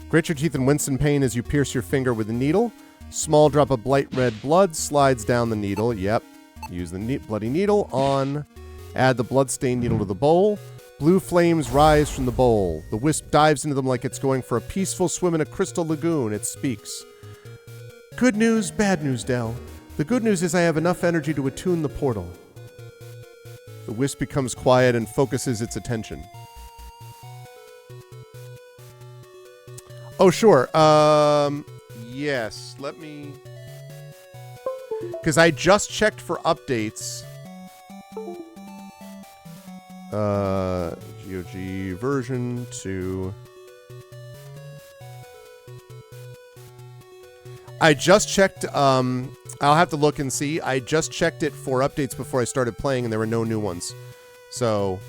Grit your teeth and wince in pain as you pierce your finger with a needle. Small drop of bright red blood slides down the needle. Yep. Use the bloody needle on Add the bloodstained needle to the bowl. Blue flames rise from the bowl. The wisp dives into them like it's going for a peaceful swim in a crystal lagoon. It speaks. Good news, bad news, Del. The good news is I have enough energy to attune the portal. The wisp becomes quiet and focuses its attention. Oh, sure. Yes. Let me... Because I just checked for updates. GOG version 2. I just checked, I'll have to look and see. I just checked it for updates before I started playing, and there were no new ones. So,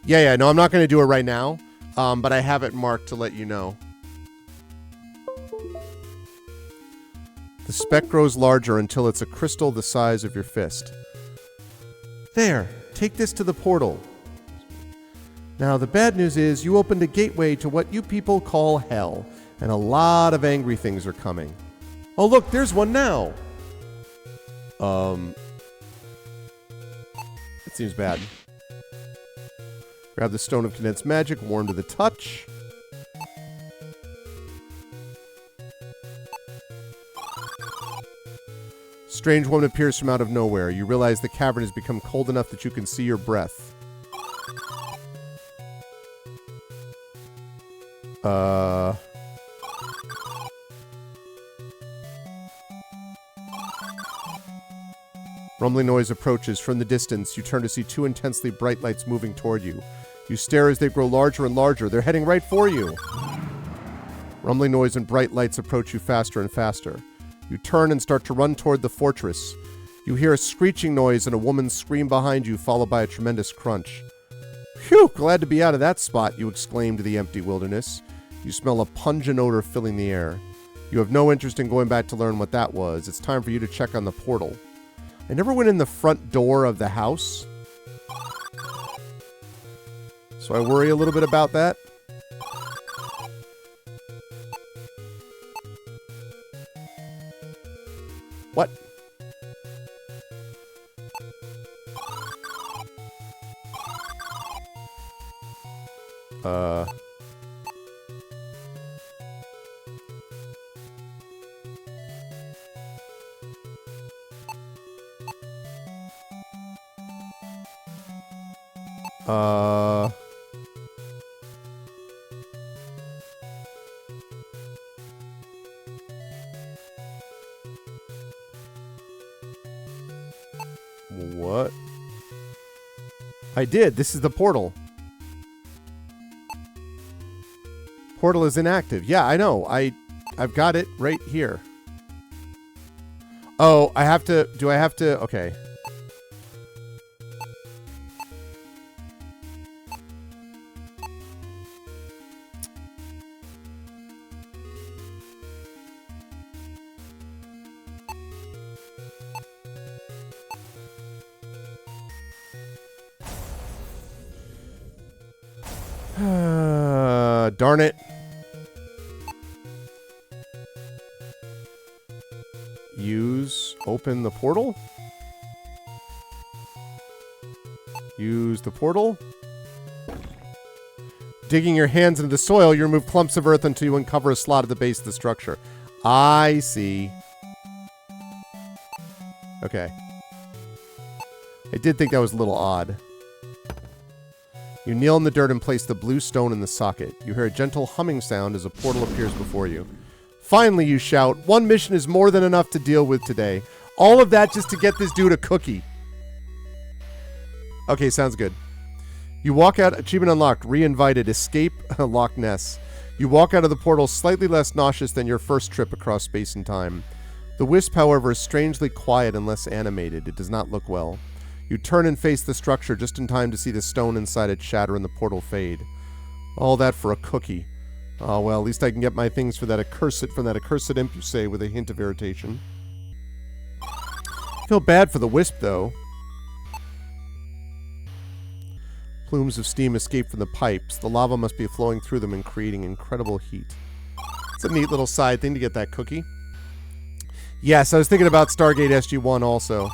yeah, no, I'm not going to do it right now, but I have it marked to let you know. The speck grows larger until it's a crystal the size of your fist. There, take this to the portal. Now, the bad news is you opened a gateway to what you people call hell, and a lot of angry things are coming. Oh, look, there's one now. It seems bad. Grab the Stone of Condensed Magic, warm to the touch. Strange woman appears from out of nowhere. You realize the cavern has become cold enough that you can see your breath. Rumbling noise approaches. From the distance, you turn to see two intensely bright lights moving toward you. You stare as they grow larger and larger. They're heading right for you. Rumbling noise and bright lights approach you faster and faster. You turn and start to run toward the fortress. You hear a screeching noise and a woman's scream behind you, followed by a tremendous crunch. Phew, glad to be out of that spot, you exclaim to the empty wilderness. You smell a pungent odor filling the air. You have no interest in going back to learn what that was. It's time for you to check on the portal. I never went in the front door of the house, so I worry a little bit about that. What? What? I did. This is the portal. Portal is inactive. Yeah, I know. I've got it right here. Oh, I have to... Do I have to... Okay. Darn it. Use, open the portal. Use the portal. Digging your hands into the soil, you remove clumps of earth until you uncover a slot at the base of the structure. I see. Okay. I did think that was a little odd. You kneel in the dirt and place the blue stone in the socket. You hear a gentle humming sound as a portal appears before you. Finally, you shout, one mission is more than enough to deal with today. All of that just to get this dude a cookie. Okay, sounds good. You walk out, achievement unlocked, re-invited, escape Loch Ness. You walk out of the portal slightly less nauseous than your first trip across space and time. The wisp, however, is strangely quiet and less animated. It does not look well. You turn and face the structure just in time to see the stone inside it shatter and the portal fade. All that for a cookie. Oh, well, at least I can get my things for that accursed imp, you say, with a hint of irritation. I feel bad for the wisp, though. Plumes of steam escape from the pipes. The lava must be flowing through them and creating incredible heat. It's a neat little side thing to get that cookie. Yes, I was thinking about Stargate SG-1 also.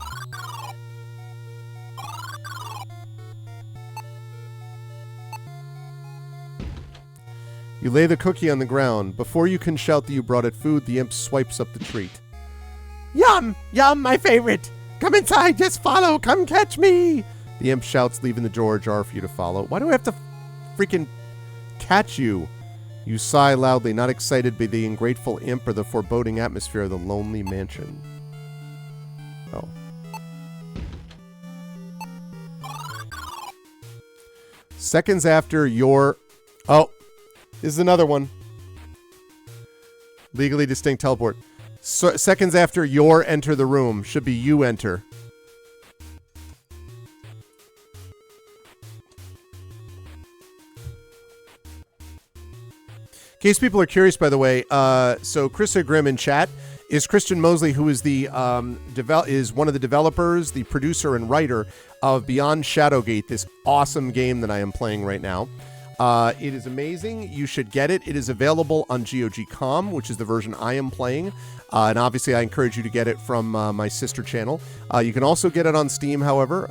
You lay the cookie on the ground. Before you can shout that you brought it food, the imp swipes up the treat. Yum! Yum, my favorite! Come inside, just follow, come catch me! The imp shouts, leaving the door ajar for you to follow. Why do I have to freaking catch you? You sigh loudly, not excited by the ungrateful imp or the foreboding atmosphere of the lonely mansion. Oh. Seconds after your... Oh, this is another one. Legally distinct teleport. So, seconds after your enter the room. Should be you enter. In case people are curious, by the way, so Chris Grimm in chat is Christian Mosley, who is the is one of the developers, the producer and writer of Beyond Shadowgate, this awesome game that I am playing right now. It is amazing. You should get it. It is available on GOG.com, which is the version I am playing. And obviously, I encourage you to get it from my sister channel. You can also get it on Steam, however.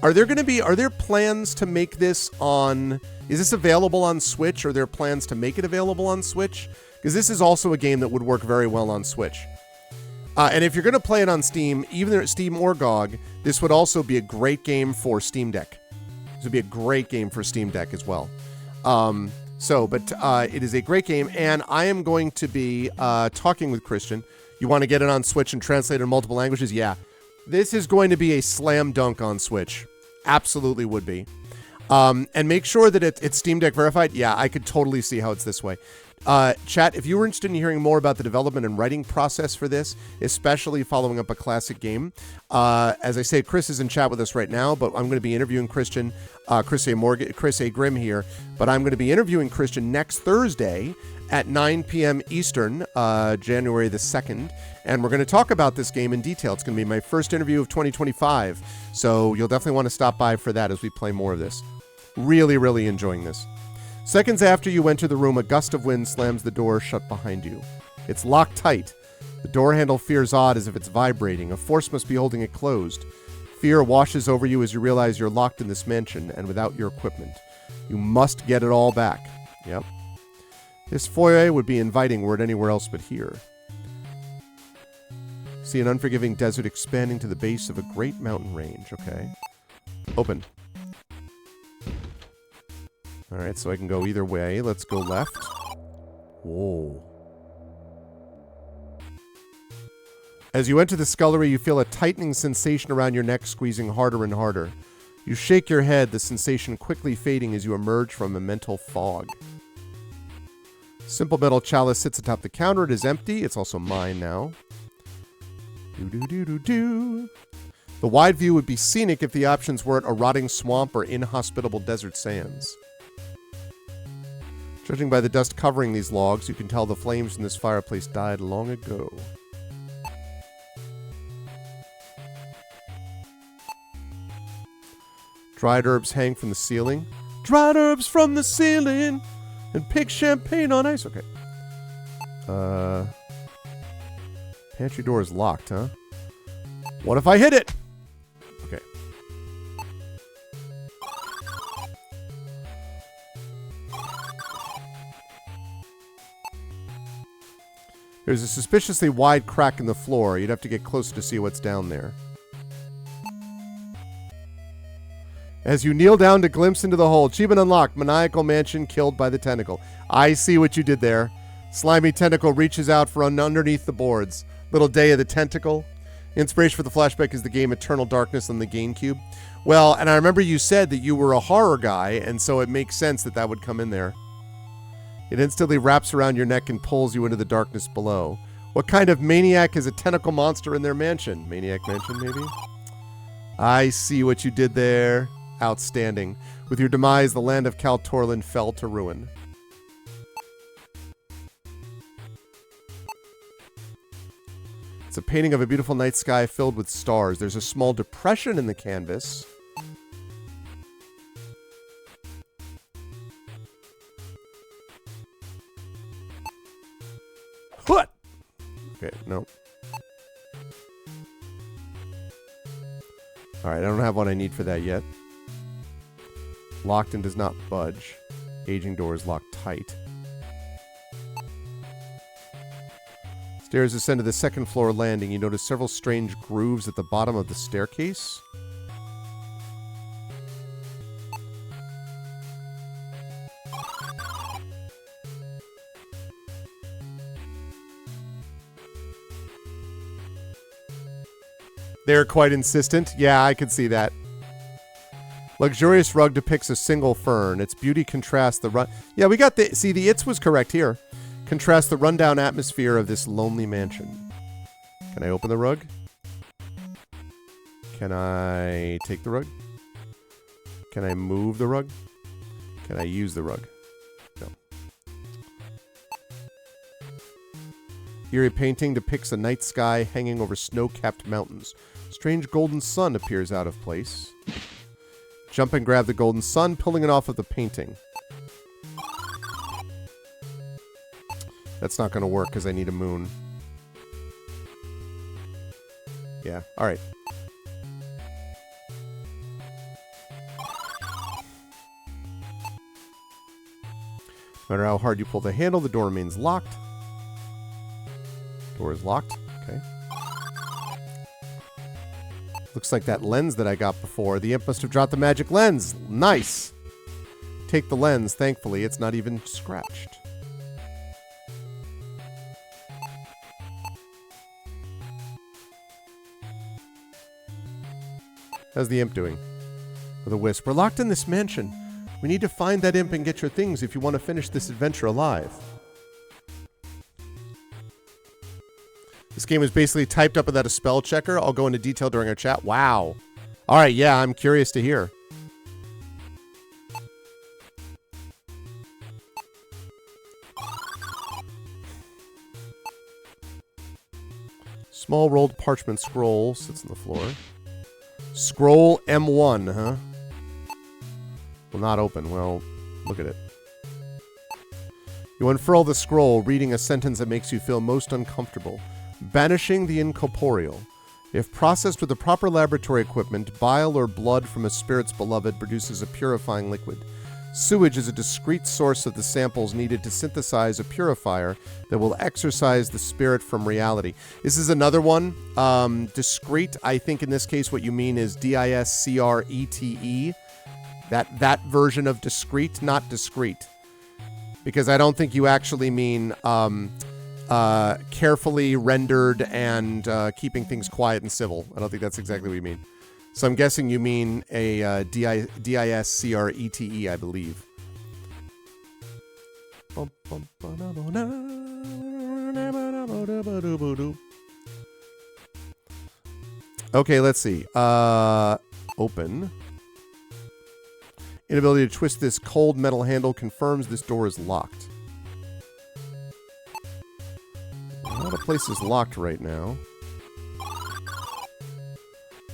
Are there plans to make this on... Is this available on Switch? Are there plans to make it available on Switch? Because this is also a game that would work very well on Switch. And if you're going to play it on Steam, either Steam or GOG, this would also be a great game for Steam Deck. This would be a great game for Steam Deck as well. It is a great game, and I am going to be talking with Christian. You want to get it on Switch and translate it in multiple languages? Yeah. This is going to be a slam dunk on Switch. Absolutely would be. And make sure that it's Steam Deck verified. Yeah, I could totally see how it's this way. Chat, if you were interested in hearing more about the development and writing process for this, especially following up a classic game, as I say, Chris is in chat with us right now, but I'm going to be interviewing Chris A. Grimm here, but I'm going to be interviewing Christian next Thursday at 9 p.m. Eastern, January the 2nd, and we're going to talk about this game in detail. It's going to be my first interview of 2025, so you'll definitely want to stop by for that as we play more of this. Really, really enjoying this. Seconds after you enter the room, a gust of wind slams the door shut behind you. It's locked tight. The door handle feels odd as if it's vibrating. A force must be holding it closed. Fear washes over you as you realize you're locked in this mansion and without your equipment. You must get it all back. Yep. This foyer would be inviting were it anywhere else but here. See an unforgiving desert expanding to the base of a great mountain range. Okay. Open. Alright, so I can go either way. Let's go left. Whoa. As you enter the scullery, you feel a tightening sensation around your neck, squeezing harder and harder. You shake your head, the sensation quickly fading as you emerge from a mental fog. Simple metal chalice sits atop the counter. It is empty. It's also mine now. Do-do-do-do-do. The wide view would be scenic if the options weren't a rotting swamp or inhospitable desert sands. Judging by the dust covering these logs, you can tell the flames in this fireplace died long ago. Dried herbs hang from the ceiling. Dried herbs from the ceiling! And pink champagne on ice. Okay. Pantry door is locked, huh? What if I hit it? Okay. There's a suspiciously wide crack in the floor. You'd have to get closer to see what's down there. As you kneel down to glimpse into the hole, achievement unlocked. Maniacal mansion killed by the tentacle. I see what you did there. Slimy tentacle reaches out from underneath the boards. Little Day of the Tentacle. Inspiration for the flashback is the game Eternal Darkness on the GameCube. Well, and I remember you said that you were a horror guy, and so it makes sense that that would come in there. It instantly wraps around your neck and pulls you into the darkness below. What kind of maniac has a tentacle monster in their mansion? Maniac Mansion, maybe? I see what you did there. Outstanding. With your demise, the land of Kaltorlin fell to ruin. It's a painting of a beautiful night sky filled with stars. There's a small depression in the canvas. What? Okay, no. Alright, I don't have what I need for that yet. Locked and does not budge. Aging door is locked tight. Stairs ascend to the second floor landing. You notice several strange grooves at the bottom of the staircase. They're quite insistent. Yeah, I could see that. Luxurious rug depicts a single fern. Its beauty contrasts the run... Yeah, we got the... See, the its was correct here. Contrasts the rundown atmosphere of this lonely mansion. Can I open the rug? Can I take the rug? Can I move the rug? Can I use the rug? No. Eerie painting depicts a night sky hanging over snow-capped mountains. Strange golden sun appears out of place. Jump and grab the golden sun, pulling it off of the painting. That's not going to work because I need a moon. Yeah, alright. No matter how hard you pull the handle, the door remains locked. Door is locked. Okay. Looks like that lens that I got before. The imp must have dropped the magic lens. Nice. Take the lens. Thankfully, it's not even scratched. How's the imp doing? With a wisp. We're locked in this mansion. We need to find that imp and get your things if you want to finish this adventure alive. This game is basically typed up without a spell checker. I'll go into detail during our chat. Wow. All right, yeah, I'm curious to hear. Small rolled parchment scroll sits on the floor. Scroll M1, huh? Will not open. Well, look at it. You unfurl the scroll, reading a sentence that makes you feel most uncomfortable. Banishing the incorporeal. If processed with the proper laboratory equipment, bile or blood from a spirit's beloved produces a purifying liquid. Sewage is a discrete source of the samples needed to synthesize a purifier that will exorcise the spirit from reality. This is another one. Discrete, I think in this case what you mean is D-I-S-C-R-E-T-E. That version of discrete, not discrete. Because I don't think you actually mean carefully rendered and keeping things quiet and civil. I don't think that's exactly what you mean. So I'm guessing you mean a D-I-S-C-R-E-T-E, I believe. Okay, let's see. Open. Inability to twist this cold metal handle confirms this door is locked. A lot of places locked right now.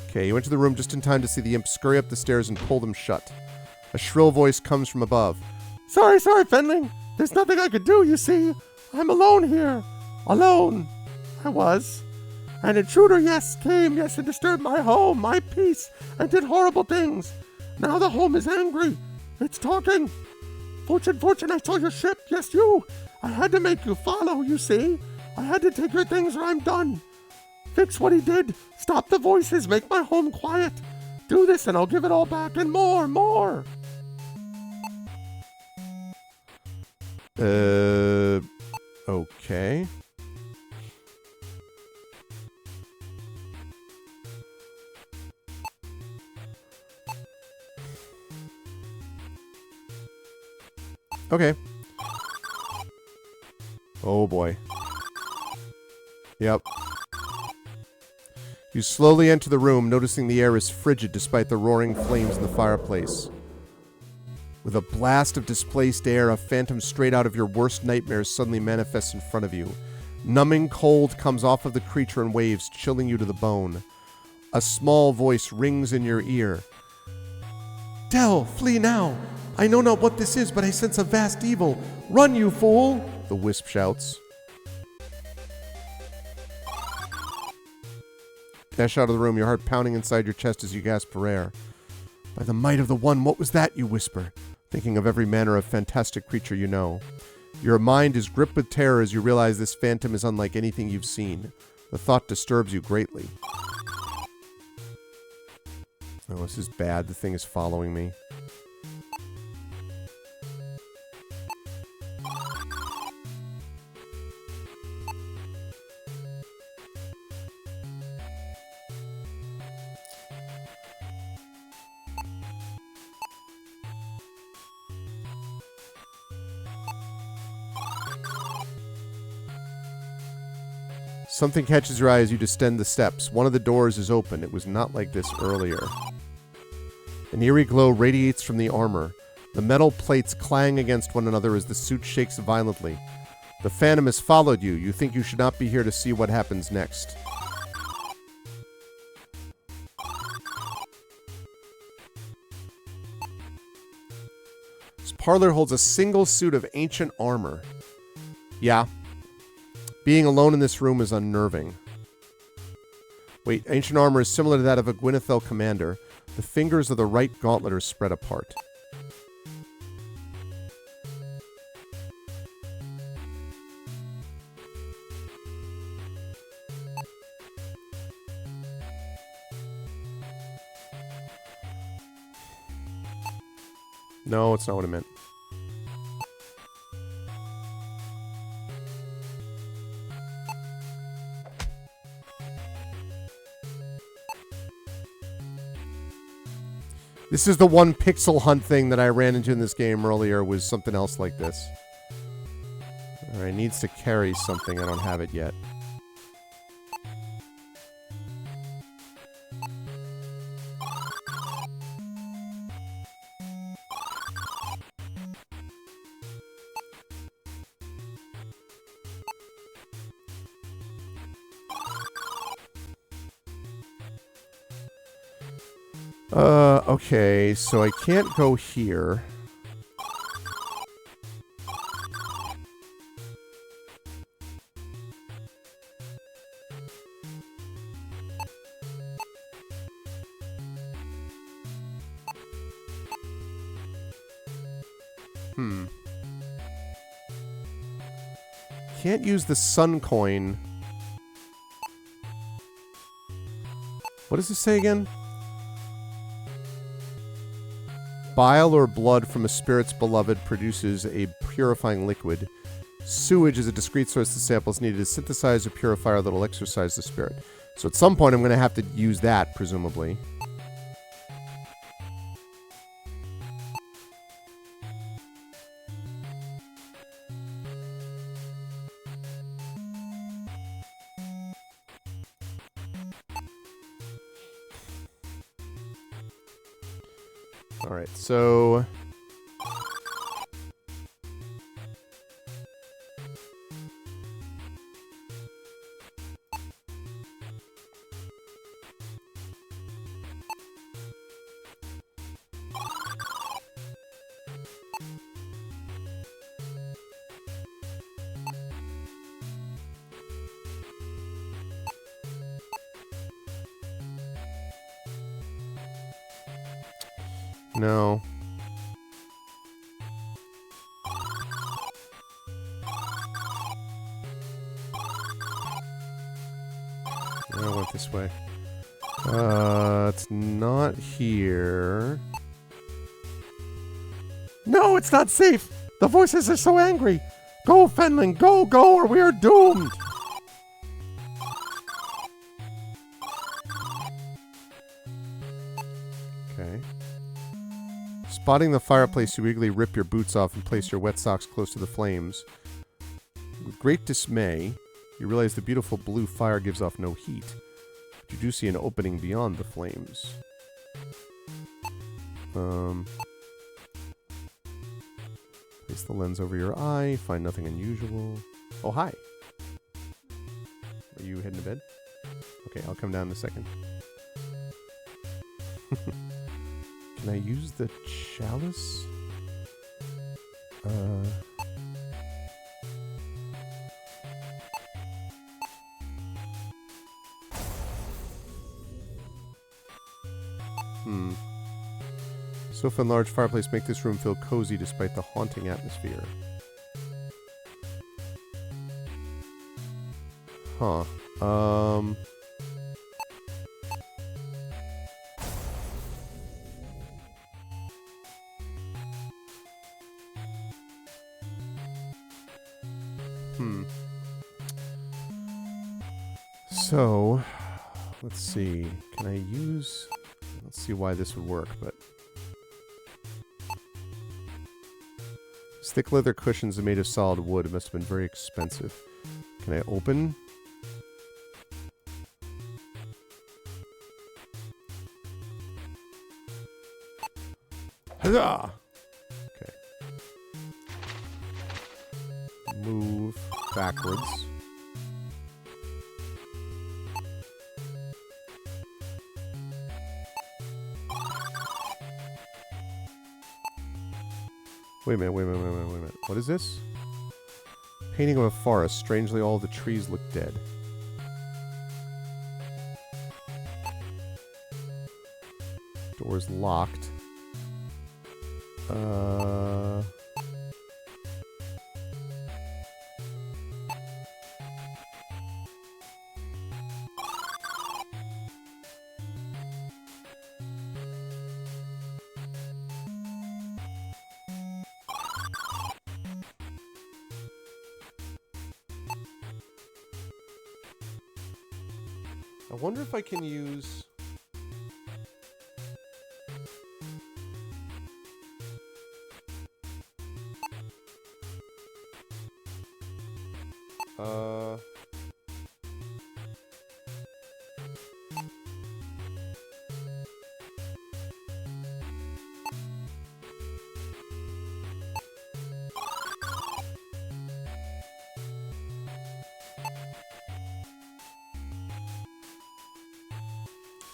Okay, you went to the room just in time to see the imp scurry up the stairs and pull them shut. A shrill voice comes from above. Sorry, Fenling. There's nothing I could do, you see. I'm alone here. Alone. I was. An intruder, came, and disturbed my home, my peace, and did horrible things. Now the home is angry. It's talking. Fortune, I saw your ship. Yes, you. I had to make you follow, you see. I had to take your things or I'm done. Fix what he did. Stop the voices. Make my home quiet. Do this and I'll give it all back and more. Okay. Okay. Oh boy. Yep. You slowly enter the room, noticing the air is frigid despite the roaring flames in the fireplace. With a blast of displaced air, a phantom straight out of your worst nightmares suddenly manifests in front of you. Numbing cold comes off of the creature in waves, chilling you to the bone. A small voice rings in your ear. Del, flee now! I know not what this is, but I sense a vast evil. Run, you fool! The wisp shouts. Dash out of the room, your heart pounding inside your chest as you gasp for air. By the might of the One, what was that, you whisper, thinking of every manner of fantastic creature you know. Your mind is gripped with terror as you realize this phantom is unlike anything you've seen. The thought disturbs you greatly. Oh, this is bad. The thing is following me. Something catches your eye as you descend the steps. One of the doors is open. It was not like this earlier. An eerie glow radiates from the armor. The metal plates clang against one another as the suit shakes violently. The phantom has followed you. You think you should not be here to see what happens next. This parlor holds a single suit of ancient armor. Yeah. Being alone in this room is unnerving. Wait, ancient armor is similar to that of a Gwynethel commander. The fingers of the right gauntlet are spread apart. No, it's not what I meant. This is the one pixel hunt thing that I ran into in this game earlier, was something else like this. Alright, needs to carry something. I don't have it yet. Okay, so I can't go here. Can't use the sun coin. What does this say again? Bile or blood from a spirit's beloved produces a purifying liquid. Sewage is a discrete source of samples needed to synthesize or purify that will exorcise the spirit. So at some point I'm going to have to use that, presumably. Alright, so... No. I went this way. It's not here. No, it's not safe. The voices are so angry. Go, Fenling, go, or we are doomed. Okay. Spotting the fireplace, you eagerly rip your boots off and place your wet socks close to the flames. With great dismay, you realize the beautiful blue fire gives off no heat. But you do see an opening beyond the flames. Place the lens over your eye, find nothing unusual. Oh, hi. Are you heading to bed? Okay, I'll come down in a second. Can I use the chalice? Sofa and large fireplace make this room feel cozy despite the haunting atmosphere. Huh. So, let's see. Can I use... Let's see why this would work, but... Thick leather cushions are made of solid wood. It must have been very expensive. Can I open? Huzzah! Okay. Move backwards. Wait a minute. What is this? Painting of a forest. Strangely, all the trees look dead. Door's locked. I wonder if I can use...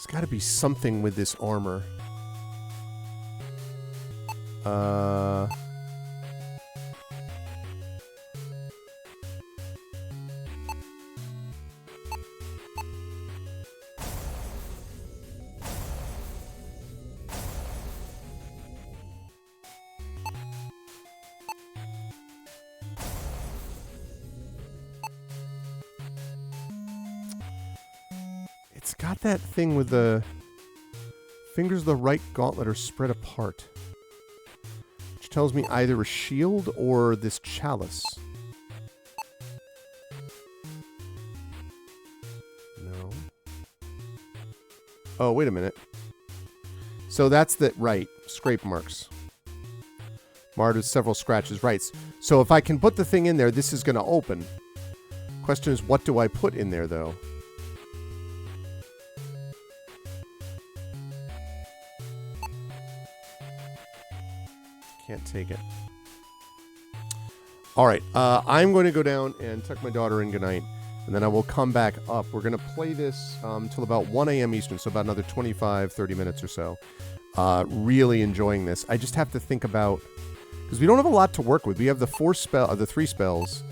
There's got to be something with this armor. It's got that thing with the fingers of the right gauntlet are spread apart, which tells me either a shield or this chalice. No. Oh, wait a minute. So that's the right scrape marks. Marred with several scratches. Right. So if I can put the thing in there, this is going to open. Question is, what do I put in there, though? Can't take it. All right. I'm going to go down and tuck my daughter in goodnight, and then I will come back up. We're going to play this till about 1 a.m. Eastern, so about another 25, 30 minutes or so. Really enjoying this. I just have to think about... Because we don't have a lot to work with. We have the 3 spells,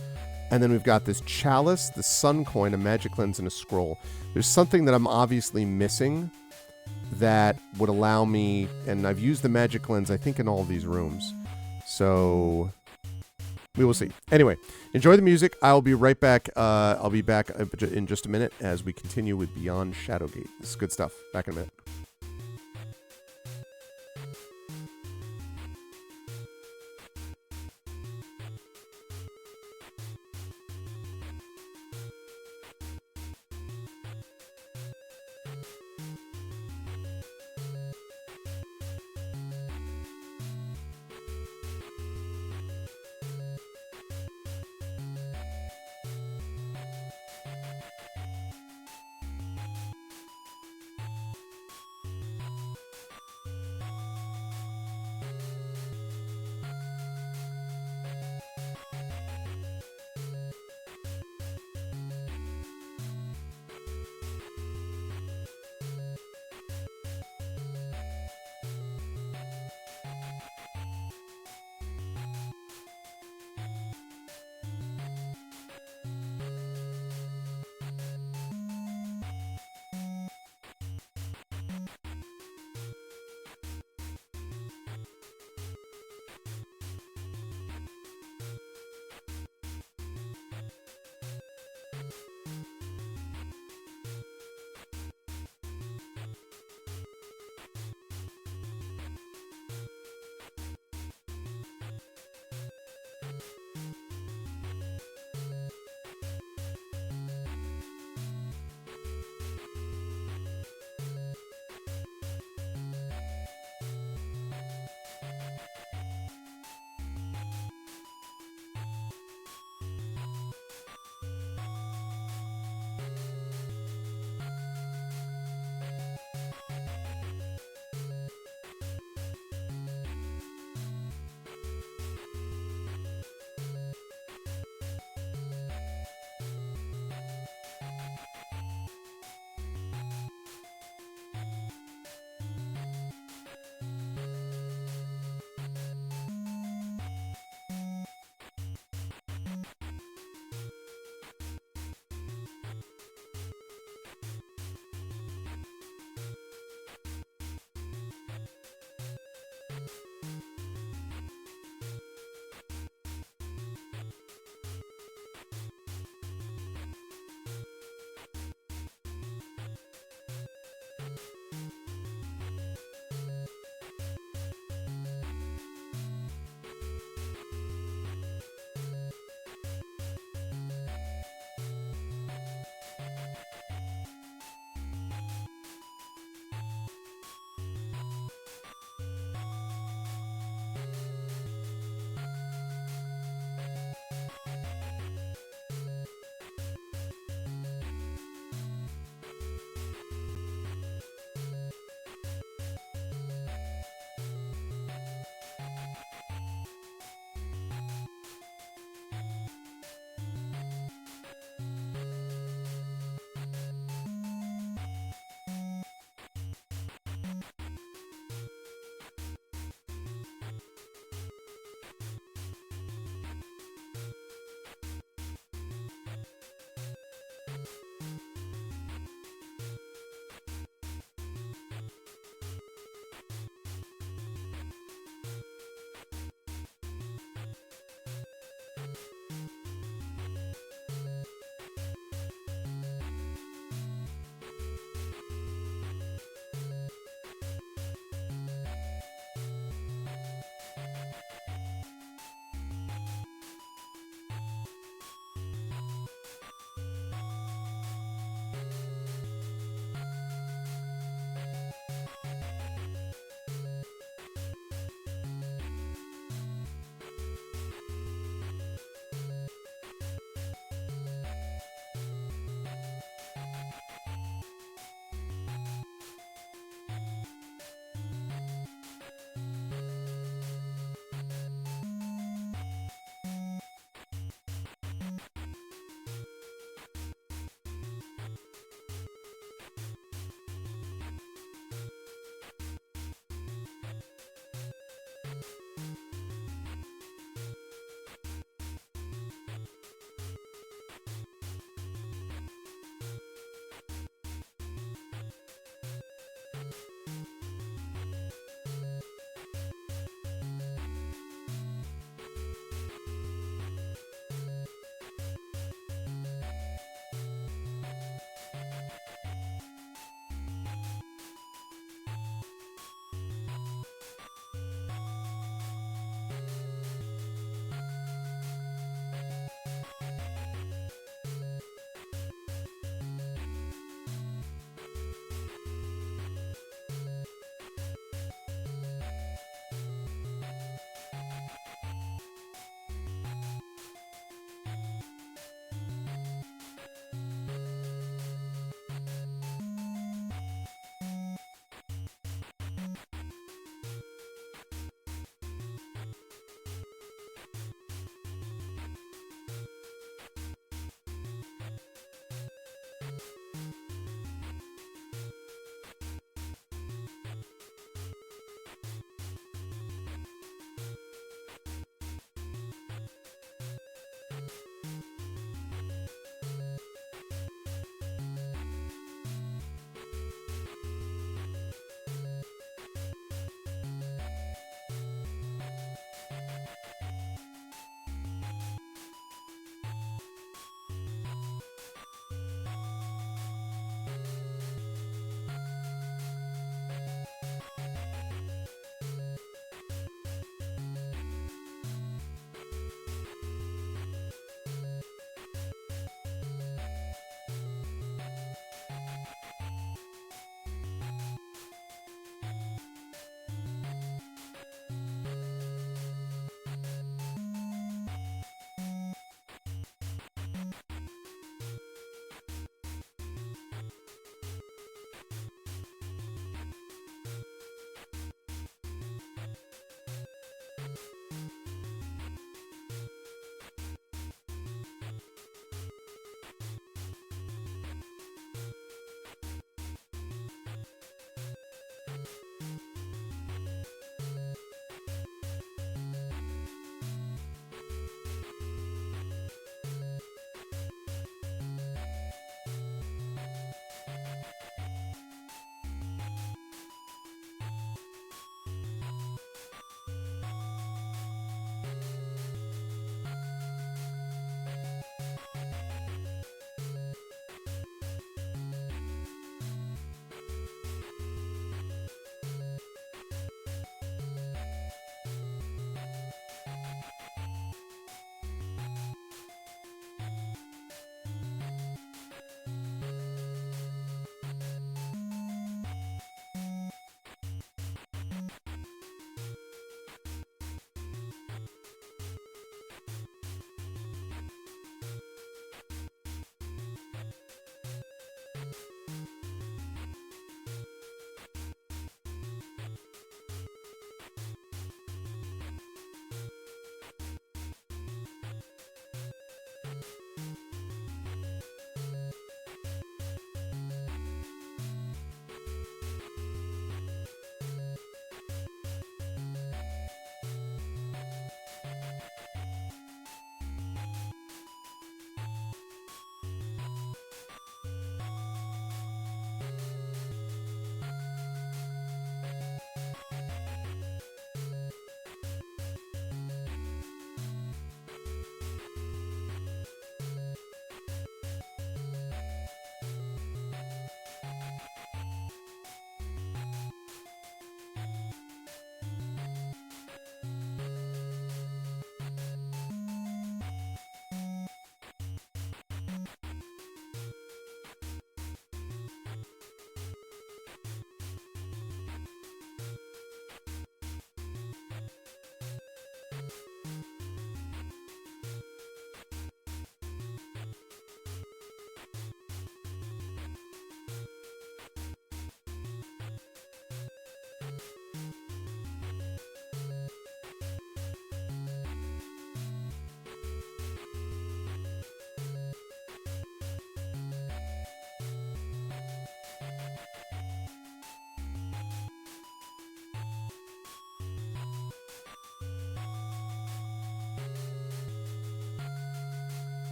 and then we've got this chalice, the sun coin, a magic lens, and a scroll. There's something that I'm obviously missing that would allow me, and I've used the magic lens, I think, in all of these rooms. So, we will see. Anyway, enjoy the music. I'll be right back. I'll be back in just a minute as we continue with Beyond Shadowgate. This is good stuff. Back in a minute.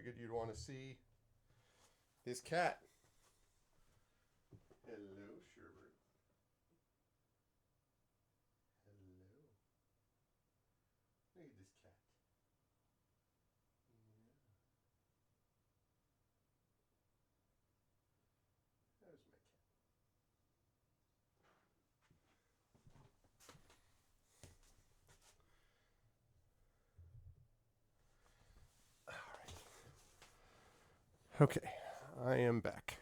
figured you'd want to see this cat. Hello, Sherbert. Hello. Look at this cat. Yeah. There's my cat. Okay, I am back.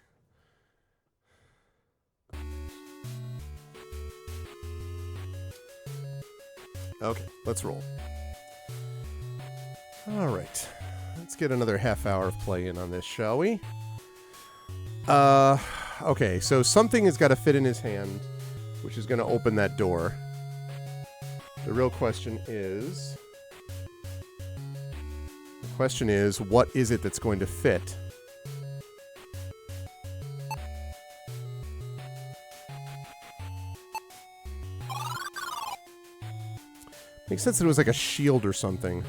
Okay, let's roll. All right, let's get another half hour of play in on this, shall we? Okay, so something has got to fit in his hand, which is going to open that door. The real question is... what is it that's going to fit? Makes sense that it was like a shield or something.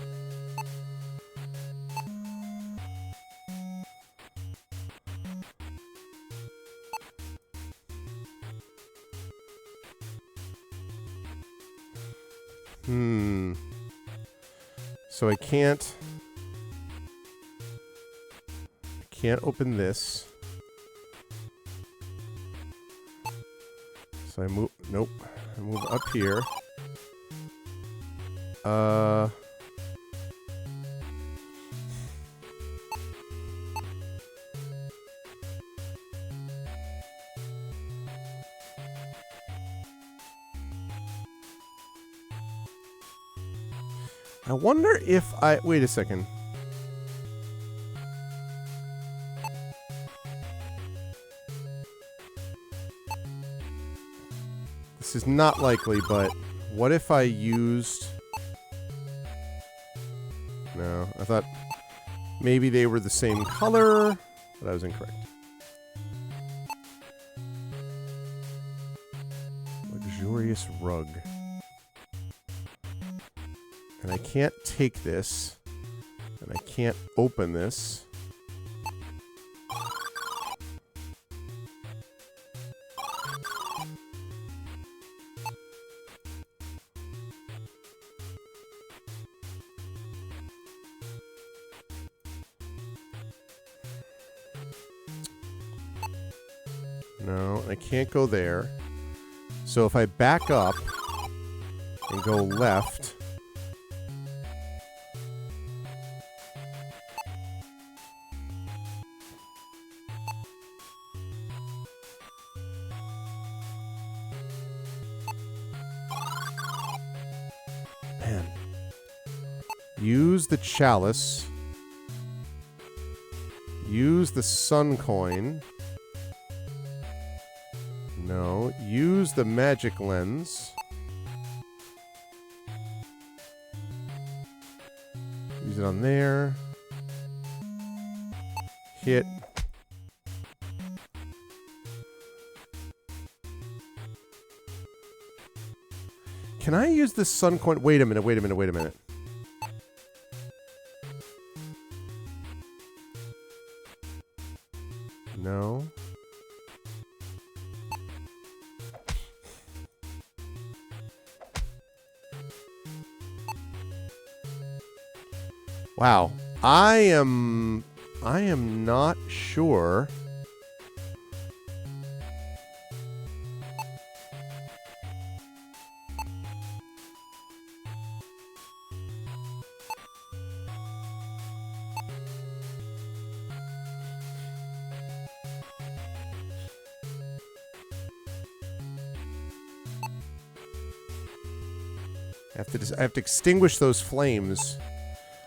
So I can't open this. So I move, nope. I move up here. I wonder if I... Wait a second. This is not likely, but what if I used... No, I thought maybe they were the same color, but I was incorrect. Luxurious rug. And I can't take this, and I can't open this. No, I can't go there. So if I back up and go left... Man. Use the chalice. Use the sun coin. No. Use the magic lens. Use it on there. Hit. Can I use the sun coin? Wait a minute, wait a minute, wait a minute. No. Wow. I am not sure. I have to extinguish those flames.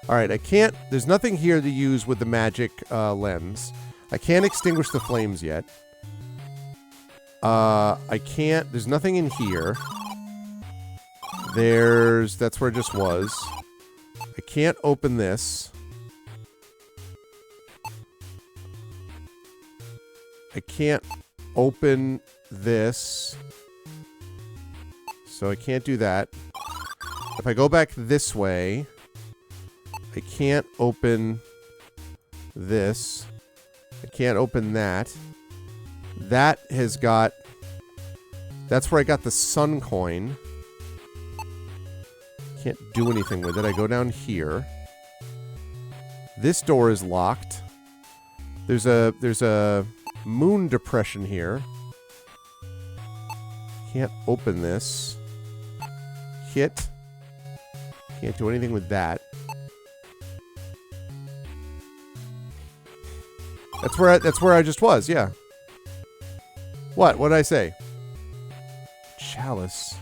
Alright, I can't... There's nothing here to use with the magic lens. I can't extinguish the flames yet. I can't... There's nothing in here. That's where it just was. I can't open this. I can't open this. So I can't do that. If I go back this way, I can't open this. I can't open that. That has got... That's where I got the sun coin. Can't do anything with it. I go down here. This door is locked. There's a moon depression here. Can't open this. Hit. Can't do anything with that. That's where I just was, yeah. What did I say? Chalice.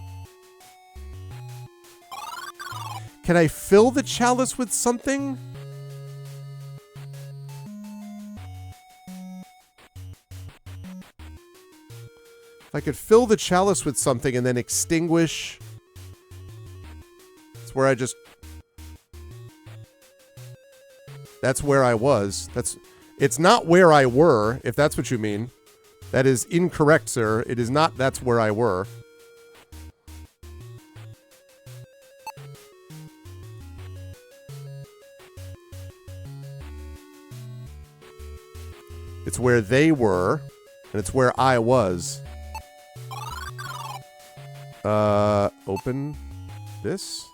Can I fill the chalice with something? If I could fill the chalice with something and then extinguish... That's where I just... That's where I was. It's not where I were, if that's what you mean. That is incorrect, sir. It is not that's where I were. It's where they were, and it's where I was. Open this.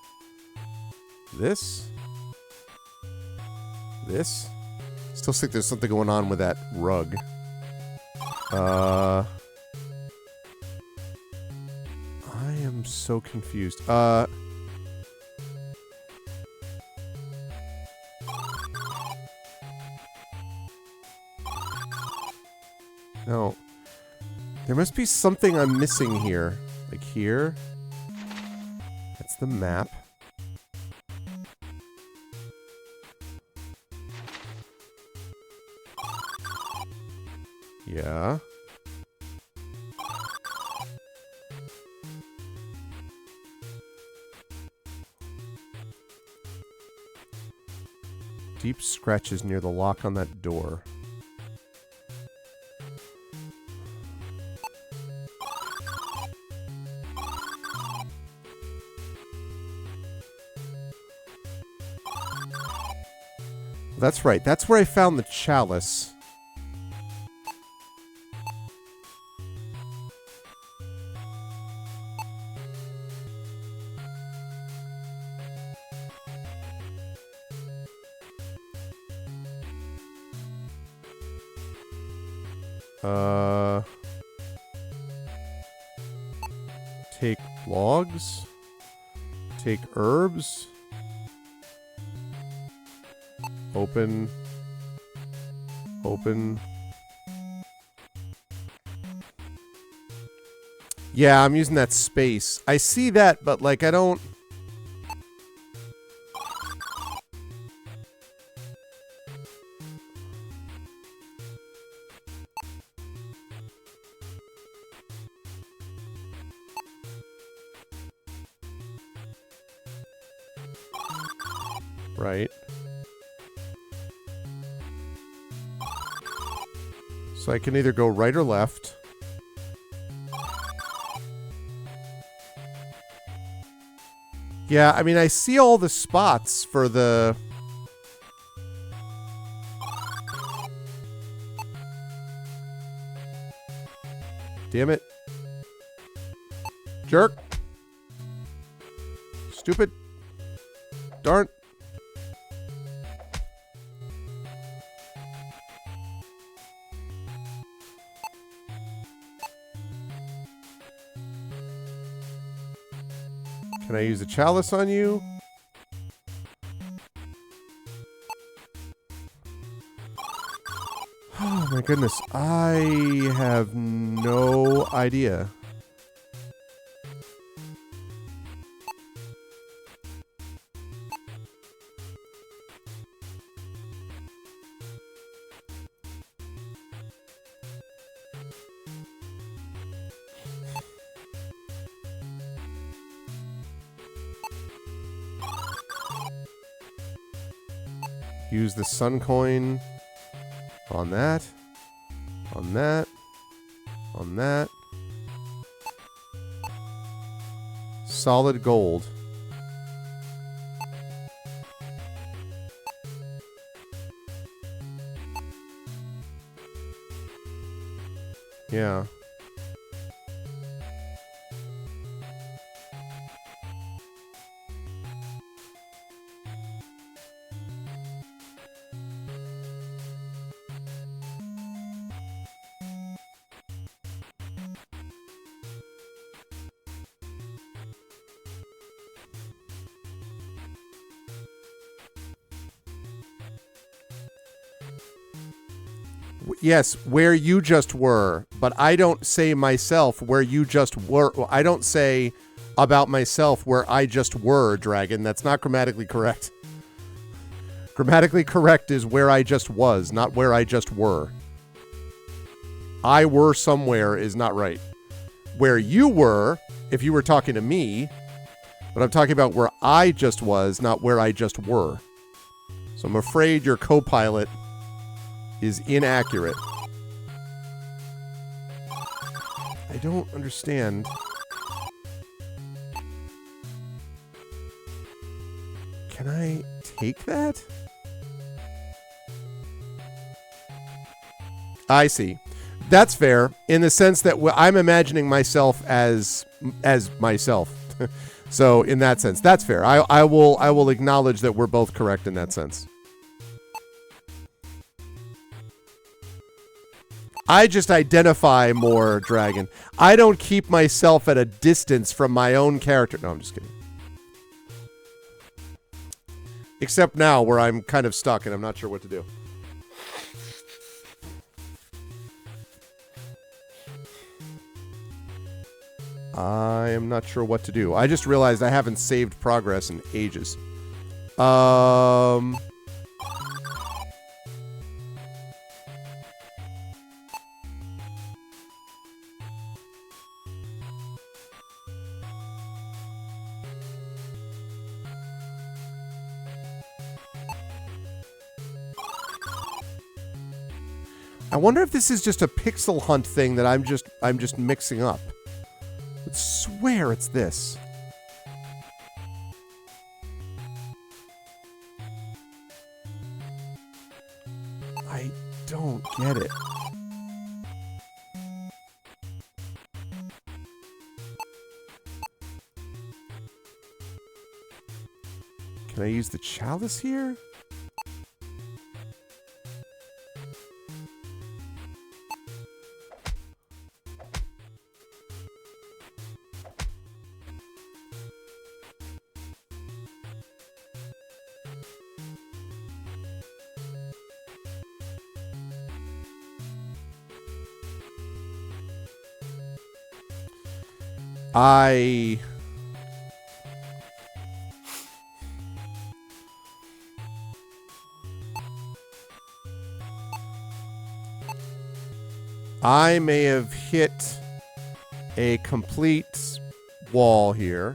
This. This. Still think there's something going on with that rug. I am so confused. No. There must be something I'm missing here. Like here. That's the map. Yeah. Deep scratches near the lock on that door. That's right. That's where I found the chalice. Take logs. Take herbs. Open. Open. Yeah, I'm using that space. I see that, but like I don't... Right. So I can either go right or left. Yeah, I mean, I see all the spots for the... Damn it. Jerk. Stupid. Darn. Can I use a chalice on you? Oh my goodness, I have no idea. Use the sun coin on that, on that, on that. Solid gold. Yeah. Yes, where you just were, but I don't say myself where you just were. I don't say about myself where I just were, Dragon. That's not grammatically correct. Grammatically correct is where I just was, not where I just were. I were somewhere is not right. Where you were, if you were talking to me, but I'm talking about where I just was, not where I just were. So I'm afraid your co-pilot is inaccurate. I don't understand. Can I take that? I see. That's fair in the sense that I'm imagining myself as myself. So in that sense, that's fair. I will acknowledge that we're both correct in that sense. I just identify more, Dragon. I don't keep myself at a distance from my own character. No, I'm just kidding. Except now where I'm kind of stuck and I'm not sure what to do. I am not sure what to do. I just realized I haven't saved progress in ages. I wonder if this is just a pixel hunt thing that I'm just mixing up. I swear it's this. I don't get it. Can I use the chalice here? I may have hit a complete wall here.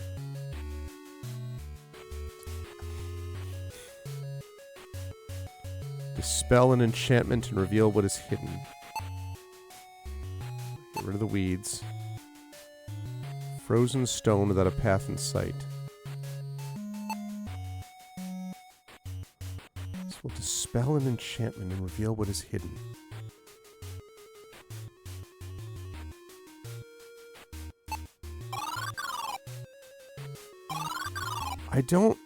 Dispel an enchantment and reveal what is hidden. Get rid of the weeds. Frozen stone without a path in sight. This will dispel an enchantment and reveal what is hidden. I don't...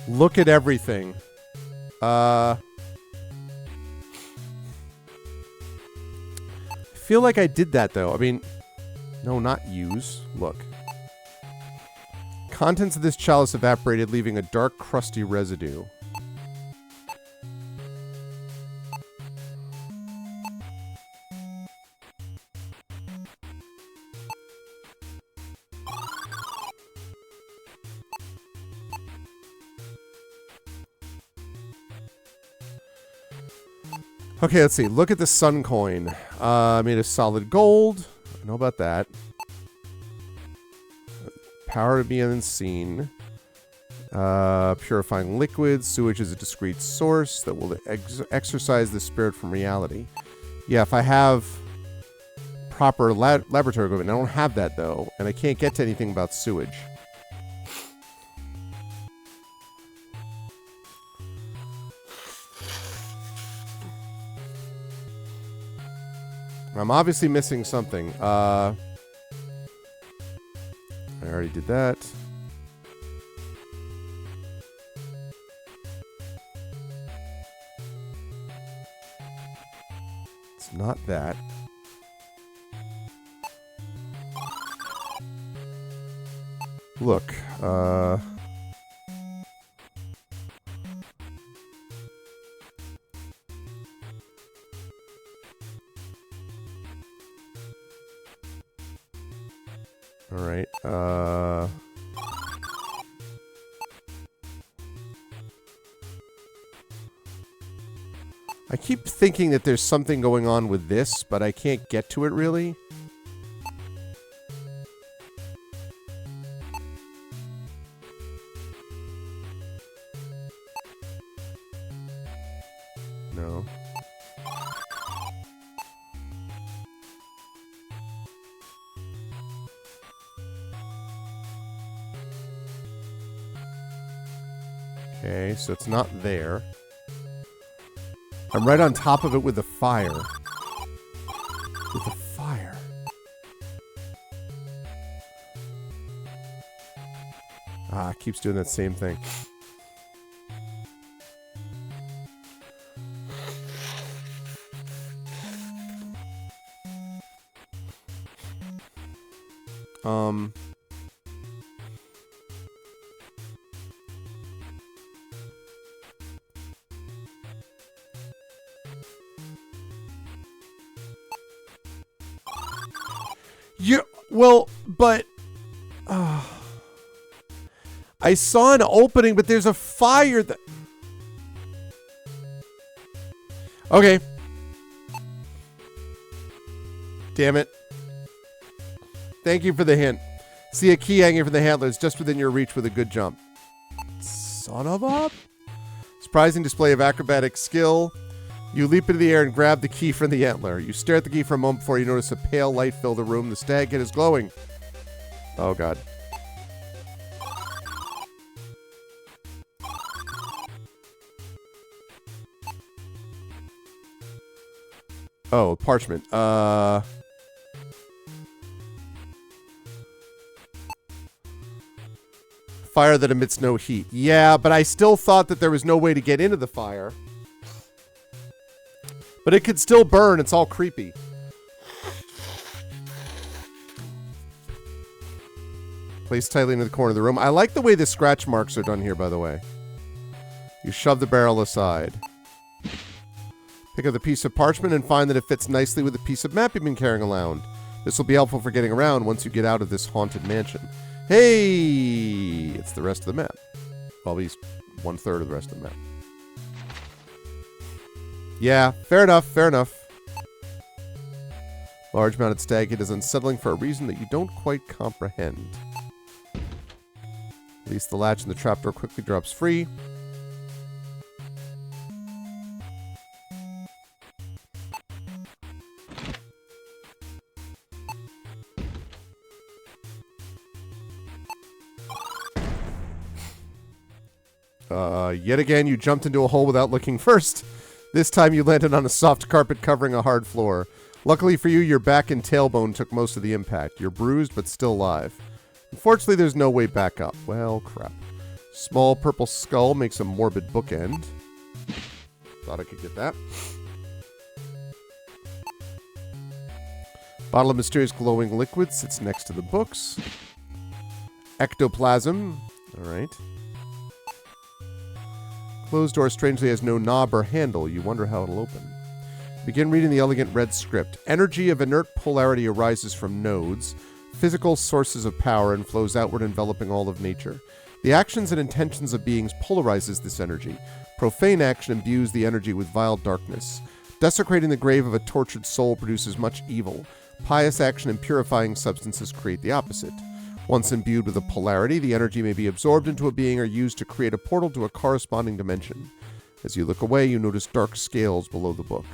Look at everything. I feel like I did that, though. I mean, no, not use. Look. Contents of this chalice evaporated, leaving a dark, crusty residue. Okay, let's see. Look at the sun coin. Made of solid gold. I know about that. Power to be unseen. Purifying liquids. Sewage is a discrete source that will exorcise the spirit from reality. Yeah, if I have proper laboratory equipment. I don't have that, though. And I can't get to anything about sewage. I'm obviously missing something. I already did that. It's not that. Look, all right, I keep thinking that there's something going on with this, but I can't get to it really. No. Okay, so it's not there. I'm right on top of it with the fire. With the fire. Ah, it keeps doing that same thing. Well, but I saw an opening, but there's a fire that... Okay. Damn it. Thank you for the hint. See a key hanging from the handlers just within your reach with a good jump. Son of a... Surprising display of acrobatic skill. You leap into the air and grab the key from the antler. You stare at the key for a moment before you notice a pale light fill the room. The stag head is glowing. Oh, God. Oh, parchment. Fire that emits no heat. Yeah, but I still thought that there was no way to get into the fire. But it could still burn. It's all creepy. Placed tightly into the corner of the room. I like the way the scratch marks are done here, by the way. You shove the barrel aside. Pick up the piece of parchment and find that it fits nicely with the piece of map you've been carrying around. This will be helpful for getting around once you get out of this haunted mansion. Hey! It's the rest of the map. Well, at least 1/3 of the rest of the map. Yeah, fair enough, fair enough. Large mounted stag head is unsettling for a reason that you don't quite comprehend. At least the latch in the trapdoor quickly drops free. Yet again, you jumped into a hole without looking first. This time you landed on a soft carpet covering a hard floor. Luckily for you, your back and tailbone took most of the impact. You're bruised, but still alive. Unfortunately, there's no way back up. Well, crap. Small purple skull makes a morbid bookend. Thought I could get that. Bottle of mysterious glowing liquid sits next to the books. Ectoplasm. All right. Closed door strangely has no knob or handle. You wonder how it'll open. Begin reading the elegant red script. Energy of inert polarity arises from nodes, physical sources of power, and flows outward, enveloping all of nature. The actions and intentions of beings polarizes this energy. Profane action imbues the energy with vile darkness. Desecrating the grave of a tortured soul produces much evil. Pious action and purifying substances create the opposite. Once imbued with a polarity, the energy may be absorbed into a being or used to create a portal to a corresponding dimension. As you look away, you notice dark scales below the book.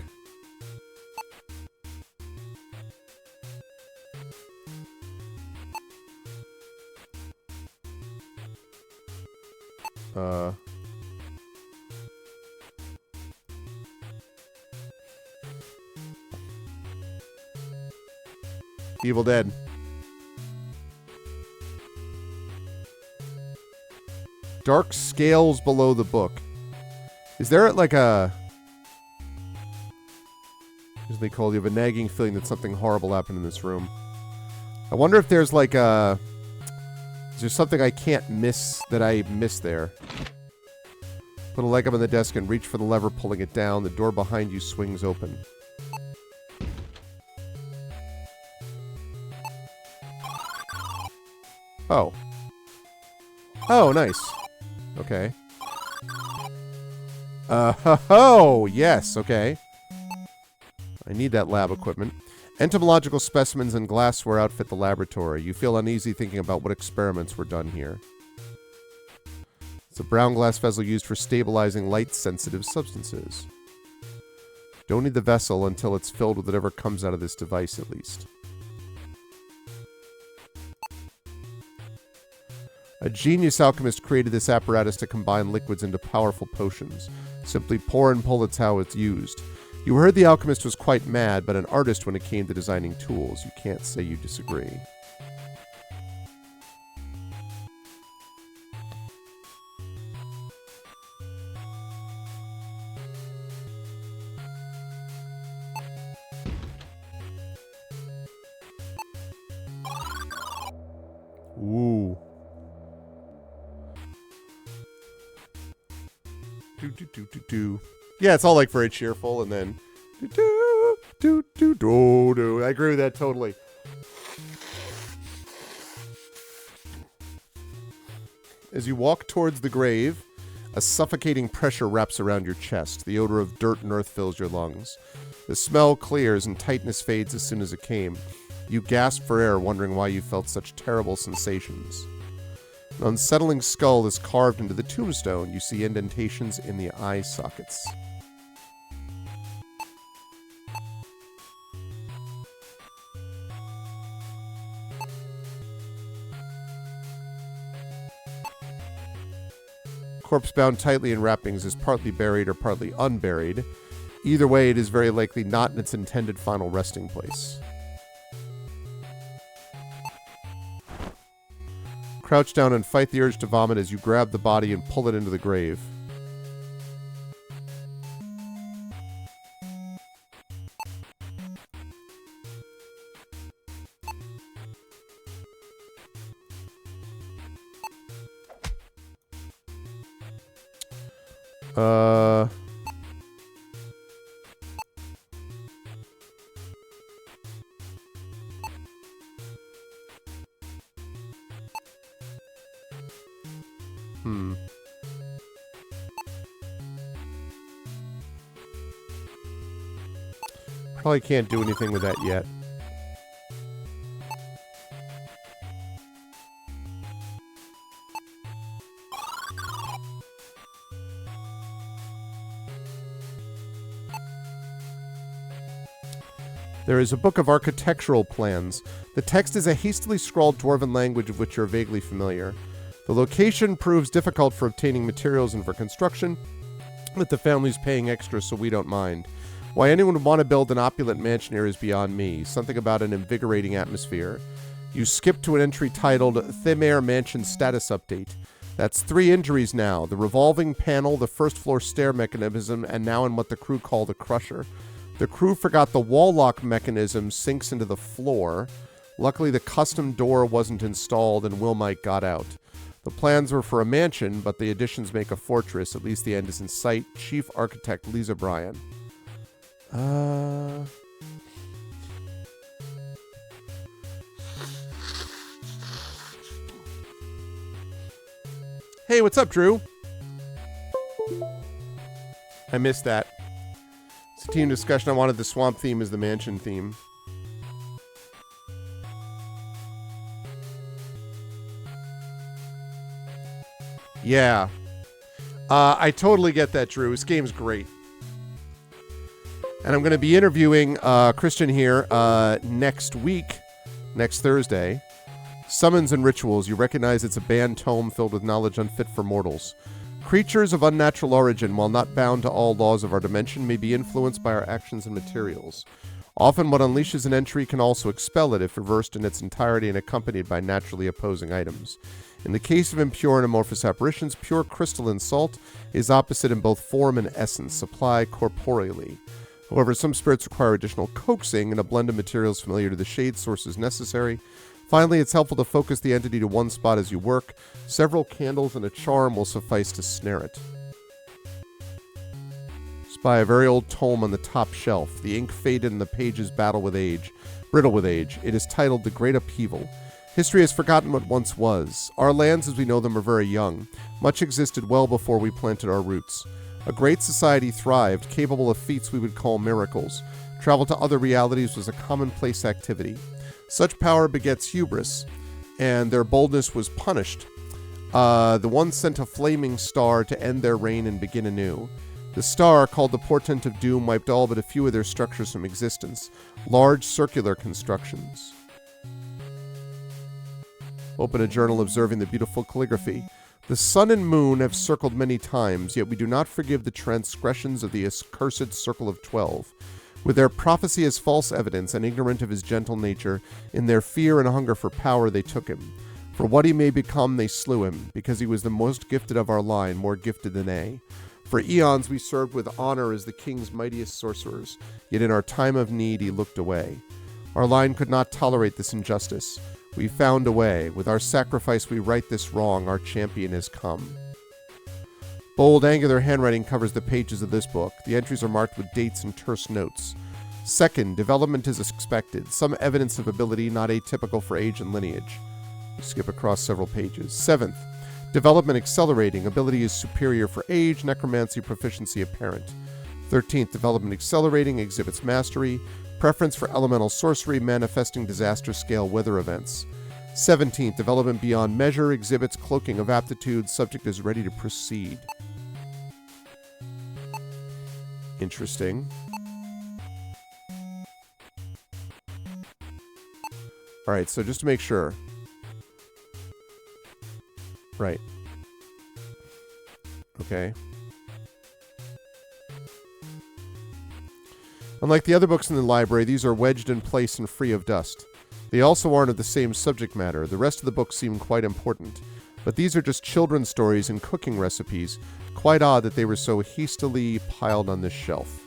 Evil Dead. Dark scales below the book. Is there like a... as they call you, have a nagging feeling that something horrible happened in this room. I wonder if there's like a... is there something I can't miss that I missed there? Put a leg up on the desk and reach for the lever, pulling it down. The door behind you swings open. Oh. Oh, nice. Okay. Oh, yes, okay. I need that lab equipment. Entomological specimens and glassware outfit the laboratory. You feel uneasy thinking about what experiments were done here. It's a brown glass vessel used for stabilizing light-sensitive substances. Don't need the vessel until it's filled with whatever comes out of this device, at least. A genius alchemist created this apparatus to combine liquids into powerful potions. Simply pour and pull, it's how it's used. You heard the alchemist was quite mad, but an artist when it came to designing tools. You can't say you disagree. Ooh. Yeah, it's all like very cheerful, and then I agree with that totally. As you walk towards the grave, a suffocating pressure wraps around your chest. The odor of dirt and earth fills your lungs. The smell clears and tightness fades as soon as it came. You gasp for air, wondering why you felt such terrible sensations. An unsettling skull is carved into the tombstone. You see indentations in the eye sockets. Corpse bound tightly in wrappings is partly buried or partly unburied. Either way, it is very likely not in its intended final resting place. Crouch down and fight the urge to vomit as you grab the body and pull it into the grave. Probably can't do anything with that yet. There is a book of architectural plans. The text is a hastily scrawled dwarven language of which you're vaguely familiar. The location proves difficult for obtaining materials and for construction, but the family's paying extra, so we don't mind. Why anyone would want to build an opulent mansion here is beyond me. Something about an invigorating atmosphere. You skip to an entry titled Thimere Mansion Status Update. That's 3 injuries now. The revolving panel, the first floor stair mechanism, and now in what the crew call the crusher. The crew forgot the wall lock mechanism sinks into the floor. Luckily, the custom door wasn't installed and Wilmite got out. The plans were for a mansion, but the additions make a fortress. At least the end is in sight. Chief Architect Lisa Bryan. Hey, what's up, Drew? I missed that. It's a team discussion. I wanted the swamp theme as the mansion theme. Yeah. I totally get that, Drew. This game's great. And I'm going to be interviewing Christian here next week, next Thursday. Summons and Rituals. You recognize it's a banned tome filled with knowledge unfit for mortals. Creatures of unnatural origin, while not bound to all laws of our dimension, may be influenced by our actions and materials. Often what unleashes an entry can also expel it if reversed in its entirety and accompanied by naturally opposing items. In the case of impure and amorphous apparitions, pure crystalline salt is opposite in both form and essence, supplied corporeally. However, some spirits require additional coaxing, and a blend of materials familiar to the shade source is necessary. Finally, it's helpful to focus the entity to one spot as you work. Several candles and a charm will suffice to snare it. Spy a very old tome on the top shelf. The ink faded and the pages brittle with age. It is titled The Great Upheaval. History has forgotten what once was. Our lands as we know them are very young. Much existed well before we planted our roots. A great society thrived, capable of feats we would call miracles. Travel to other realities was a commonplace activity. Such power begets hubris, and their boldness was punished. The one sent a flaming star to end their reign and begin anew. The star, called the portent of doom, wiped all but a few of their structures from existence. Large circular constructions. Open a journal observing the beautiful calligraphy. The sun and moon have circled many times, yet we do not forgive the transgressions of the accursed circle of 12. With their prophecy as false evidence, and ignorant of his gentle nature, in their fear and hunger for power they took him. For what he may become they slew him, because he was the most gifted of our line, more gifted than they. For eons we served with honor as the king's mightiest sorcerers, yet in our time of need he looked away. Our line could not tolerate this injustice. We found a way. With our sacrifice we right this wrong. Our champion has come. Bold, angular handwriting covers the pages of this book. The entries are marked with dates and terse notes. Second, development is expected. Some evidence of ability not atypical for age and lineage. We skip across several pages. Seventh, development accelerating. Ability is superior for age. Necromancy proficiency apparent. 13th, development accelerating. Exhibits mastery. Preference for elemental sorcery, manifesting disaster scale weather events. 17th, development beyond measure. Exhibits cloaking of aptitude. Subject is ready to proceed. Interesting. Alright, so just to make sure. Right. Okay. Unlike the other books in the library, these are wedged in place and free of dust. They also aren't of the same subject matter. The rest of the books seem quite important. But these are just children's stories and cooking recipes. Quite odd that they were so hastily piled on this shelf.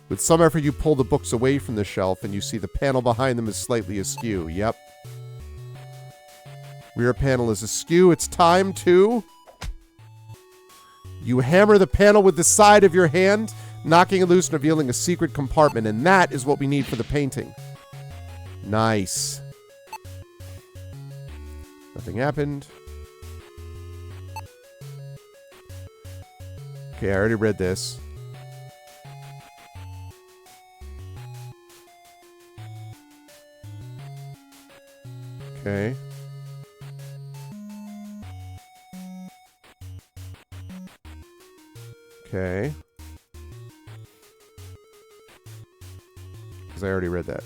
With some effort you pull the books away from the shelf and you see the panel behind them is slightly askew. Yep. Rear panel is askew. It's time to... You hammer the panel with the side of your hand, knocking it loose and revealing a secret compartment, and that is what we need for the painting. Nice. Nothing happened. Okay, I already read this. Okay. Okay. Because I already read that.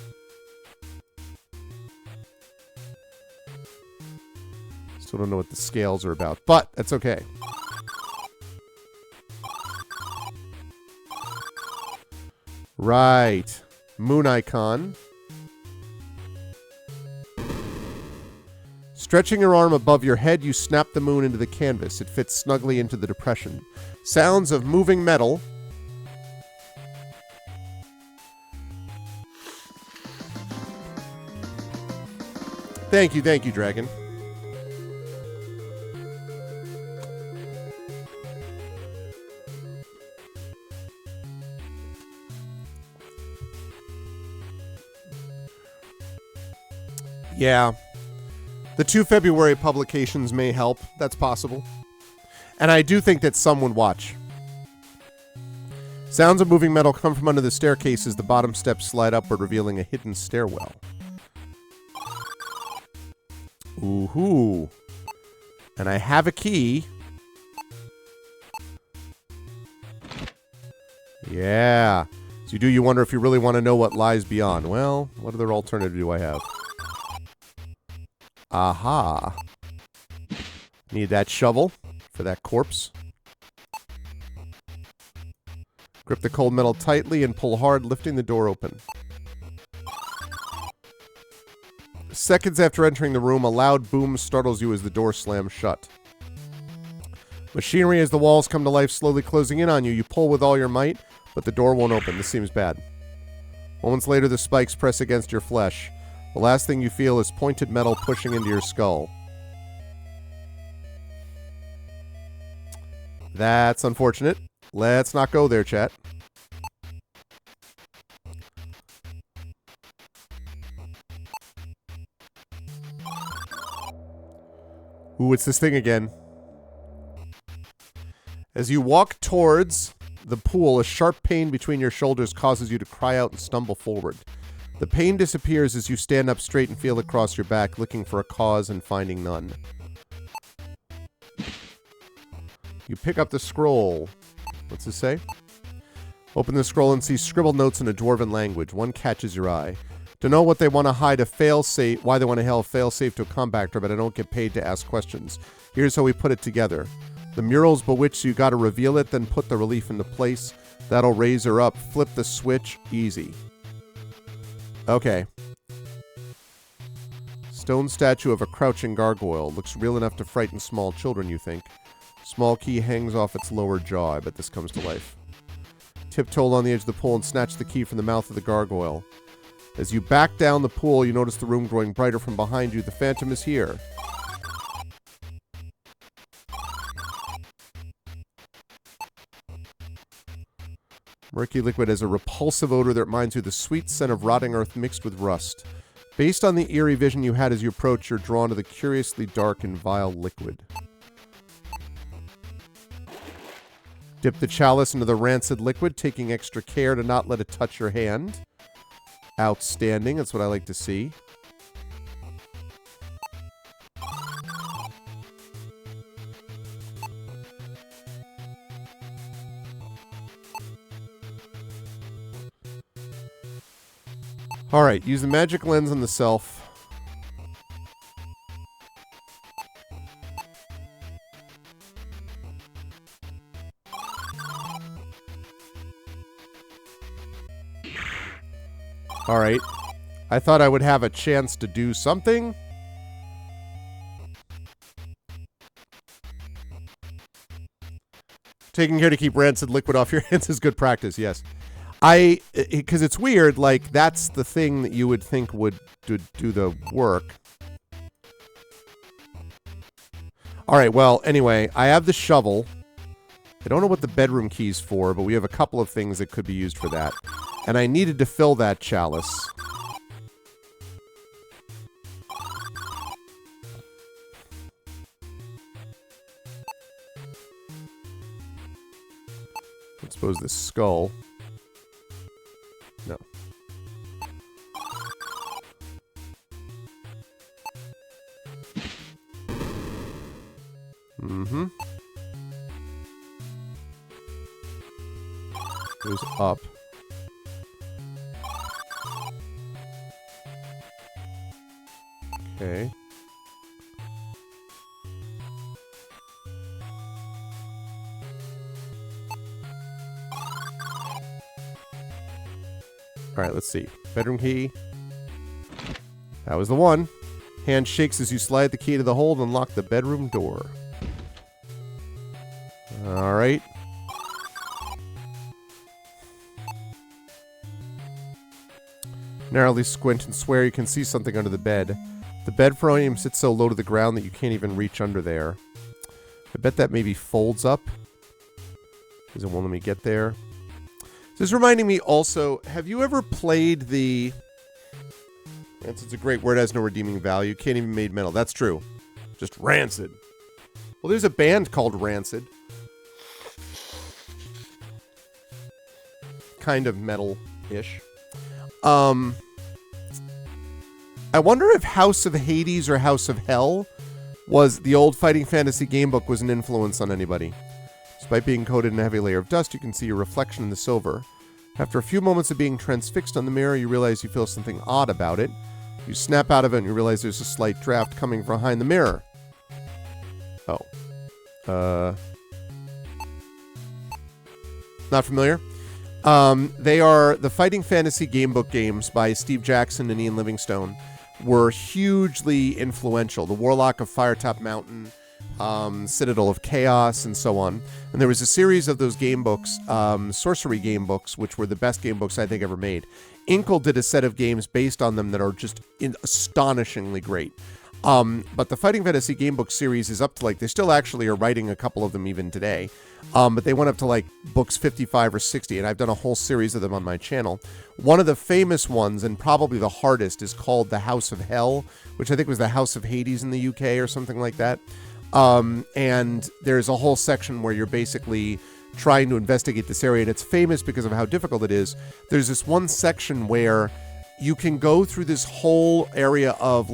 Still don't know what the scales are about, but that's okay. Right. Moon icon. Stretching your arm above your head, you snap the moon into the canvas. It fits snugly into the depression. Sounds of moving metal. Thank you, Dragon. Yeah. The 2 February publications may help. That's possible. And I do think that some would watch. Sounds of moving metal come from under the staircase as the bottom steps slide upward, revealing a hidden stairwell. Ooh-hoo. And I have a key. Yeah. So you wonder if you really want to know what lies beyond. Well, what other alternative do I have? Aha. Need that shovel for that corpse. Grip the cold metal tightly and pull hard, lifting the door open. Seconds after entering the room, a loud boom startles you as the door slams shut. Machinery as the walls come to life, slowly closing in on you. You pull with all your might, but the door won't open. This seems bad. Moments later, the spikes press against your flesh. The last thing you feel is pointed metal pushing into your skull. That's unfortunate. Let's not go there, chat. Ooh, it's this thing again. As you walk towards the pool, a sharp pain between your shoulders causes you to cry out and stumble forward. The pain disappears as you stand up straight and feel across your back, looking for a cause and finding none. You pick up the scroll. What's this say? Open the scroll and see scribbled notes in a dwarven language. One catches your eye. To know what they want to hide a fail-safe, why they want to hide a fail-safe to a compactor, but I don't get paid to ask questions. Here's how we put it together. The mural's bewitched, so you gotta reveal it, then put the relief into place. That'll raise her up. Flip the switch. Easy. Okay. Stone statue of a crouching gargoyle. Looks real enough to frighten small children, you think. Small key hangs off its lower jaw. I bet this comes to life. Tiptoe along the edge of the pool and snatch the key from the mouth of the gargoyle. As you back down the pool, you notice the room growing brighter from behind you. The phantom is here. Murky liquid has a repulsive odor that reminds you of the sweet scent of rotting earth mixed with rust. Based on the eerie vision you had as you approach, you're drawn to the curiously dark and vile liquid. Dip the chalice into the rancid liquid, taking extra care to not let it touch your hand. Outstanding. That's what I like to see. Alright, use the magic lens on the self. Alright. I thought I would have a chance to do something. Taking care to keep rancid liquid off your hands is good practice, yes. Because it's weird, like, that's the thing that you would think would do the work. Alright, well, anyway, I have the shovel. I don't know what the bedroom key's for, but we have a couple of things that could be used for that. And I needed to fill that chalice. I suppose this skull. No. Mm-hmm. Goes up. Okay. Alright, let's see. Bedroom key. That was the one. Hand shakes as you slide the key to the hole and unlock the bedroom door. Alright. Narrowly squint and swear you can see something under the bed. The bed frame sits so low to the ground that you can't even reach under there. I bet that maybe folds up. Because it won't let me get there. This is reminding me also, have you ever played the... Rancid's a great word, has no redeeming value. Can't even made metal. That's true. Just rancid. Well, there's a band called Rancid. kind of metal-ish. I wonder if House of Hades or House of Hell was the old Fighting Fantasy gamebook was an influence on anybody. Despite being coated in a heavy layer of dust, you can see your reflection in the silver. After a few moments of being transfixed on the mirror, you realize you feel something odd about it. You snap out of it and you realize there's a slight draft coming from behind the mirror. Oh. Not familiar? They are the Fighting Fantasy gamebook games by Steve Jackson and Ian Livingstone were hugely influential. The Warlock of Firetop Mountain, Citadel of Chaos, and so on. And there was a series of those game books, sorcery game books, which were the best game books I think ever made. Inkle did a set of games based on them that are just astonishingly great. But the Fighting Fantasy game book series is up to they still actually are writing a couple of them even today. But they went up to books 55 or 60, and I've done a whole series of them on my channel. One of the famous ones, and probably the hardest, is called The House of Hell, which I think was the House of Hades in the UK or something like that. And there's a whole section where you're basically trying to investigate this area, and it's famous because of how difficult it is. There's this one section where you can go through this whole area of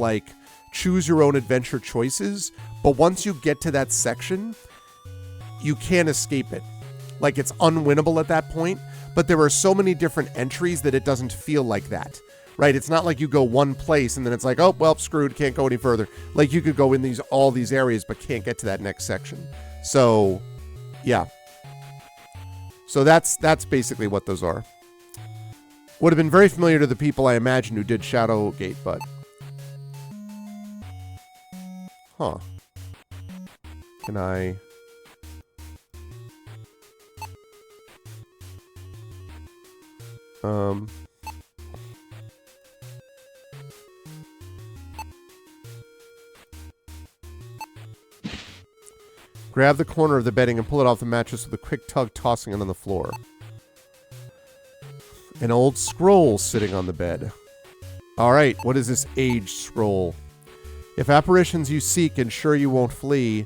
choose your own adventure choices, but once you get to that section, you can't escape it. It's unwinnable at that point, but there are so many different entries that it doesn't feel like that, right? It's not like you go one place and then it's oh, well, screwed, can't go any further. You could go in all these areas, but can't get to that next section. So, yeah. So that's basically what those are. Would have been very familiar to the people, I imagine, who did Shadowgate, but... Huh. Can I... Grab the corner of the bedding and pull it off the mattress with a quick tug, tossing it on the floor. An old scroll sitting on the bed. Alright, what is this aged scroll? If apparitions you seek, ensure you won't flee.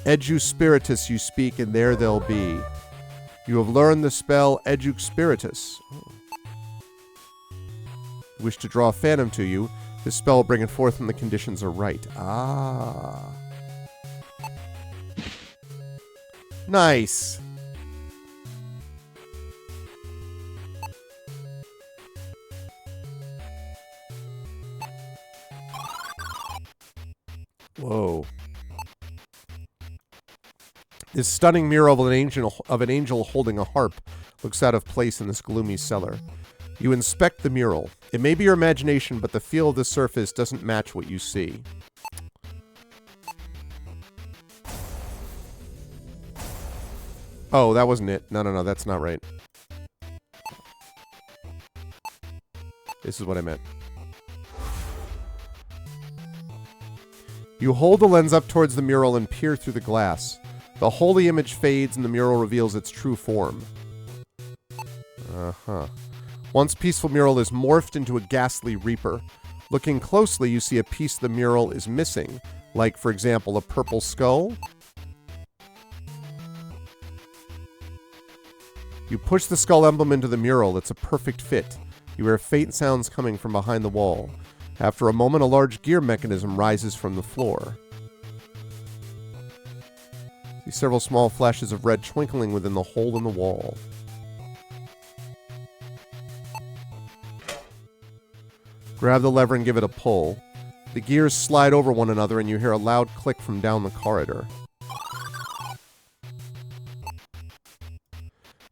Edu Spiritus you speak, and there they'll be. You have learned the spell Edu Spiritus. Oh. Wish to draw a phantom to you. This spell will bring it forth when the conditions are right. Ah. Nice. Whoa. This stunning mural of an angel holding a harp looks out of place in this gloomy cellar. You inspect the mural. It may be your imagination, but the feel of the surface doesn't match what you see. Oh, that wasn't it. No, that's not right. This is what I meant. You hold the lens up towards the mural and peer through the glass. The holy image fades and the mural reveals its true form. Uh-huh. Once peaceful mural is morphed into a ghastly reaper. Looking closely, you see a piece of the mural is missing, like, for example, a purple skull. You push the skull emblem into the mural. It's a perfect fit. You hear faint sounds coming from behind the wall. After a moment, a large gear mechanism rises from the floor. See several small flashes of red twinkling within the hole in the wall. Grab the lever and give it a pull. The gears slide over one another and you hear a loud click from down the corridor.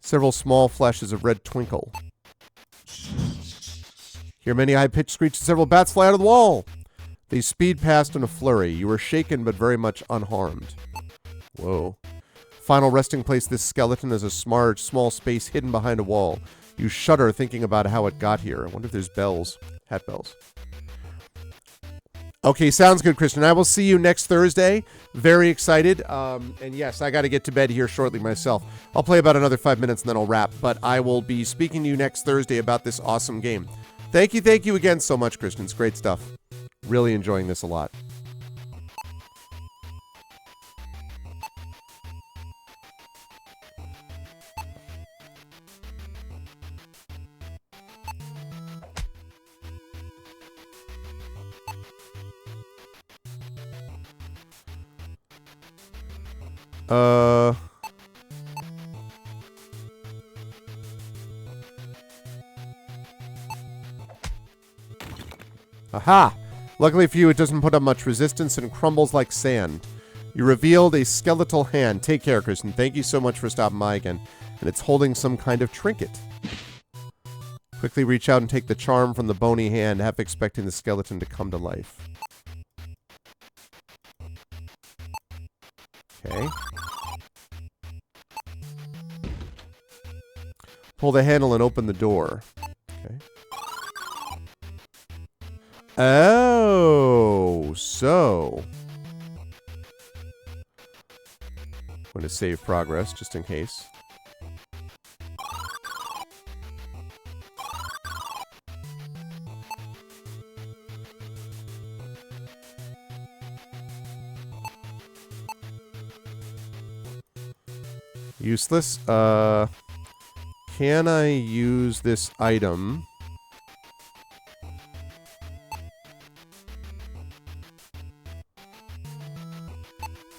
Several small flashes of red twinkle. Hear many high-pitched screeches, several bats fly out of the wall. They speed past in a flurry. You are shaken but very much unharmed. Whoa. Final resting place, this skeleton is a small space hidden behind a wall. You shudder thinking about how it got here. I wonder if there's bells. Hat bells. Okay, sounds good, Christian. I will see you next Thursday. Very excited. And yes, I got to get to bed here shortly myself. I'll play about another 5 minutes and then I'll wrap. But I will be speaking to you next Thursday about this awesome game. Thank you again so much, Christian. It's great stuff. Really enjoying this a lot. Aha! Luckily for you, it doesn't put up much resistance and crumbles like sand. You revealed a skeletal hand. Take care, Kristen. Thank you so much for stopping by again. And it's holding some kind of trinket. Quickly reach out and take the charm from the bony hand, half expecting the skeleton to come to life. Okay. Pull the handle and open the door. Okay. Oh, so... I'm going to save progress, just in case. Useless. Can I use this item?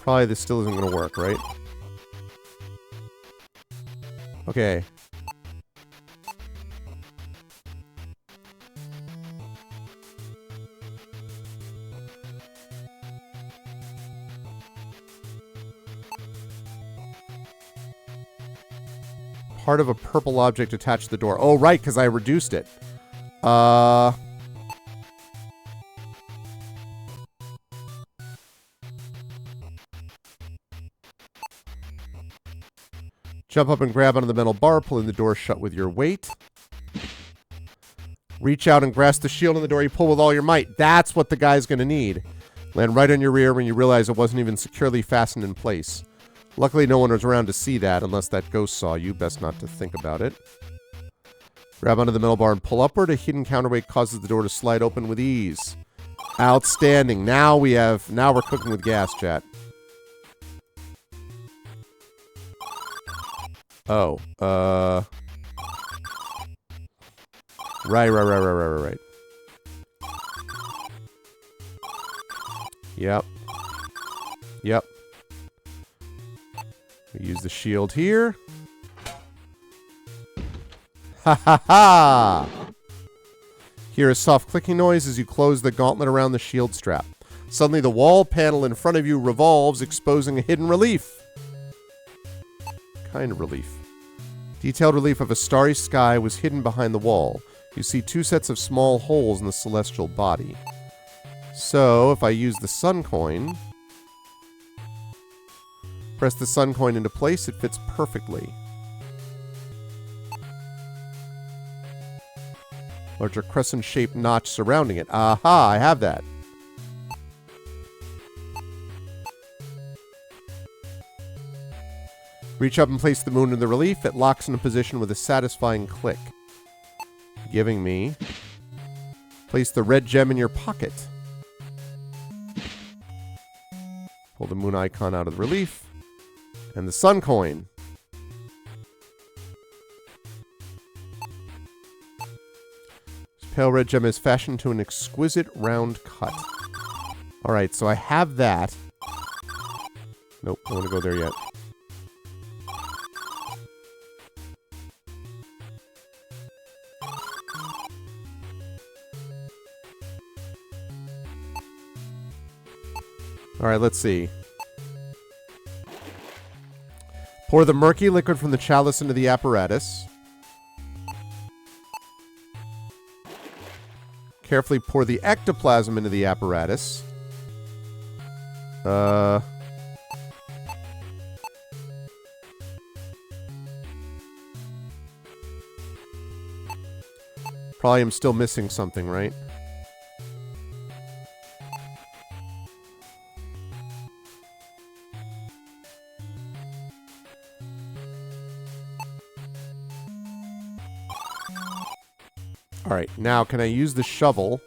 Probably this still isn't going to work, right? Okay. Part of a purple object attached to the door. Oh, right, because I reduced it. Jump up and grab onto the metal bar, pulling the door shut with your weight. Reach out and grasp the shield on the door. You pull with all your might. That's what the guy's going to need. Land right on your rear when you realize it wasn't even securely fastened in place. Luckily, no one was around to see that, unless that ghost saw you. Best not to think about it. Grab onto the metal bar and pull upward. A hidden counterweight causes the door to slide open with ease. Outstanding. Now we're cooking with gas, chat. Oh, Right. Yep. We use the shield here. Ha ha ha! Hear a soft clicking noise as you close the gauntlet around the shield strap. Suddenly the wall panel in front of you revolves, exposing a hidden relief. Kind of relief. Detailed relief of a starry sky was hidden behind the wall. You see 2 sets of small holes in the celestial body. So, if I use the sun coin... Press the sun coin into place, it fits perfectly. Larger crescent-shaped notch surrounding it. Aha, I have that. Reach up and place the moon in the relief. It locks into position with a satisfying click. Giving me... Place the red gem in your pocket. Pull the moon icon out of the relief. And the sun coin. This pale red gem is fashioned to an exquisite round cut. Alright, so I have that. Nope, I don't want to go there yet. Alright, let's see. Pour the murky liquid from the chalice into the apparatus. Carefully pour the ectoplasm into the apparatus. Probably am still missing something, right? Alright, now can I use the shovel?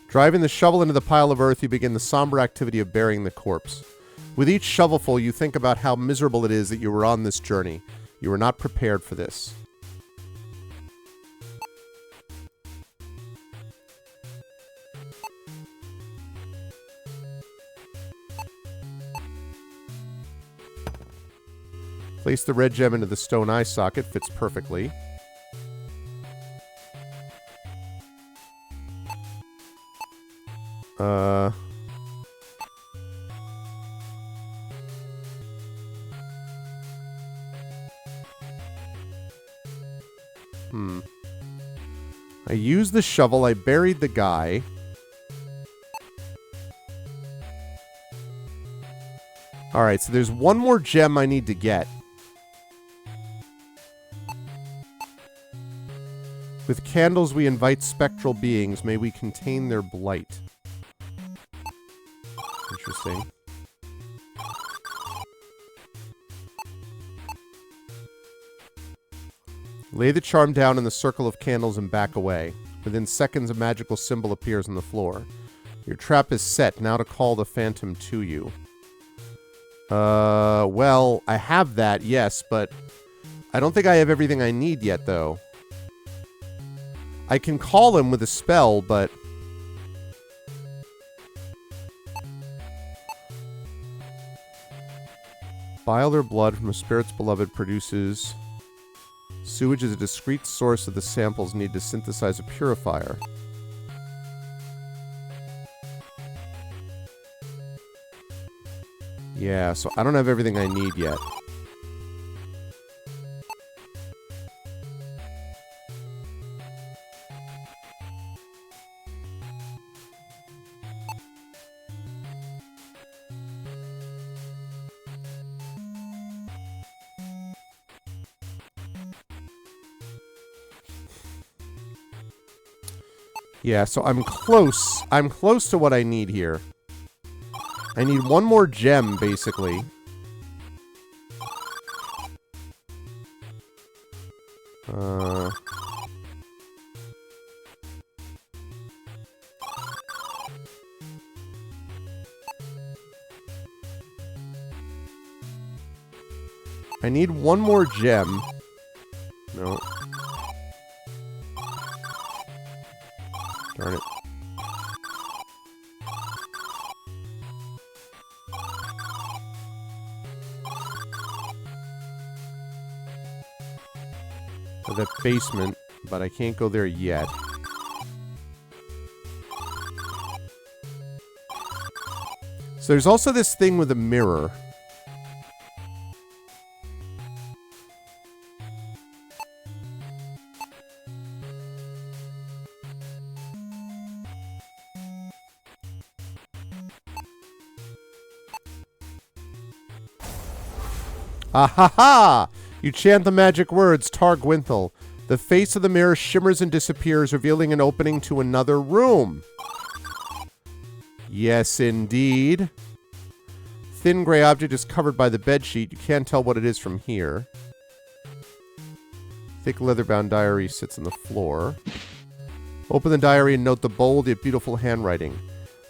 Driving the shovel into the pile of earth, you begin the somber activity of burying the corpse. With each shovelful, you think about how miserable it is that you were on this journey. You were not prepared for this. Place the red gem into the stone eye socket. Fits perfectly. I used the shovel. I buried the guy. Alright, so there's one more gem I need to get. With candles we invite spectral beings. May we contain their blight. Interesting. Lay the charm down in the circle of candles and back away. Within seconds, a magical symbol appears on the floor. Your trap is set. Now to call the phantom to you. Well, I have that, yes, but I don't think I have everything I need yet, though. I can call him with a spell, but... Bile or blood from a spirit's beloved produces... Sewage is a discrete source of the samples needed to synthesize a purifier. Yeah, so I don't have everything I need yet. Yeah, so I'm close. I'm close to what I need here. I need one more gem, basically. I need one more gem. No. Darn it. To that basement, but I can't go there yet. So there's also this thing with a mirror. Ah ha ha! You chant the magic words, Tar Gwynthel. The face of the mirror shimmers and disappears, revealing an opening to another room. Yes, indeed. Thin gray object is covered by the bedsheet. You can't tell what it is from here. Thick leather-bound diary sits on the floor. Open the diary and note the bold yet beautiful handwriting.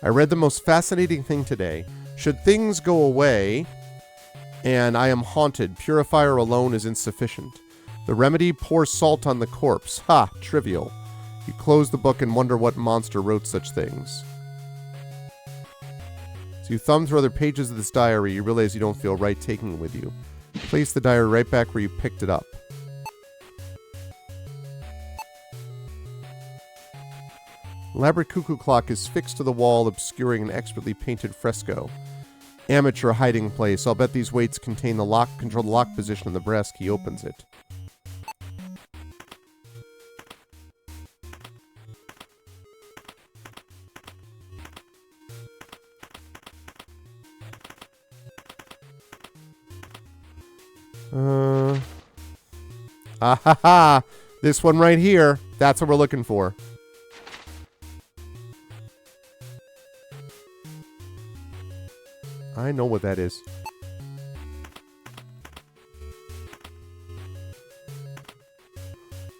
I read the most fascinating thing today. Should things go away... and I am haunted. Purifier alone is insufficient. The remedy, pour salt on the corpse. Ha! Trivial. You close the book and wonder what monster wrote such things. So you thumb through other pages of this diary, you realize you don't feel right taking it with you. Place the diary right back where you picked it up. Elaborate cuckoo clock is fixed to the wall, obscuring an expertly painted fresco. Amateur hiding place. I'll bet these weights contain the lock, control the lock position of the brass key opens it. Ah ha ha! This one right here. That's what we're looking for. I know what that is.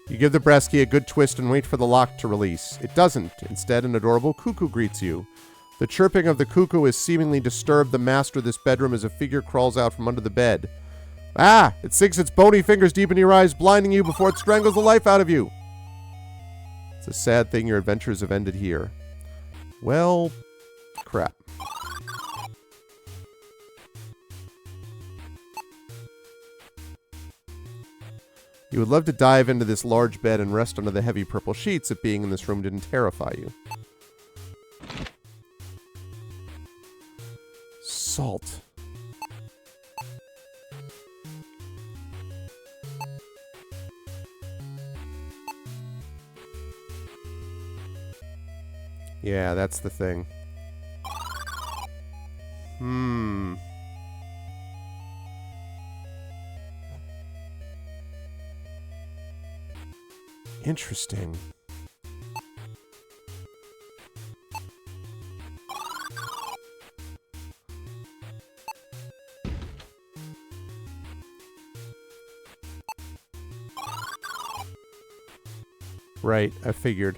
You give the brass key a good twist and wait for the lock to release. It doesn't. Instead, an adorable cuckoo greets you. The chirping of the cuckoo has seemingly disturbed the master of this bedroom as a figure crawls out from under the bed. Ah! It sinks its bony fingers deep into your eyes, blinding you before it strangles the life out of you. It's a sad thing your adventures have ended here. Well, crap. You would love to dive into this large bed and rest under the heavy purple sheets if being in this room didn't terrify you. Salt. Yeah, that's the thing. Interesting. Right, I figured.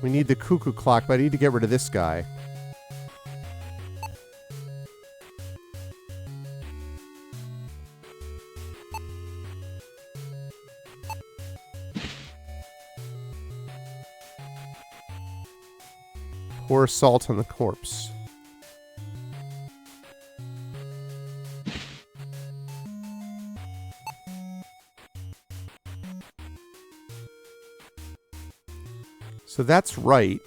We need the cuckoo clock, but I need to get rid of this guy. Pour salt on the corpse. So that's right.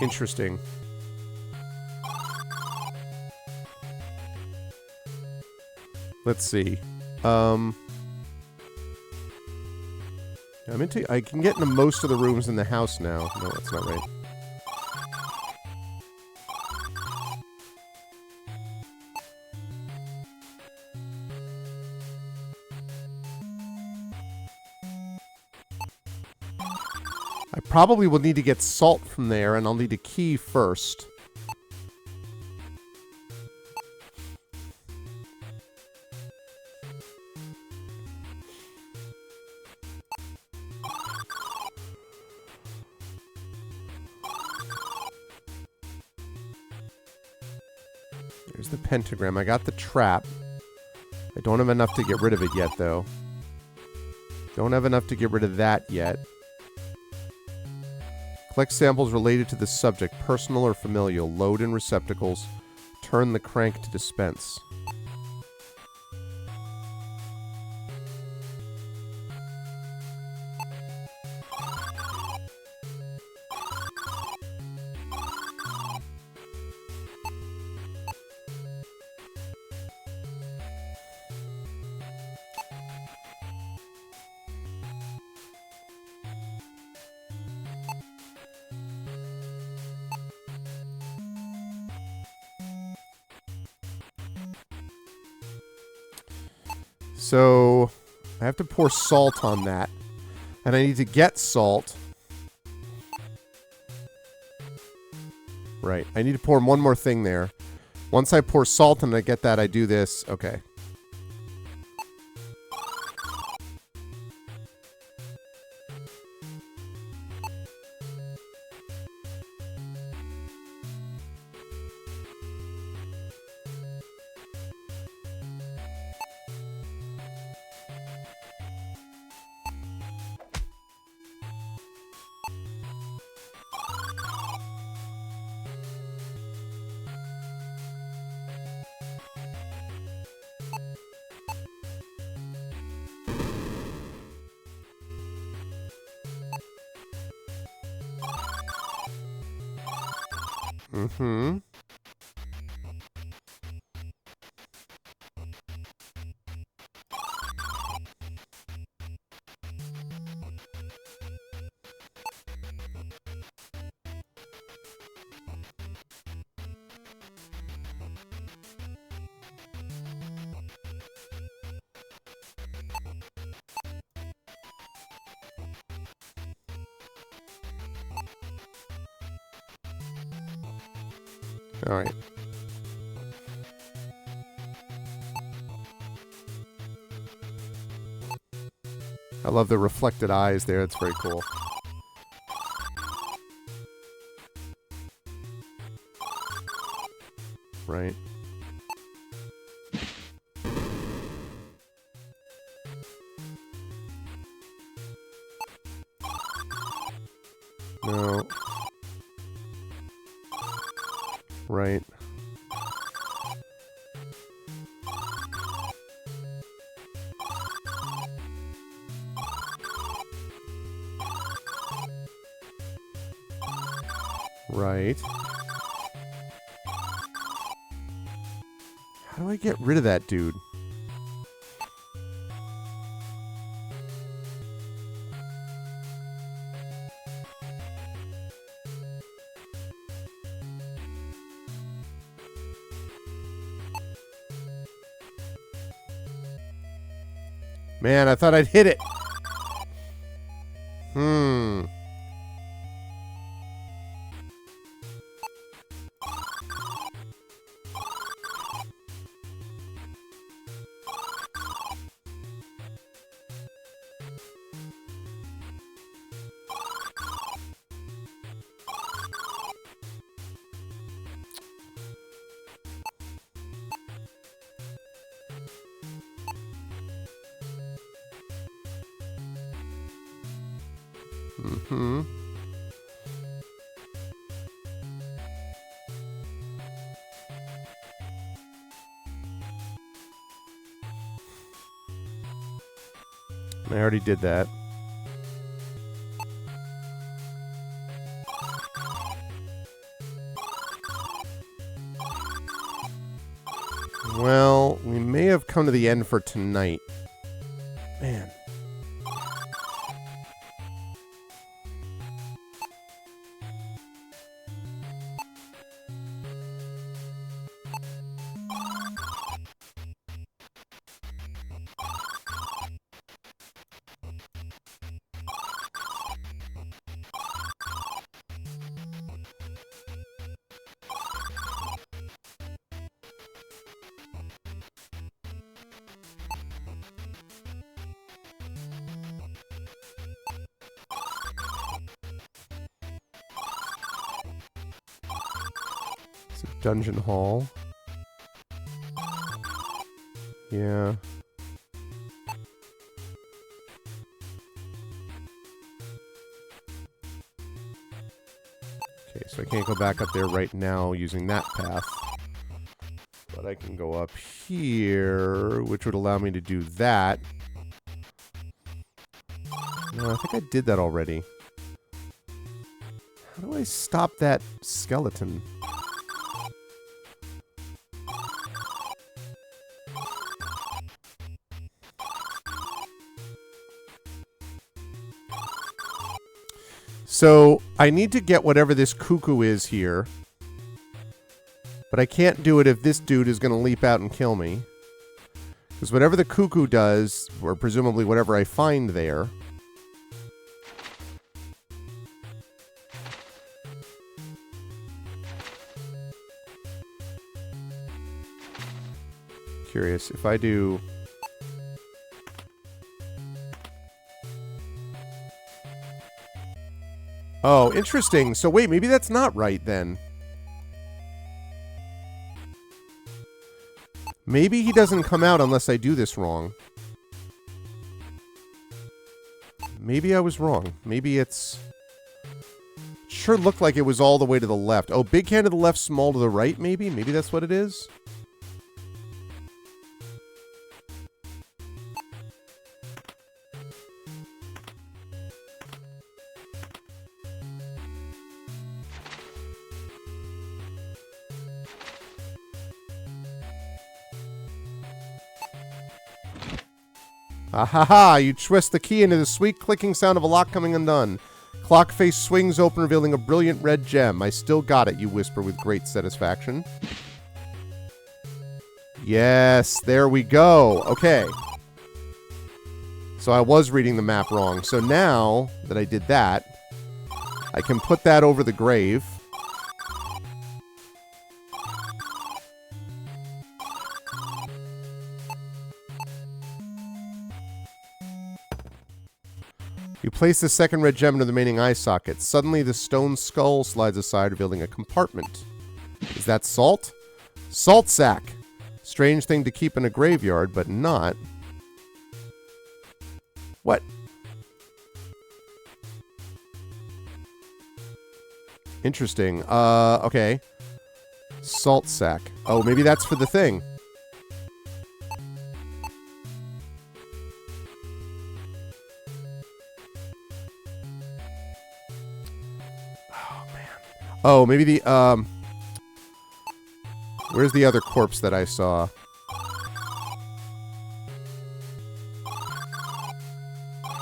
Interesting. Let's see. I can get into most of the rooms in the house now. No, that's not right. I probably will need to get salt from there, and I'll need a key first. There's the pentagram. I got the trap. I don't have enough to get rid of it yet, though. Don't have enough to get rid of that yet. Collect samples related to the subject, personal or familial. Load in receptacles. Turn the crank to dispense. So, I have to pour salt on that. And I need to get salt. Right. I need to pour one more thing there. Once I pour salt and I get that, I do this. Okay. Mm-hmm. Alright. I love the reflected eyes there. It's very cool. Right. No. Right. Right. How do I get rid of that dude? Man, I thought I'd hit it. I already did that. Well, we may have come to the end for tonight. Man. Dungeon hall. Yeah. Okay, so I can't go back up there right now using that path. But I can go up here, which would allow me to do that. No, I think I did that already. How do I stop that skeleton? So, I need to get whatever this cuckoo is here. But I can't do it if this dude is going to leap out and kill me. Because whatever the cuckoo does, or presumably whatever I find there... Curious, if I do... Oh, interesting. So wait, maybe that's not right then. Maybe he doesn't come out unless I do this wrong. Maybe I was wrong. Maybe it's... Sure looked like it was all the way to the left. Oh, big hand to the left, small to the right, maybe? Maybe that's what it is? Ahaha! You twist the key into the sweet clicking sound of a lock coming undone. Clock face swings open, revealing a brilliant red gem. I still got it, you whisper with great satisfaction. Yes, there we go. Okay. So I was reading the map wrong. So now that I did that, I can put that over the grave. You place the second red gem into the remaining eye socket. Suddenly, the stone skull slides aside, revealing a compartment. Is that salt? Salt sack. Strange thing to keep in a graveyard, but not. What? Interesting. Okay. Salt sack. Oh, maybe that's for the thing. Oh, man. Oh, maybe the, where's the other corpse that I saw?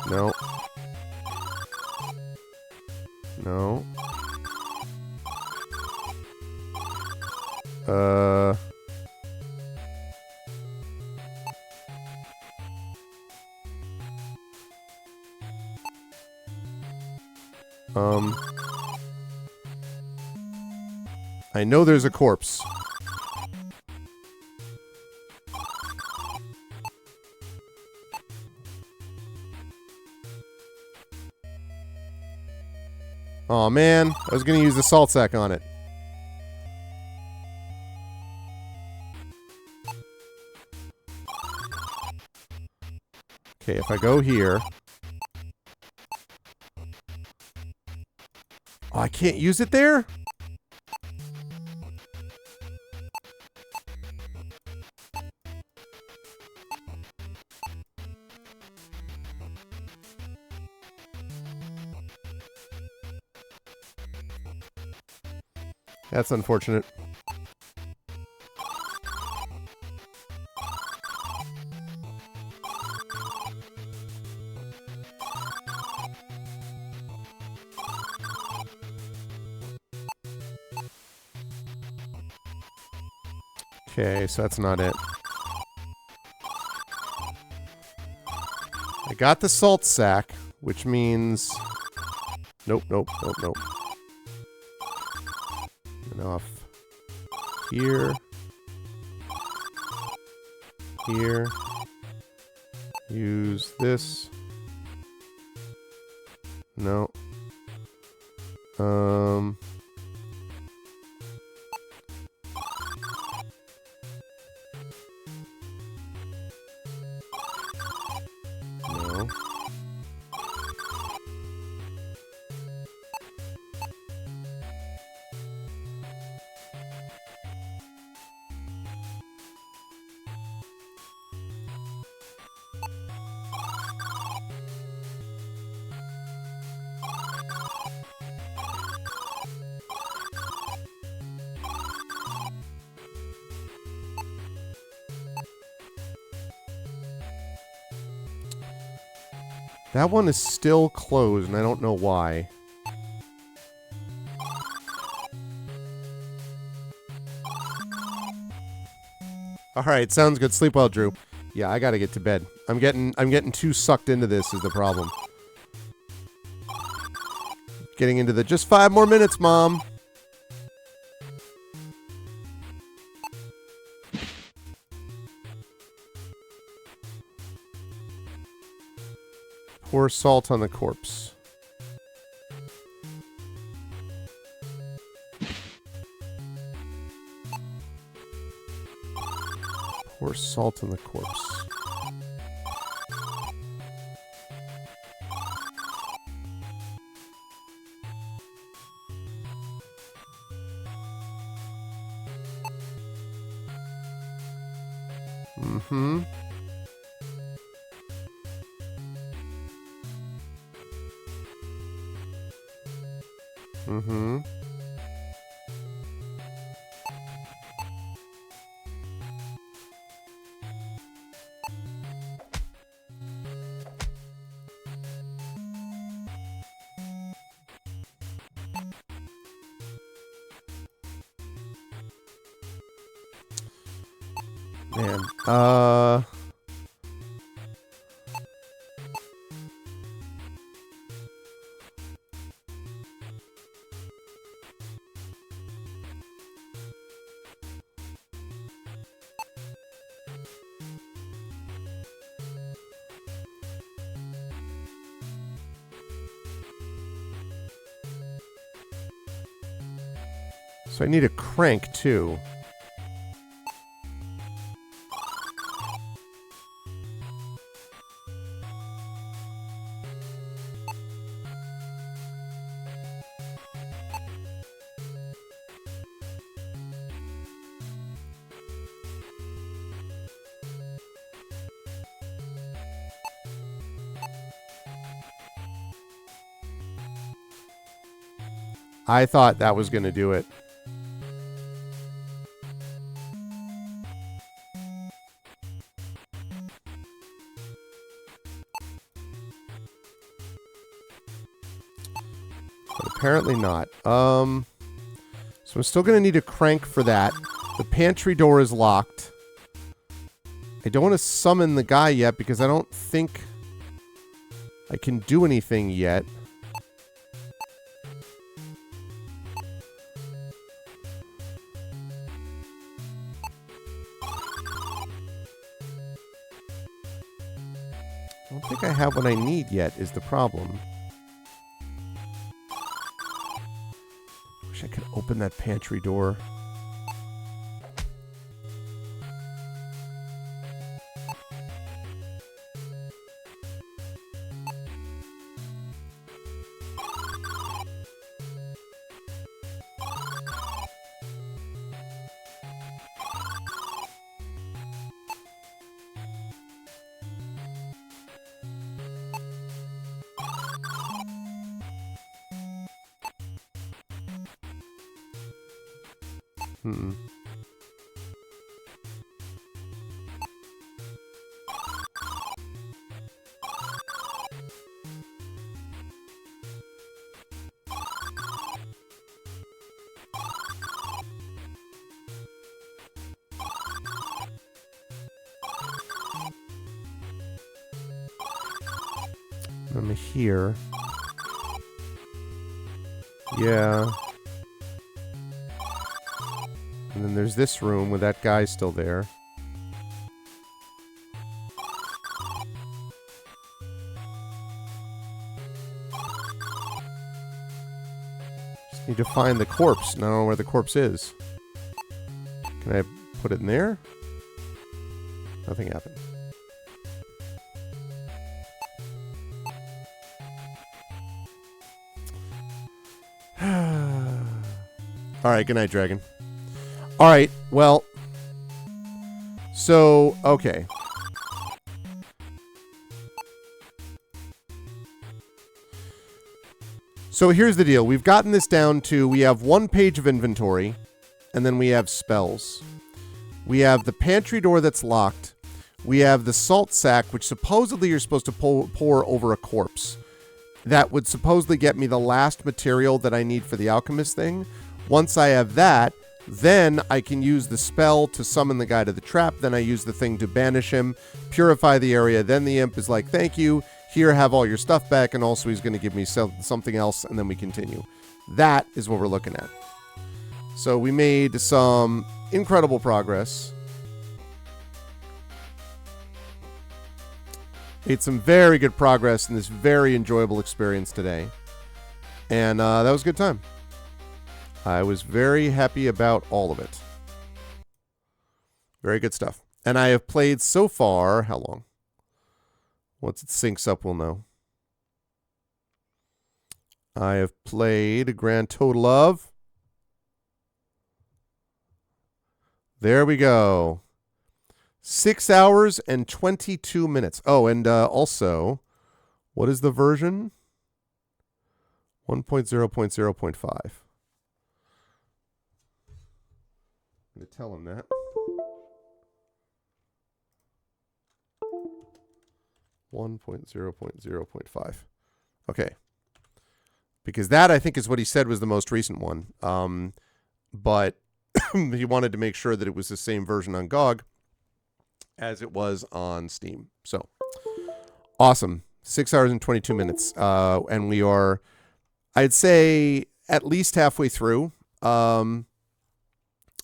No. No. I know there's a corpse. Aw, man. I was gonna use the salt sack on it. Okay, if I go here... Oh, I can't use it there? That's unfortunate. Okay, so that's not it. I got the salt sack, which means... Nope, nope, nope, nope. Off here, here, use this, no, no, That one is still closed, and I don't know why. All right, sounds good. Sleep well, Drew. Yeah, I gotta get to bed. I'm getting too sucked into this is the problem. Getting into the just 5 more minutes, Mom. Pour salt on the corpse. Pour salt on the corpse. Mm-hmm. Mm-hmm. Man, So I need a crank, too. I thought that was going to do it. But apparently not. So I'm still going to need a crank for that. The pantry door is locked. I don't want to summon the guy yet because I don't think I can do anything yet. I don't think I have what I need yet is the problem. Wish I could open that pantry door. I'm here. Yeah. And then there's this room with that guy still there. Just need to find the corpse. And I don't know where the corpse is. Can I put it in there? Nothing happened. Alright, good night, Dragon. Alright, well. So, okay. So here's the deal. We've gotten this down to, we have 1 page of inventory, and then we have spells. We have the pantry door that's locked. We have the salt sack, which supposedly you're supposed to pour over a corpse. That would supposedly get me the last material that I need for the alchemist thing. Once I have that, then I can use the spell to summon the guy to the trap. Then I use the thing to banish him, purify the area. Then the imp is like, thank you. Here, have all your stuff back. And also he's going to give me something else. And then we continue. That is what we're looking at. So we made some incredible progress. Made some very good progress in this very enjoyable experience today. And that was a good time. I was very happy about all of it. Very good stuff. And I have played so far, how long? Once it syncs up, we'll know. I have played a grand total of... There we go. 6 hours and 22 minutes. Oh, and also, what is the version? 1.0.0.5. I'm going to tell him that. 1.0.0.5. Okay. Because that, I think, is what he said was the most recent one. But he wanted to make sure that it was the same version on GOG as it was on Steam. So, awesome. 6 hours and 22 minutes. And we are, I'd say, at least halfway through.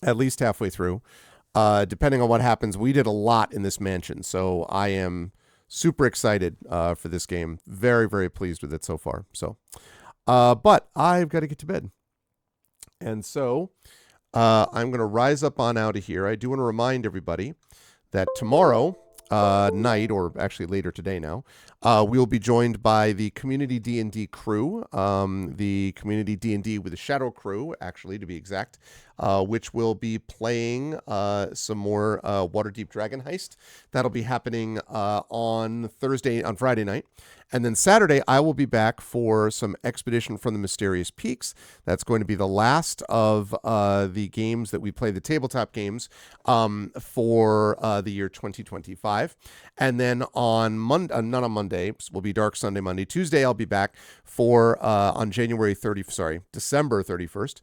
At least halfway through. Depending on what happens, we did a lot in this mansion. So, I am super excited for this game. Very, very pleased with it so far. So, but I've got to get to bed. And so I'm going to rise up on out of here. I do want to remind everybody that tomorrow night, or actually later today now, we'll be joined by the Community D&D crew, the Community D&D with the Shadow crew, actually, to be exact, which will be playing some more Waterdeep Dragon Heist. That'll be happening on Friday night. And then Saturday, I will be back for some Expedition from the Mysterious Peaks. That's going to be the last of the games that we play, the tabletop games, for the year 2025. And then on Monday, not on Monday, will be Dark Sunday, Monday. Tuesday, I'll be back for on December 31st,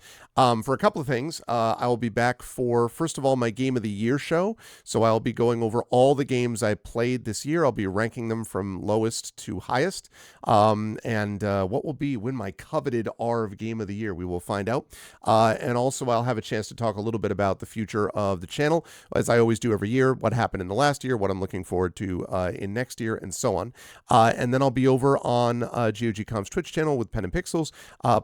for a couple of things. I will be back for, first of all, my Game of the Year show. So I'll be going over all the games I played this year. I'll be ranking them from lowest to highest. And what will win my coveted Arv Game of the Year, we will find out. And also I'll have a chance to talk a little bit about the future of the channel, as I always do every year, what happened in the last year, what I'm looking forward to in next year, and so on. And then I'll be over on GOGCom's Twitch channel with Pen and Pixels,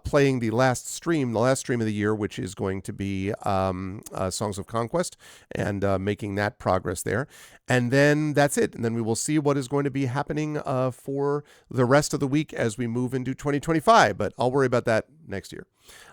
playing the last stream of the year, which is going to be Songs of Conquest, and making that progress there. And then that's it. And then we will see what is going to be happening for the rest of the week as we move into 2025. But I'll worry about that next year.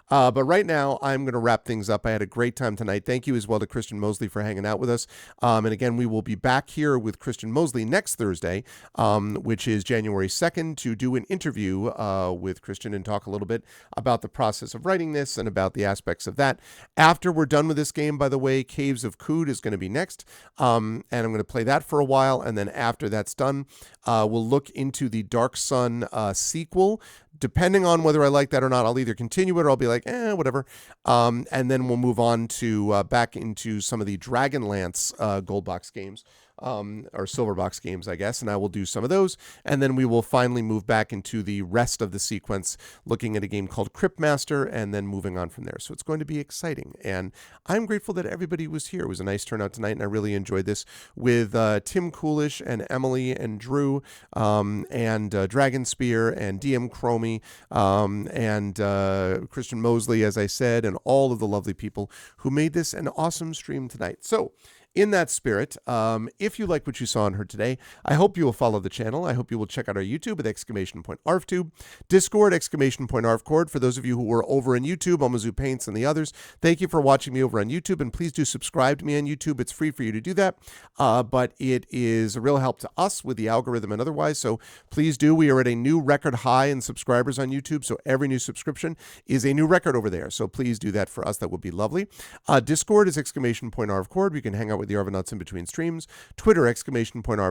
But right now, I'm going to wrap things up. I had a great time tonight. Thank you as well to Christian Mosley for hanging out with us. And again, we will be back here with Christian Mosley next Thursday, which is January 2nd, to do an interview with Christian and talk a little bit about the process of writing this and about the aspects of that. After we're done with this game, by the way, Caves of Kood is going to be next. And I'm going to play that for a while. And then after that's done, we'll look into the Dark Sun sequel. Depending on whether I like that or not, I'll either continue it or I'll be like, whatever. And then we'll move on to back into some of the Dragonlance gold box games. Or silver box games, I guess, and I will do some of those. And then we will finally move back into the rest of the sequence, looking at a game called Cryptmaster, and then moving on from there. So it's going to be exciting. And I'm grateful that everybody was here. It was a nice turnout tonight, and I really enjoyed this with Tim Coolish and Emily and Drew, and Dragon Spear and DM Chromie, and Christian Mosley, as I said, and all of the lovely people who made this an awesome stream tonight. So, in that spirit, if you like what you saw and heard today, I hope you will follow the channel. I hope you will check out our YouTube at !ArvTube, Discord, !ArvCord. For those of you who were over on YouTube, Omazu Paints and the others, thank you for watching me over on YouTube, and please do subscribe to me on YouTube. It's free for you to do that, but it is a real help to us with the algorithm and otherwise, so please do. We are at a new record high in subscribers on YouTube, so every new subscription is a new record over there, so please do that for us. That would be lovely. Discord is !ArvCord. You can hang out with the Arvanauts in between streams. Twitter, !Arv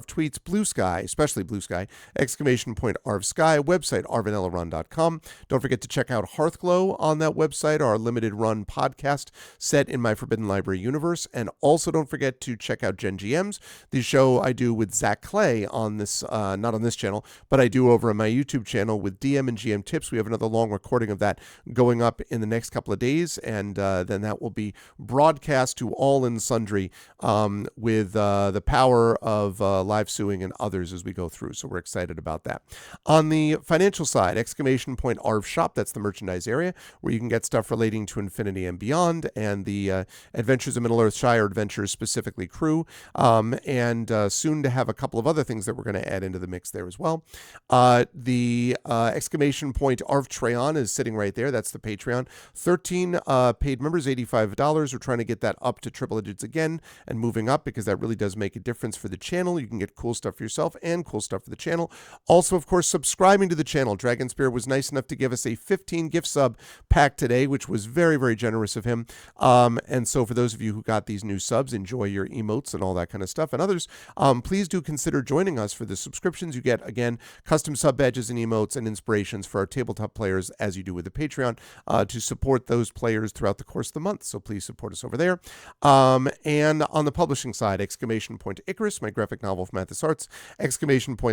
tweets. Blue Sky, especially Blue Sky, !Arv Sky. Website, arvanellarun.com. Don't forget to check out Hearthglow on that website, our limited run podcast set in my Forbidden Library universe. And also don't forget to check out Gen GMs, the show I do with Zach Clay on this, not on this channel, but I do over on my YouTube channel with DM and GM tips. We have another long recording of that going up in the next couple of days, and then that will be broadcast to all and sundry with the power of live suing and others as we go through. So we're excited about that. On the financial side, !Arv Shop, that's the merchandise area where you can get stuff relating to Infinity and Beyond, and the Adventures of Middle-earth Shire Adventures, specifically crew, and soon to have a couple of other things that we're going to add into the mix there as well. The !Arv Treon is sitting right there. That's the Patreon. 13 paid members, $85. We're trying to get that up to triple digits again and moving up, because that really does make a difference for the channel. You can get cool stuff for yourself and cool stuff for the channel. Also, of course, subscribing to the channel. Dragon Spear was nice enough to give us a 15 gift sub pack today, which was very, very generous of him. And so for those of you who got these new subs, enjoy your emotes and all that kind of stuff. And others, please do consider joining us for the subscriptions. You get, again, custom sub badges and emotes and inspirations for our tabletop players, as you do with the Patreon, to support those players throughout the course of the month. So please support us over there. And on the publishing side, Icarus, my graphic novel from Mathis Arts,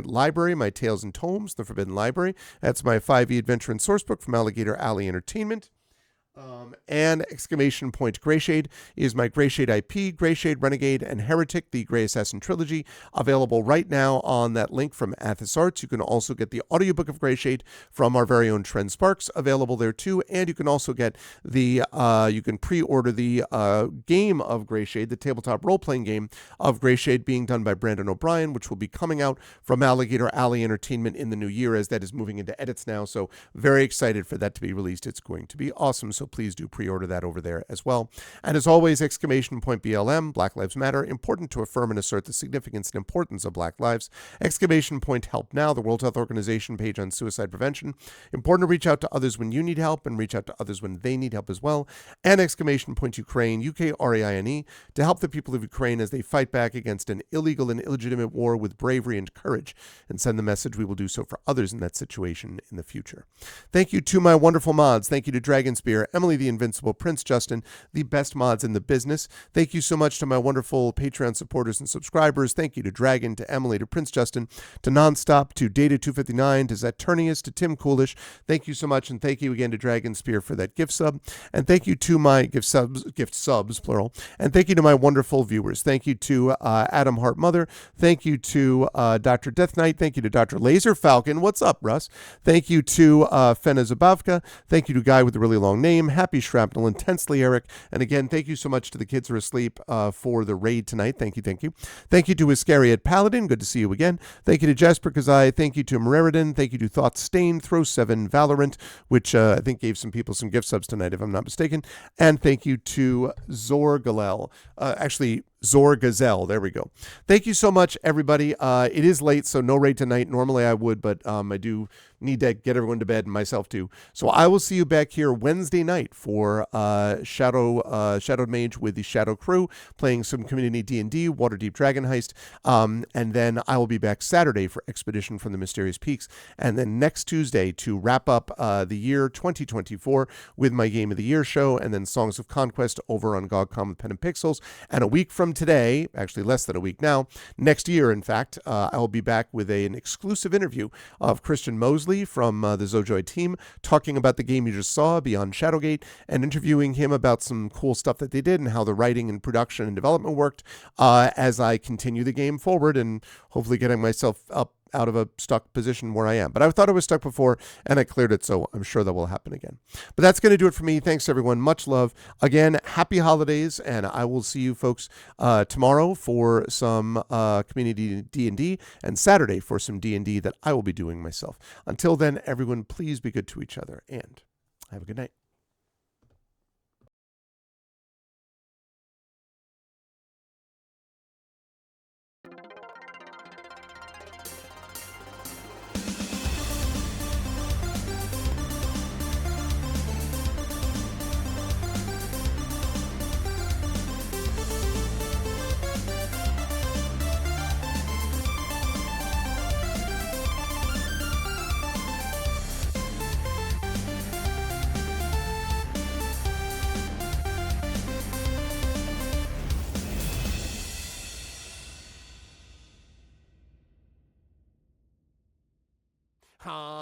Library, my Tales and Tomes, The Forbidden Library. That's my 5e adventure and sourcebook from Alligator Alley Entertainment. And exclamation point Greyshade is my Greyshade IP, Greyshade Renegade, and Heretic, the Grey Assassin trilogy, available right now on that link from Athos Arts. You can also get the audiobook of Greyshade from our very own Trent Sparks, available there too. And you can also get you can pre-order the game of Greyshade, the tabletop role-playing game of Greyshade being done by Brandon O'Brien, which will be coming out from Alligator Alley Entertainment in the new year, as that is moving into edits now. So very excited for that to be released. It's going to be awesome. So please do pre-order that over there as well. And as always, exclamation point BLM, Black Lives Matter, important to affirm and assert the significance and importance of Black lives. Exclamation point Help Now, the World Health Organization page on suicide prevention. Important to reach out to others when you need help and reach out to others when they need help as well. And exclamation point Ukraine, UKRAINE, to help the people of Ukraine as they fight back against an illegal and illegitimate war with bravery and courage, and send the message we will do so for others in that situation in the future. Thank you to my wonderful mods. Thank you to Dragonspear, Emily the Invincible, Prince Justin, the best mods in the business. Thank you so much to my wonderful Patreon supporters and subscribers. Thank you to Dragon, to Emily, to Prince Justin, to Nonstop, to Data259, to Zaturnius, to Tim Coolish. Thank you so much, and thank you again to Dragonspear for that gift sub. And thank you to my gift subs, plural. And thank you to my wonderful viewers. Thank you to Adam Hart Mother. Thank you to Dr. Death Knight. Thank you to Dr. Laser Falcon. What's up, Russ? Thank you to Fena Zabavka. Thank you to Guy with a really long name. Happy Shrapnel. Intensely Eric. And again, thank you so much to the Kids Are Asleep for the raid tonight. Thank you, thank you. Thank you to Iscariot Paladin. Good to see you again. Thank you to Jasper Kazai. Thank you to Mereridan. Thank you to Thought Stain, Throw 7, Valorant, which I think gave some people some gift subs tonight, if I'm not mistaken. And thank you to Zor Galel. Zor Gazelle. There we go. Thank you so much, everybody. It is late, so no raid tonight. Normally I would, but I do need to get everyone to bed, and myself too. So I will see you back here Wednesday night for Shadowed Mage with the Shadow Crew, playing some community D&D, Waterdeep Dragon Heist. And then I will be back Saturday for Expedition from the Mysterious Peaks. And then next Tuesday to wrap up the year 2024 with my Game of the Year show, and then Songs of Conquest over on GogCon with Pen and Pixels. And a week from today, actually less than a week now, next year, in fact, I will be back with an exclusive interview of Christian Mosley from the Zojoy team, talking about the game you just saw, Beyond Shadowgate, and interviewing him about some cool stuff that they did and how the writing and production and development worked as I continue the game forward and hopefully getting myself up out of a stuck position where I am. But I thought I was stuck before, and I cleared it, so I'm sure that will happen again. But that's going to do it for me. Thanks, everyone. Much love. Again, happy holidays, and I will see you folks tomorrow for some community D&D, and Saturday for some D&D that I will be doing myself. Until then, everyone, please be good to each other, and have a good night. Huh?